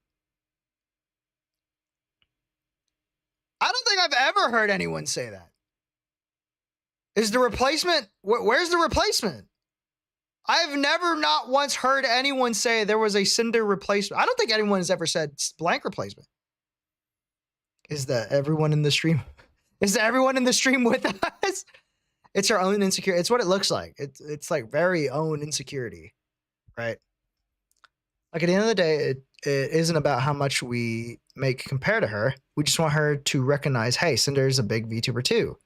I don't think I've ever heard anyone say that. Is the replacement, where's the replacement? I've never not once heard anyone say there was a Cinder replacement. I don't think anyone has ever said Blank replacement. Is that everyone in the stream? Is that everyone in the stream with us? It's our own insecurity. It's what it looks like. It's like very own insecurity, right? Like at the end of the day, it isn't about how much we make compared to her. We just want her to recognize, hey, Cinder is a big VTuber too.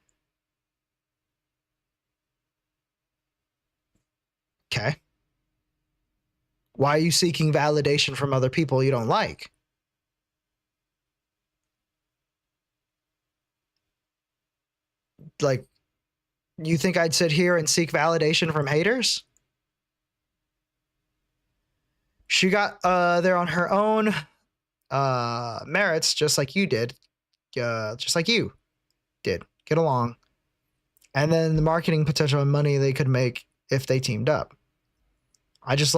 Okay. Why are you seeking validation from other people you don't like? Like, you think I'd sit here and seek validation from haters? She got there on her own merits, just like you did. Just like you did. Get along. And then the marketing potential and money they could make if they teamed up. I just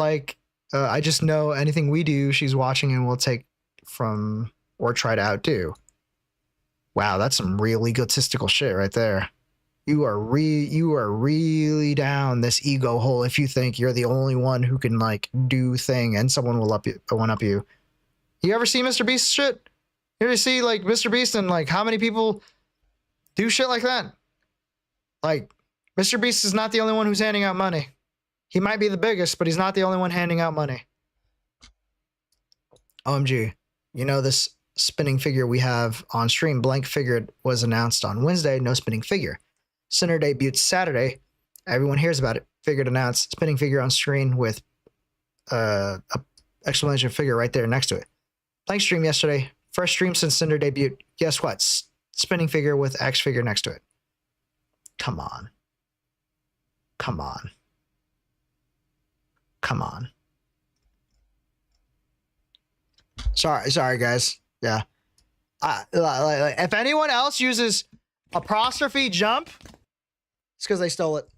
know anything we do, she's watching and will take from or try to outdo. Wow, that's some really egotistical shit right there. You are really down this ego hole if you think you're the only one who can like do thing and someone will one up you. You ever see Mr. Beast shit? You ever see like Mr. Beast and like how many people do shit like that? Like Mr. Beast is not the only one who's handing out money. He might be the biggest, but he's not the only one handing out money. OMG. You know this spinning figure we have on stream, Blank figure was announced on Wednesday, no spinning figure. Cinder debuts Saturday. Everyone hears about it. Figured announced. Spinning figure on screen with a exclamation figure right there next to it. Blank stream yesterday. First stream since Cinder debut. Guess what? Spinning figure with X figure next to it. Come on. Come on. Come on. Sorry, guys. Yeah. Like, if anyone else uses apostrophe jump, it's because they stole it.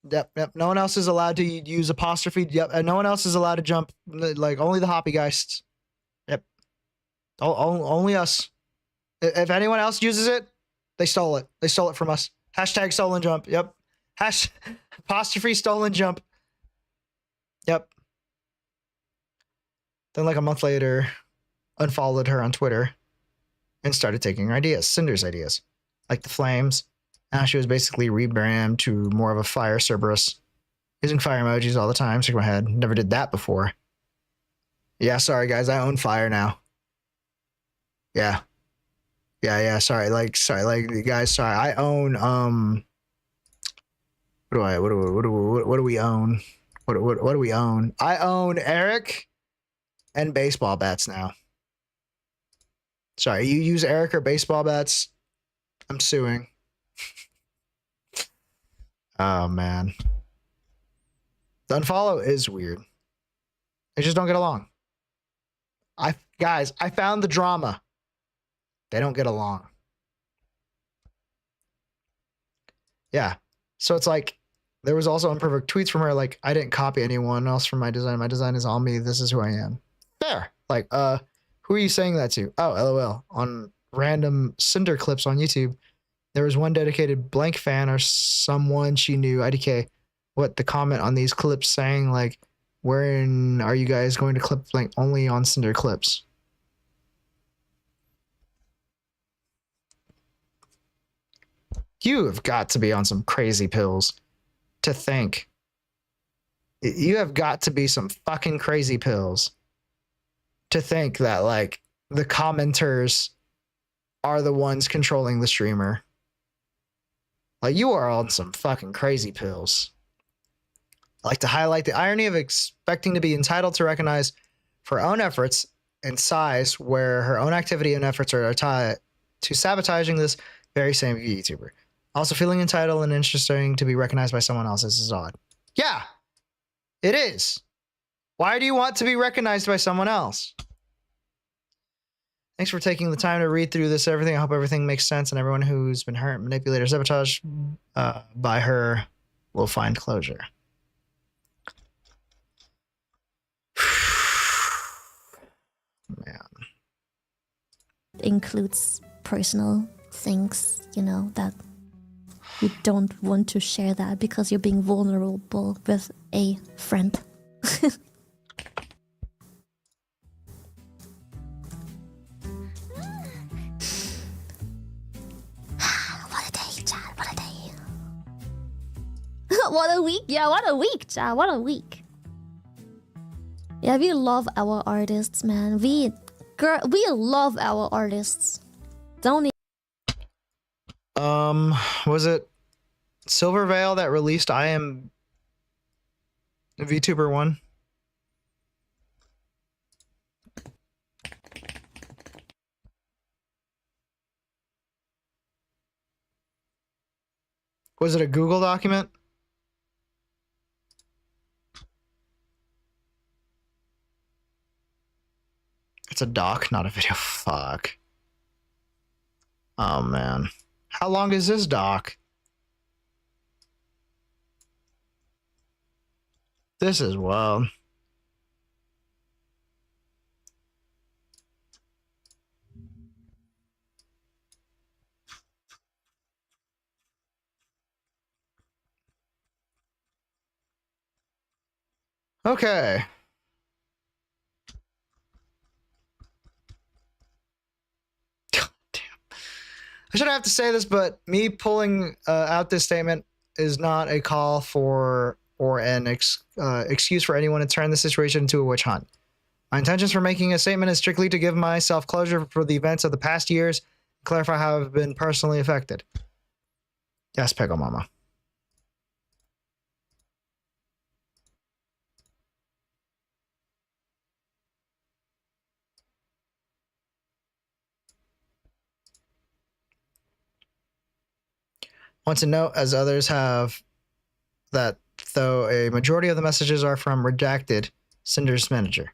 Yep. No one else is allowed to use apostrophe. Yep. And no one else is allowed to jump. Like only the Hoppygeists. Yep. Only us. If anyone else uses it, they stole it. They stole it from us. Hashtag stolen jump. Yep. Hash apostrophe stolen jump. Yep. Then like a month later, unfollowed her on Twitter and started taking her ideas, Cinder's ideas, like the flames. Now she was basically rebranded to more of a fire Cerberus, using fire emojis all the time. Shook my head. Never did that before. Yeah, sorry guys, I own fire now. Yeah. Sorry, guys, sorry. I own what do we own? What do we own? I own Eric and baseball bats now. Sorry, you use Eric or baseball bats? I'm suing. Oh man. The unfollow is weird. They just don't get along. Guys, I found the drama. They don't get along. Yeah. So it's like there was also imperfect tweets from her like, I didn't copy anyone else from my design. My design is all me. This is who I am. Fair. Like, who are you saying that to? Oh, LOL. On random Cinder clips on YouTube, there was one dedicated blank fan or someone she knew, IDK, what the comment on these clips saying like, wherein are you guys going to clip blank only on Cinder clips? You have got to be on some crazy pills to think. You have got to be some fucking crazy pills to think that like the commenters are the ones controlling the streamer. Like you are on some fucking crazy pills. I like to highlight the irony of expecting to be entitled to recognize for her own efforts and size where her own activity and efforts are tied to sabotaging this very same YouTuber. Also feeling entitled and interesting to be recognized by someone else. This is odd. Yeah, it is. Why do you want to be recognized by someone else? Thanks for taking the time to read through this everything. I hope everything makes sense and everyone who's been hurt, manipulated, or sabotaged by her will find closure. Man. Includes personal things, you know, that you don't want to share that because you're being vulnerable with a friend. What a day, Chad. What a day. What a week. Yeah, what a week, Chad. What a week. Yeah, we love our artists, man. We love our artists. Don't Was it Silver Veil that released I Am VTuber 1? Was it a Google document? It's a doc, not a video. Fuck. Oh, man. How long is this doc? This is wild. Okay. God damn. I shouldn't have to say this, but me pulling out this statement is not a call for or an excuse for anyone to turn the situation into a witch hunt. My intentions for making a statement is strictly to give myself closure for the events of the past years, and clarify how I've been personally affected. Yes, Pego Mama. Want to note, as others have, that though a majority of the messages are from redacted Cinder's manager,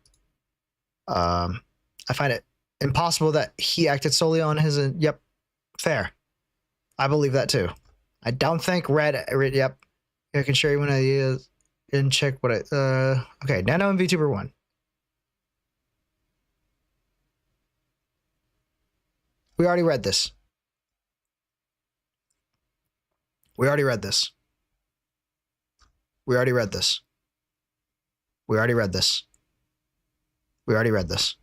I find it impossible that he acted solely on his. Yep, fair. I believe that too. I don't think Red. Yep, I can share you when I and check what I. Okay, Nano and VTuber 1. We already read this. We already read this. We already read this. We already read this. We already read this.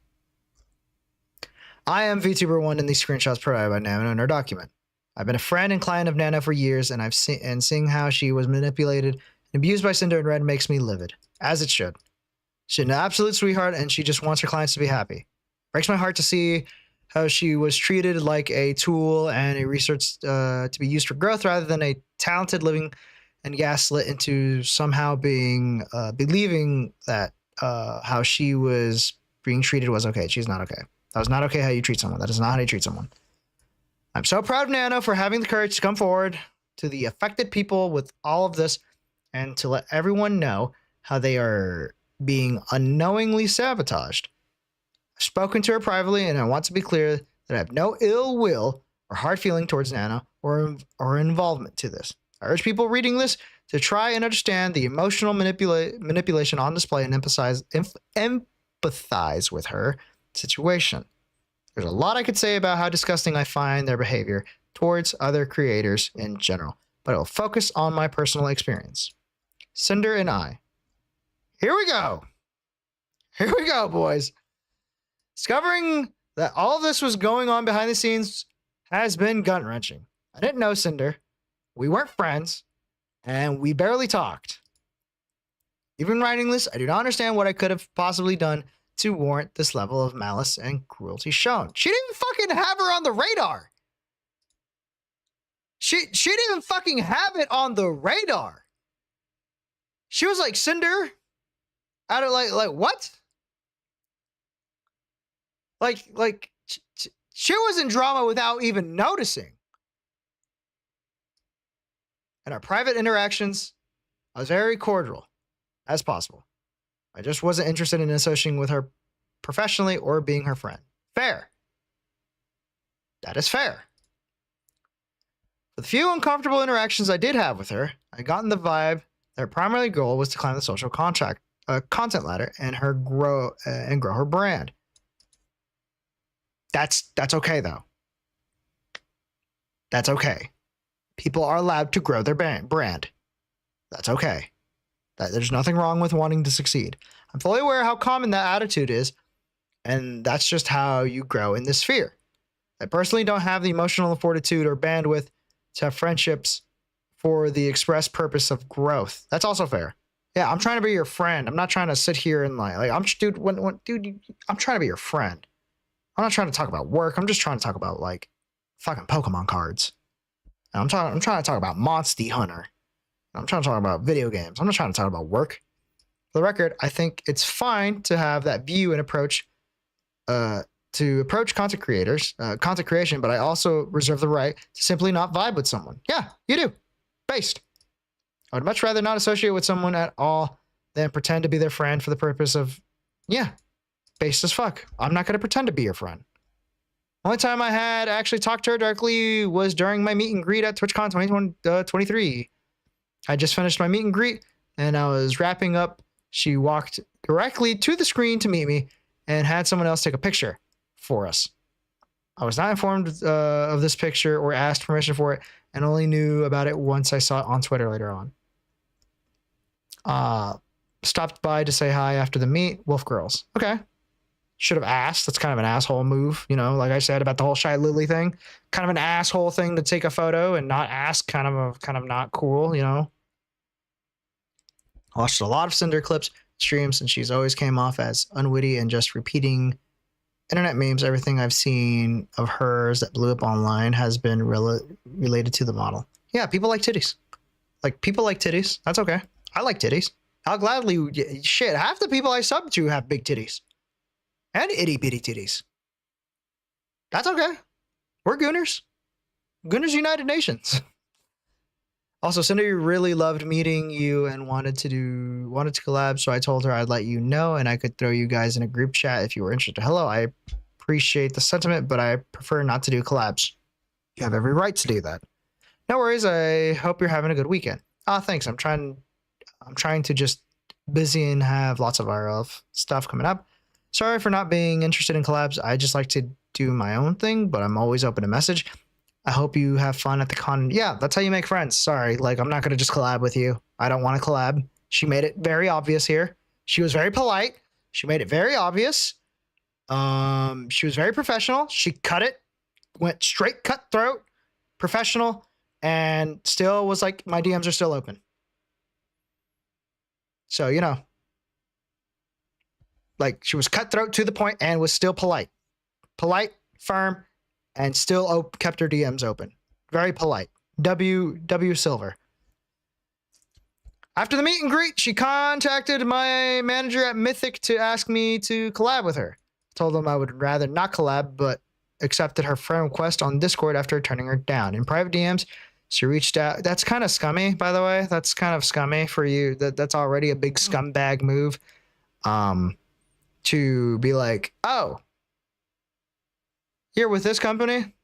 I am VTuber 1 in these screenshots provided by Nano in her document. I've been a friend and client of Nano for years, and seeing how she was manipulated and abused by Cinder and Red makes me livid. As it should. She's an absolute sweetheart, and she just wants her clients to be happy. Breaks my heart to see how she was treated like a tool and a resource to be used for growth rather than a talented living, and gaslit into somehow believing that how she was being treated was okay. She's not okay. That was not okay how you treat someone. That is not how you treat someone. I'm so proud of Nano for having the courage to come forward to the affected people with all of this and to let everyone know how they are being unknowingly sabotaged. I've spoken to her privately, and I want to be clear that I have no ill will or hard feeling towards Nano or involvement to this. I urge people reading this to try and understand the emotional manipulation on display and empathize with her situation. There's a lot I could say about how disgusting I find their behavior towards other creators in general, but I will focus on my personal experience. Cinder and I. Here we go. Here we go, boys. Discovering that all this was going on behind the scenes has been gut-wrenching. I didn't know Cinder. We weren't friends, and we barely talked. Even writing this, I do not understand what I could have possibly done to warrant this level of malice and cruelty shown. She didn't fucking have her on the radar. She didn't even fucking have it on the radar. She was like, Cinder, out of like what? Like she was in drama without even noticing. In our private interactions, I was very cordial as possible. I just wasn't interested in associating with her professionally or being her friend. Fair. That is fair. For the few uncomfortable interactions I did have with her, I gotten the vibe that her primary goal was to climb the social content ladder and grow her brand. That's okay though. That's okay. People are allowed to grow their brand. That's okay. There's nothing wrong with wanting to succeed. I'm fully aware how common that attitude is, and that's just how you grow in this sphere. I personally don't have the emotional fortitude or bandwidth to have friendships for the express purpose of growth. That's also fair. Yeah, I'm trying to be your friend. I'm not trying to sit here and I'm trying to be your friend. I'm not trying to talk about work. I'm just trying to talk about like fucking Pokemon cards. And I'm trying to talk about Monster Hunter. I'm trying to talk about video games. I'm not trying to talk about work. For the record, I think it's fine to have that view and approach to approach content creation, but I also reserve the right to simply not vibe with someone. Yeah, you do. Based. I would much rather not associate with someone at all than pretend to be their friend for the purpose of, yeah, based as fuck. I'm not going to pretend to be your friend. Only time I had actually talked to her directly was during my meet and greet at TwitchCon 2023. I just finished my meet and greet, and I was wrapping up. She walked directly to the screen to meet me and had someone else take a picture for us. I was not informed of this picture or asked permission for it, and only knew about it once I saw it on Twitter later on. Stopped by to say hi after the meet. Wolf Girls. Okay. Should have asked. That's kind of an asshole move, you know, like I said about the whole Shy Lily thing. Kind of an asshole thing to take a photo and not ask. Kind of not cool, you know. I watched a lot of Cinder clips, streams, and she's always came off as unwitty and just repeating internet memes. Everything I've seen of hers that blew up online has been related to the model. Yeah, people like titties. Like, people like titties. That's okay. I like titties. I'll gladly... Shit, half the people I sub to have big titties. And itty-bitty titties. That's okay. We're Gooners. Gooners United Nations. Also, Cinder really loved meeting you and wanted to collab, so I told her I'd let you know and I could throw you guys in a group chat if you were interested. Hello, I appreciate the sentiment, but I prefer not to do collabs. You have every right to do that. No worries. I hope you're having a good weekend. Thanks. I'm trying to just busy and have lots of IRL stuff coming up. Sorry for not being interested in collabs. I just like to do my own thing, but I'm always open to message. I hope you have fun at the con. Yeah, that's how you make friends. Sorry, like I'm not gonna just collab with you. I don't want to collab. She made it very obvious here. She was very polite. She made it very obvious. She was very professional. She cut it, went straight cutthroat, professional, and still was like, my DMs are still open. So, you know, like she was cutthroat to the point and was still polite. Polite, firm, and still kept her DMs open. Very polite. W Silver. After the meet and greet, she contacted my manager at Mythic to ask me to collab with her. Told them I would rather not collab, but accepted her friend request on Discord after turning her down. In private DMs, she reached out. That's kind of scummy, by the way. That's kind of scummy for you. That's already a big scumbag move. To be like, oh, you're with this company?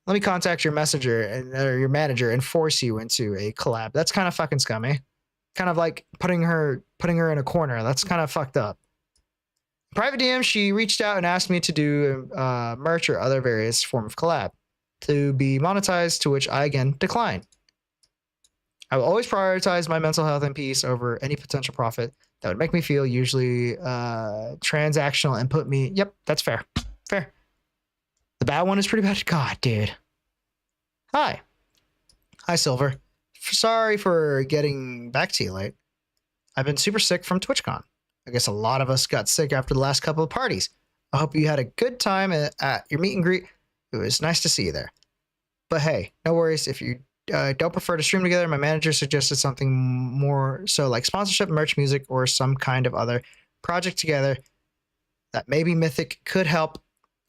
Let me contact your messenger or your manager and force you into a collab. That's kind of fucking scummy. Kind of like putting her in a corner. That's kind of fucked up. Private DM, she reached out and asked me to do merch or other various form of collab to be monetized, to which I again declined. I will always prioritize my mental health and peace over any potential profit that would make me feel usually transactional and put me. Yep, that's fair. Fair. The bad one is pretty bad. God, dude. Hi, Silver. Sorry for getting back to you late. I've been super sick from TwitchCon. I guess a lot of us got sick after the last couple of parties. I hope you had a good time at your meet and greet. It was nice to see you there. But hey, no worries. If you don't prefer to stream together, my manager suggested something more so like sponsorship, merch, music, or some kind of other project together that maybe Mythic could help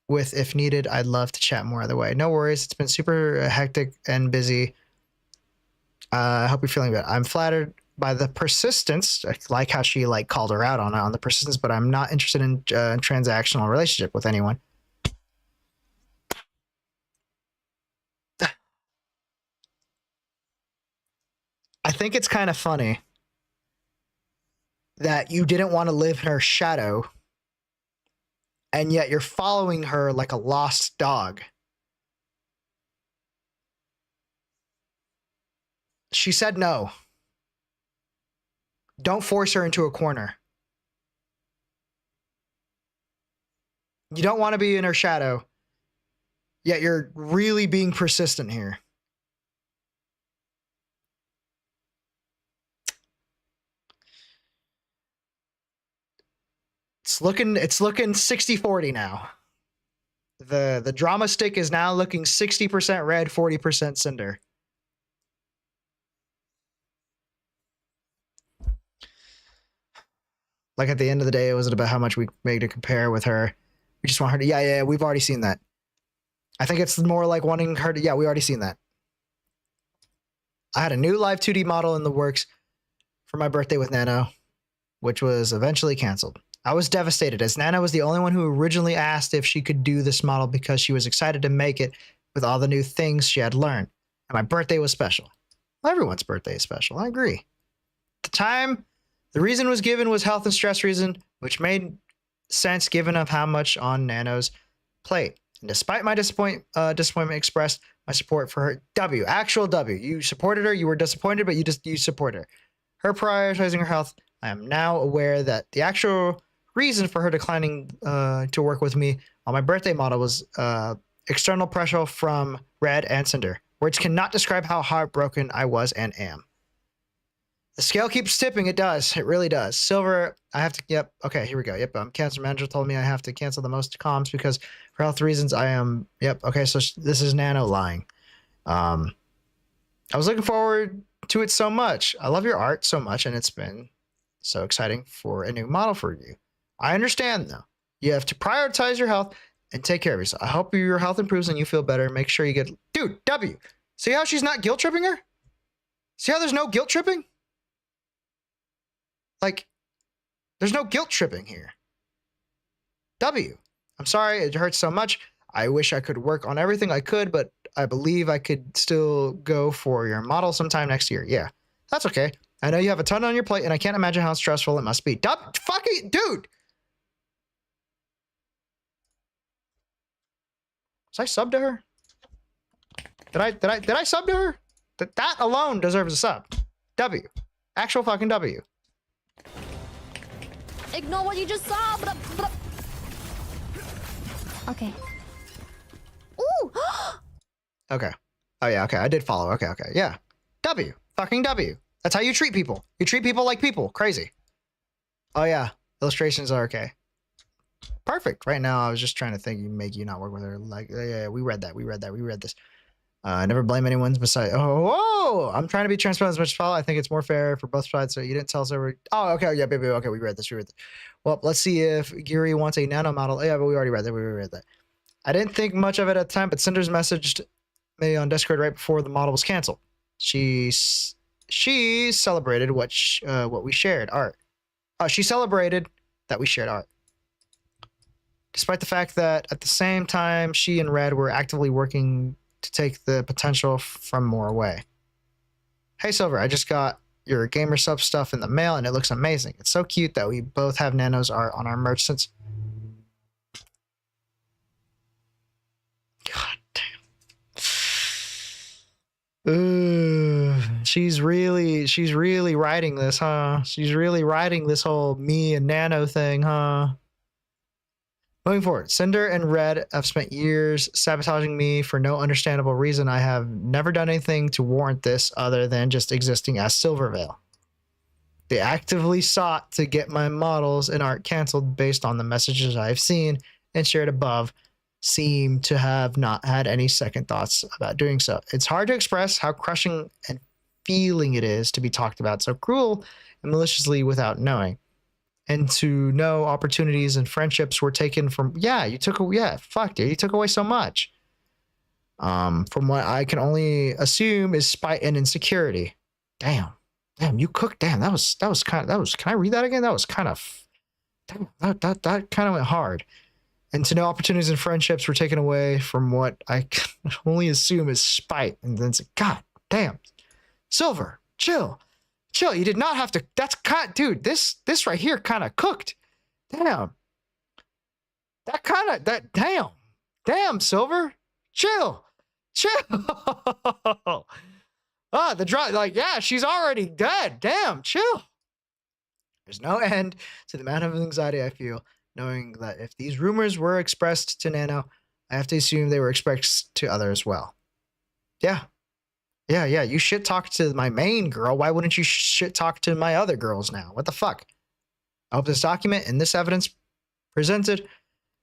with if needed. I'd love to chat more either way. No worries. It's been super hectic and busy. I hope you're feeling better. I'm flattered by the persistence. I like how she like called her out on the persistence, but I'm not interested in transactional relationship with anyone. I think it's kind of funny that you didn't want to live in her shadow, and yet you're following her like a lost dog. She said no. Don't force her into a corner. You don't want to be in her shadow, yet you're really being persistent here. It's looking 60-40 now. The drama stick is now looking 60% red, 40% cinder. Like at the end of the day, it wasn't about how much we made to compare with her. We just want her to, yeah, we've already seen that. I think it's more like wanting her to, yeah, we already seen that. I had a new live 2D model in the works for my birthday with Nano, which was eventually canceled. I was devastated as Nana was the only one who originally asked if she could do this model because she was excited to make it with all the new things she had learned. And my birthday was special. Well, everyone's birthday is special. I agree. At the time, the reason was given was health and stress reason, which made sense given of how much on Nano's plate. And despite my disappointment expressed my support for her. Actual W. You supported her. You were disappointed, but you supported her. Her prioritizing her health. I am now aware that the actual reason for her declining to work with me on my birthday model was external pressure from Red and Cinder. Words cannot describe how heartbroken I was and am. The scale keeps tipping. It does. It really does. Silver, I have to, yep. Okay, here we go. Yep, cancer manager told me I have to cancel the most comms because for health reasons I am, yep. Okay, so this is Nano lying. I was looking forward to it so much. I love your art so much, and it's been so exciting for a new model for you. I understand, though. You have to prioritize your health and take care of yourself. I hope your health improves and you feel better. Make sure you get... Dude, W. See how she's not guilt tripping her? See how there's no guilt tripping? Like, there's no guilt tripping here. W. I'm sorry it hurts so much. I wish I could work on everything I could, but I believe I could still go for your model sometime next year. Yeah, that's okay. I know you have a ton on your plate, and I can't imagine how stressful it must be. Fucking dude! Was I sub to her? Did I sub to her? That alone deserves a sub. W. Actual fucking W. Ignore what you just saw. Okay. Ooh. Okay. Oh yeah, okay. I did follow. Okay, okay. Yeah. W. Fucking W. That's how you treat people. You treat people like people. Crazy. Oh yeah. Illustrations are okay. Perfect. Right now, I was just trying to think you make you not work with her. Like, yeah, we read that. We read this. Never blame anyone's beside. Oh, I'm trying to be transparent as much as possible. I think it's more fair for both sides. So you didn't tell us over. Oh, okay. Yeah, baby. Okay, we read this. Well, let's see if Giri wants a nano model. Yeah, but we already read that. We read that. I didn't think much of it at the time, but Cinder's messaged me on Discord right before the model was canceled. She celebrated what we shared art. She celebrated that we shared art. Despite the fact that at the same time, she and Red were actively working to take the potential from more away. Hey Silver, I just got your gamer sub stuff in the mail and it looks amazing. It's so cute that we both have Nano's art on our merch since... God damn. She's really writing this, huh? She's really writing this whole me and Nano thing, huh? Moving forward, Cinder and Red have spent years sabotaging me for no understandable reason. I have never done anything to warrant this other than just existing as Silvervale. They actively sought to get my models and art canceled based on the messages I've seen and shared above, seem to have not had any second thoughts about doing so. It's hard to express how crushing and feeling it is to be talked about so cruel and maliciously without knowing. And to know opportunities and friendships were taken from, you took away so much. From what I can only assume is spite and insecurity. Damn, you cooked. Damn, that was kind of, can I read that again? That was kind of, that kind of went hard. And to know opportunities and friendships were taken away from what I can only assume is spite. And then it's like, God damn, Silver, chill. You did not have to. That's kind, dude. This right here kind of cooked. Damn. Damn, Silver. Chill. The drop. Like, yeah, she's already dead. Damn, chill. There's no end to the amount of anxiety I feel knowing that if these rumors were expressed to Nano, I have to assume they were expressed to others as well. Yeah. Yeah, you shit talk to my main girl. Why wouldn't you shit talk to my other girls now? What the fuck? I hope this document and this evidence presented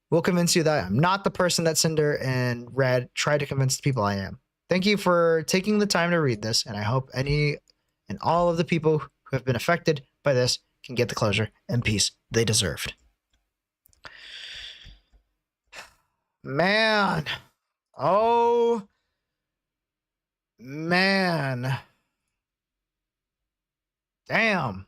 will convince you that I'm not the person that Cinder and Red tried to convince the people I am. Thank you for taking the time to read this, and I hope any and all of the people who have been affected by this can get the closure and peace they deserved. Man. Oh, man. Damn.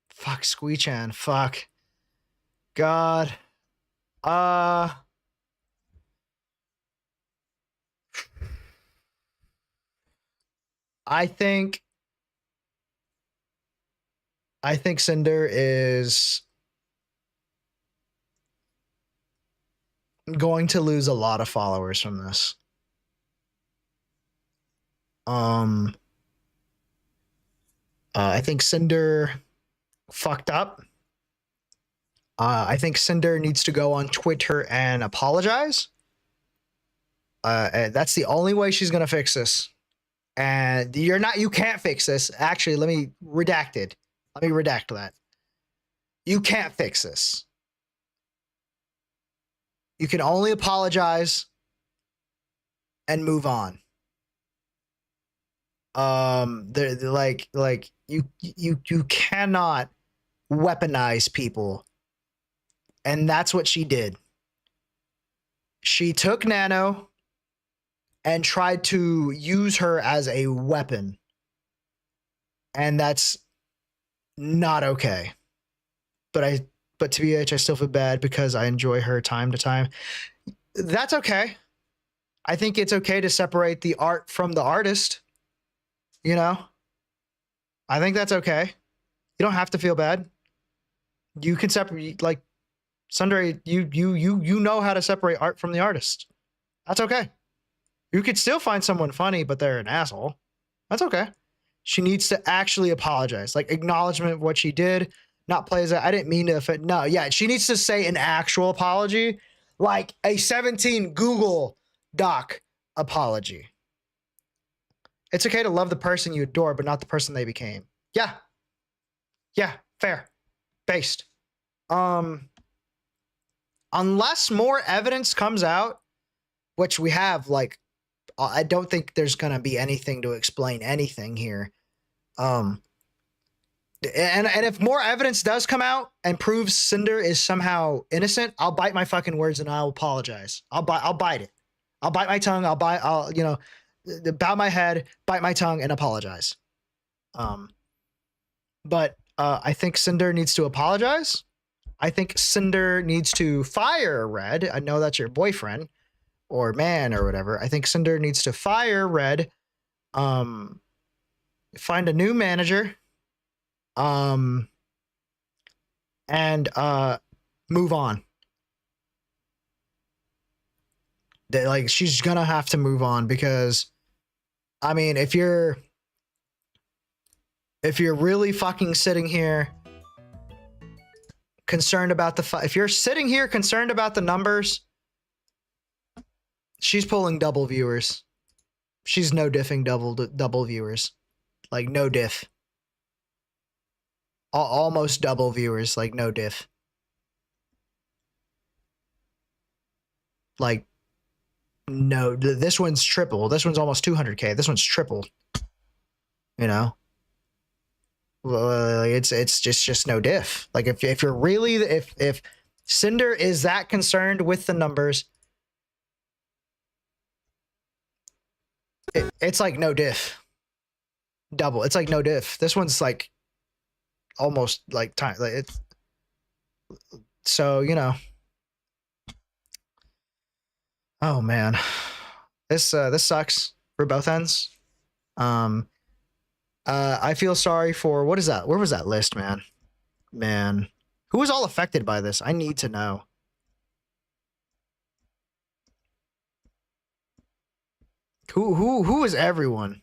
Fuck, Squee-chan. Fuck. God. I think Cinder is going to lose a lot of followers from this. I think Cinder fucked up. I think Cinder needs to go on Twitter and apologize. And that's the only way she's gonna fix this. And you can't fix this. Actually, let me redact that. You can't fix this. You can only apologize and move on. You cannot weaponize people. And that's what she did. She took Nano and tried to use her as a weapon. And that's not okay. But TBH, I still feel bad because I enjoy her time to time. That's okay. I think it's okay to separate the art from the artist. You know? I think that's okay. You don't have to feel bad. You can separate Sundari, you know how to separate art from the artist. That's okay. You could still find someone funny, but they're an asshole. That's okay. She needs to actually apologize, like acknowledgement of what she did, not play as I didn't mean to offend. No, yeah, she needs to say an actual apology, like a 17 Google Doc apology. It's okay to love the person you adore, but not the person they became. Yeah. Yeah, fair. Based. Unless more evidence comes out, which we have, like, I don't think there's gonna be anything to explain anything here. And if more evidence does come out and proves Cinder is somehow innocent, I'll bite my fucking words and I'll apologize. I'll bite it. I'll bite my tongue. I'll you know, bow my head, bite my tongue, and apologize. But I think Cinder needs to apologize. I think Cinder needs to fire Red. I know that's your boyfriend or man or whatever. I think Cinder needs to fire Red. Find a new manager. And move on. Like, she's gonna have to move on because, I mean, if you're really fucking sitting here concerned about if you're sitting here concerned about the numbers, she's pulling double viewers. She's no diffing double viewers, like no diff. Almost double viewers, like no diff. Like, no, this one's triple. This one's almost 200K. This one's triple. You know, it's just no diff. Like, if you're really, if Cinder is that concerned with the numbers, it's like no diff. Double. It's like no diff. This one's like almost like time. Like, it's so, you know. Oh man, this sucks for both ends. I feel sorry for, what is that? Where was that list, man? Man, who was all affected by this? I need to know. Who is everyone?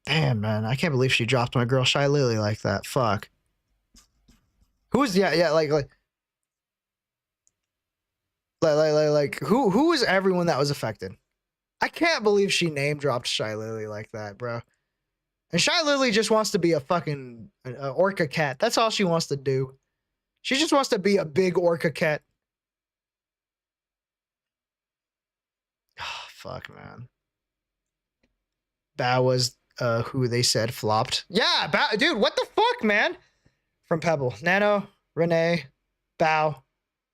Damn, man, I can't believe she dropped my girl Shy Lily like that. Fuck. Who's like who is everyone that was affected? I can't believe she name dropped Shy Lily like that, bro. And Shy Lily just wants to be a fucking orca cat. That's all she wants to do. She just wants to be a big orca cat. Oh, fuck, man. Bao was who they said flopped. Yeah, Bao, dude, what the fuck, man? From Pebble, Nano, Renee, Bao,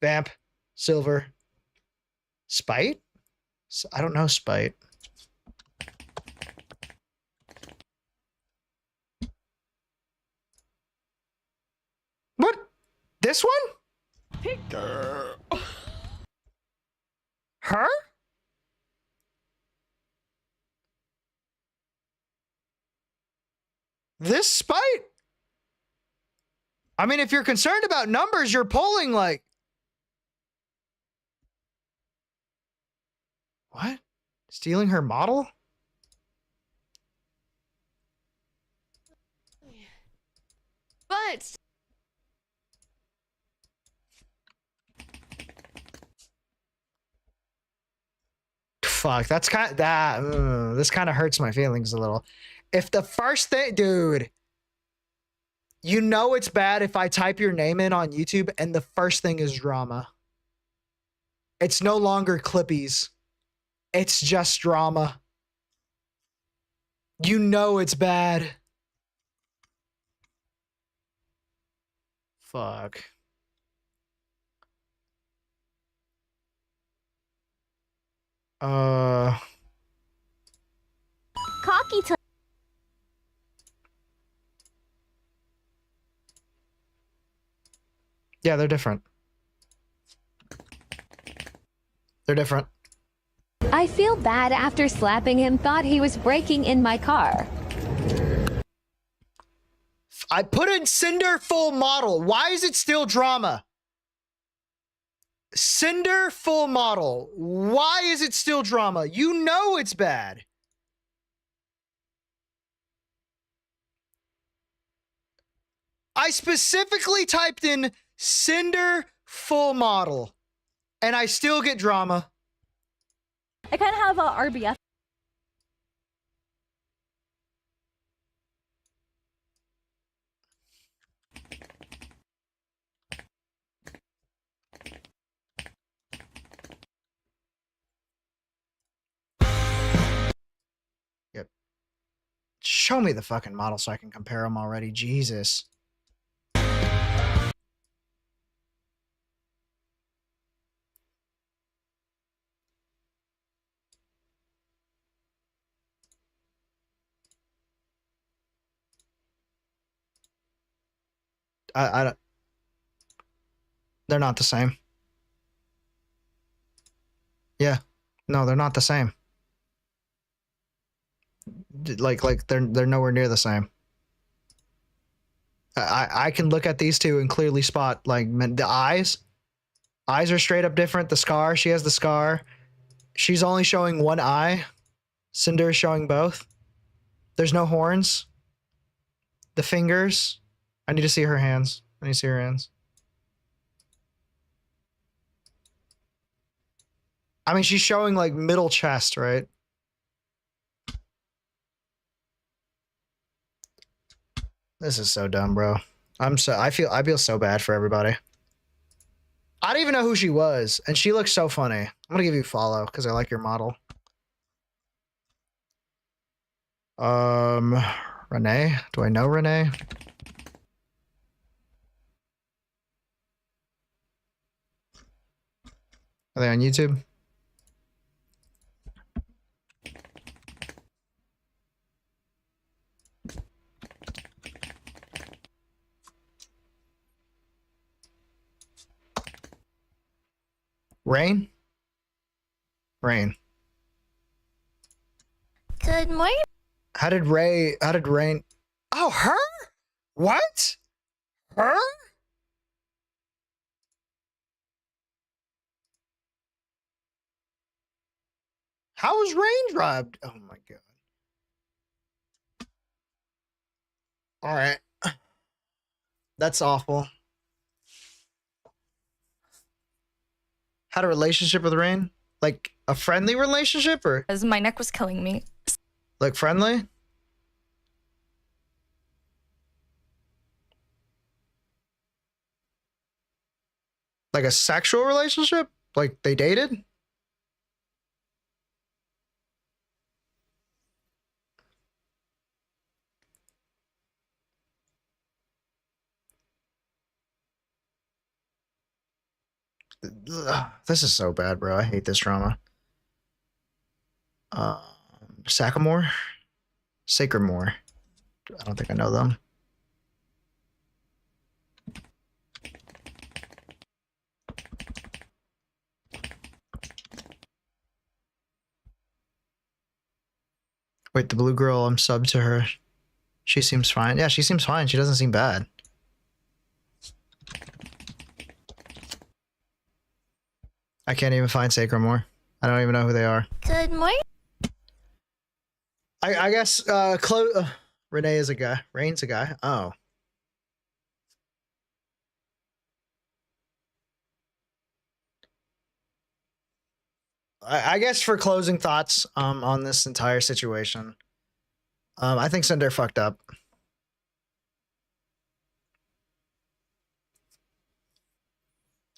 Vamp, Silver, Spite? I don't know Spite. What? This one? Her? This Spite? I mean, if you're concerned about numbers, you're polling like... What? Stealing her model? But fuck, that's kind of that. This kind of hurts my feelings a little. If the first thing, dude, you know it's bad if I type your name in on YouTube and the first thing is drama. It's no longer Clippies. It's just drama. You know it's bad. Fuck. Cocky Yeah, they're different. They're different. I feel bad after slapping him, thought he was breaking in my car. I put in Cinder full model. Why is it still drama? Cinder full model. Why is it still drama? You know it's bad. I specifically typed in Cinder full model, and I still get drama. I kind of have a RBF. Yep. Show me the fucking model so I can compare them already. Jesus. I don't. They're not the same. Yeah. No, they're not the same. Like they're nowhere near the same. I can look at these two and clearly spot like the eyes. Eyes are straight up different. The scar, she has the scar. She's only showing one eye. Cinder is showing both. There's no horns. The fingers. I need to see her hands. I need to see her hands. I mean, she's showing like middle chest, right? This is so dumb, bro. I feel so bad for everybody. I don't even know who she was, and she looks so funny. I'm gonna give you a follow because I like your model. Renee? Do I know Renee? Are they on YouTube? Rain? Rain. Good morning. How did Rain? Oh, her? What? Her? How was Rain dropped? Oh my god. All right. That's awful. Had a relationship with Rain? Like a friendly relationship or? As my neck was killing me. Like friendly? Like a sexual relationship? Like they dated? Ugh, this is so bad, bro. I hate this drama. Sagamore? Sacramore. I don't think I know them. Wait, the blue girl, I'm subbed to her. She seems fine. Yeah, she seems fine. She doesn't seem bad. I can't even find Sacramore. I don't even know who they are. Good morning. I guess Renee is a guy. Rain's a guy. Oh. I guess for closing thoughts on this entire situation, I think Cinder fucked up.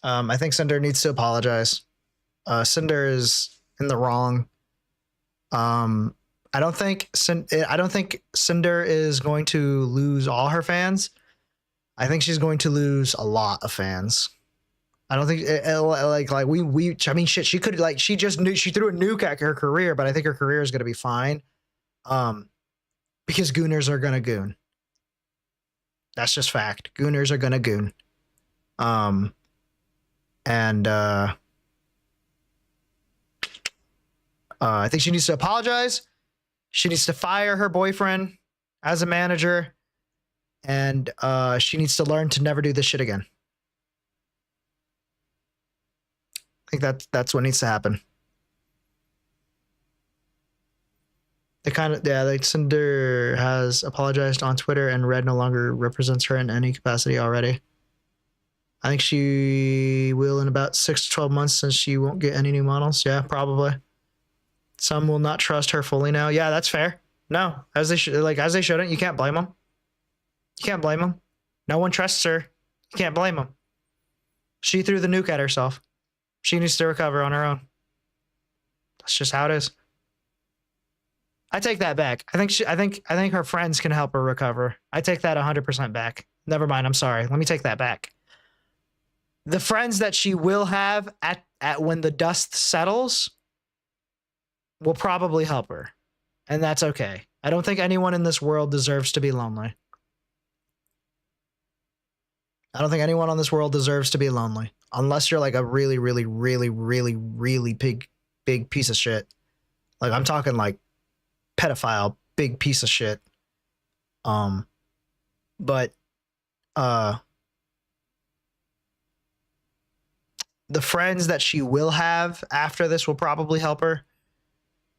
I think Cinder needs to apologize. Cinder is in the wrong. I don't think Cinder is going to lose all her fans. I think she's going to lose a lot of fans. I don't think I mean shit, she could she threw a nuke at her career, but I think her career is going to be fine. Because gooners are going to goon. That's just fact. Gooners are going to goon. I think she needs to apologize. She needs to fire her boyfriend as a manager. And she needs to learn to never do this shit again. I think that's what needs to happen. Cinder has apologized on Twitter, and Red no longer represents her in any capacity already. I think she will in about 6 to 12 months, since she won't get any new models. Yeah, probably. Some will not trust her fully now. Yeah, that's fair. No, as they shouldn't. You can't blame them. You can't blame them. No one trusts her. You can't blame them. She threw the nuke at herself. She needs to recover on her own. That's just how it is. I take that back. I think her friends can help her recover. I take that 100% back. Never mind. I'm sorry. Let me take that back. The friends that she will have at when the dust settles will probably help her, and that's okay. I don't think anyone in this world deserves to be lonely. I don't think anyone on this world deserves to be lonely, unless you're like a really, really, really, really, really big piece of shit. Like, I'm talking like pedophile, big piece of shit. But the friends that she will have after this will probably help her.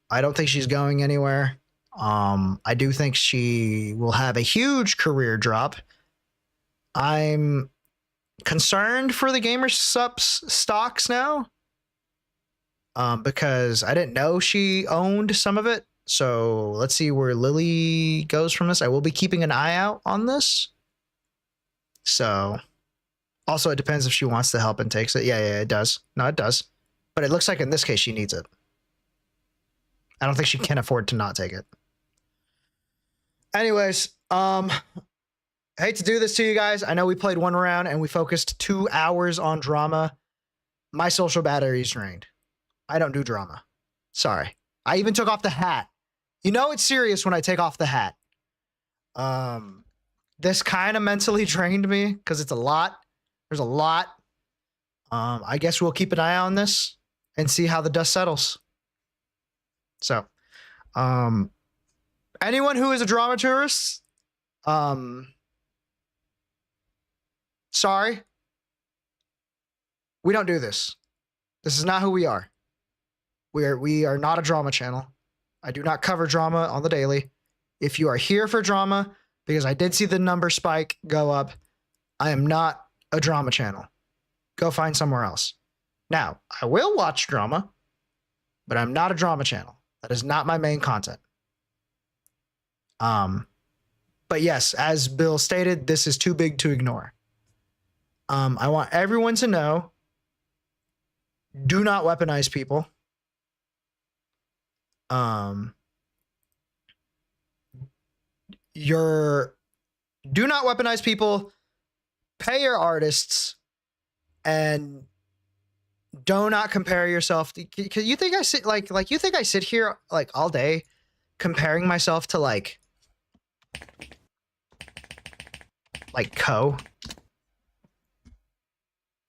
I don't think she's going anywhere. I do think she will have a huge career drop. I'm concerned for the GamerSupps stocks now, because I didn't know she owned some of it. So let's see where Lily goes from this. I will be keeping an eye out on this. So also, it depends if she wants the help and takes it. Yeah, it does. No, it does. But it looks like in this case, she needs it. I don't think she can afford to not take it. Anyways, I hate to do this to you guys. I know we played one round and we focused 2 hours on drama. My social battery is drained. I don't do drama. Sorry. I even took off the hat. You know it's serious when I take off the hat. This kind of mentally drained me because it's a lot. There's a lot. I guess we'll keep an eye on this and see how the dust settles. So, anyone who is a drama tourist, sorry. We don't do this. This is not who we are. We are not a drama channel. I do not cover drama on the daily. If you are here for drama, because I did see the number spike go up, I am not a drama channel. Go find somewhere else. Now, I will watch drama, but I'm not a drama channel. That is not my main content. But yes, as Bill stated, this is too big to ignore. I want everyone to know, do not weaponize people. Do not weaponize people, pay your artists, and do not compare yourself. Cause you think I sit like you think I sit here like all day comparing myself to like Co?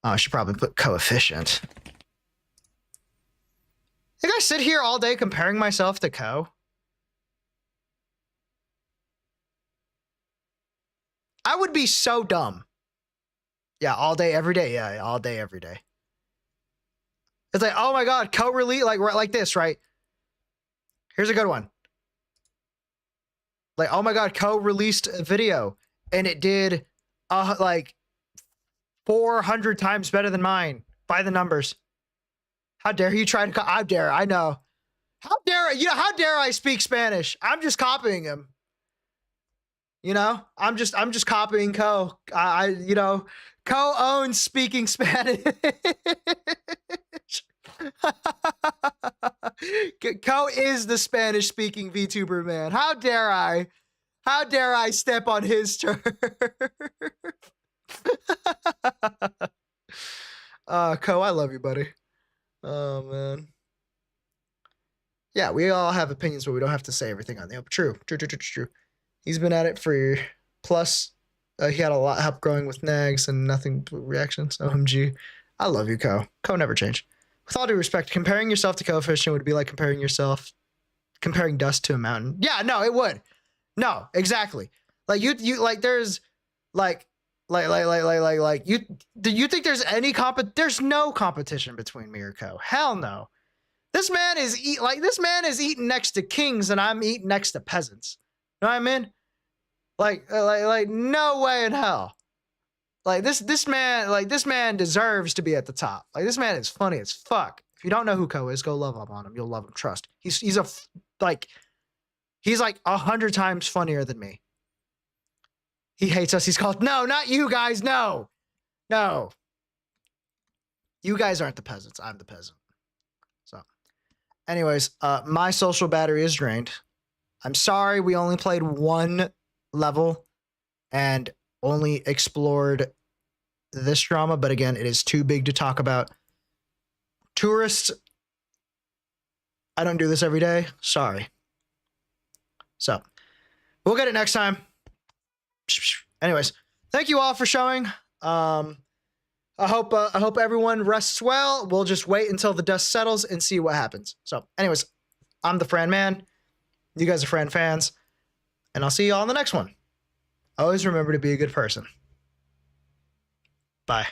Oh, I should probably put coefficient. Think I sit here all day comparing myself to Co? I would be so dumb. Yeah, all day, every day. Yeah, all day, every day. It's like, oh my God, co-release, like this, right? Here's a good one. Like, oh my God, co-released a video and it did like 400 times better than mine by the numbers. How dare you try to, how dare, I know. How dare I speak Spanish? I'm just copying him. You know, I'm just copying Co. Co owns speaking Spanish. Co is the Spanish speaking VTuber man. How dare I step on his turf? Co, I love you, buddy. Oh man. Yeah, we all have opinions, but we don't have to say everything on the open. True. He's been at it for plus. He had a lot of help growing with nags and nothing but reactions. OMG. I love you, Co. Co never changed. With all due respect, comparing yourself to coefficient would be like comparing dust to a mountain. Yeah, no, it would. No, exactly. Like you like there's like you do you think there's any there's no competition between me or Co. Hell no. This man is eating next to kings and I'm eating next to peasants. You know what I mean? Like no way in hell. Like this man deserves to be at the top. Like this man is funny as fuck. If you don't know who Co is, go love up on him. You'll love him. Trust. He's like 100 times funnier than me. He hates us. He's called, no, not you guys. No. You guys aren't the peasants. I'm the peasant. So anyways, my social battery is drained. I'm sorry we only played one level and only explored this drama, but again, it is too big to talk about. Tourists, I don't do this every day. Sorry. So we'll get it next time. Anyways, thank you all for showing. I hope everyone rests well. We'll just wait until the dust settles and see what happens. So anyways, I'm the TheFranMan. You guys are Fran fans. And I'll see you all in the next one. Always remember to be a good person. Bye.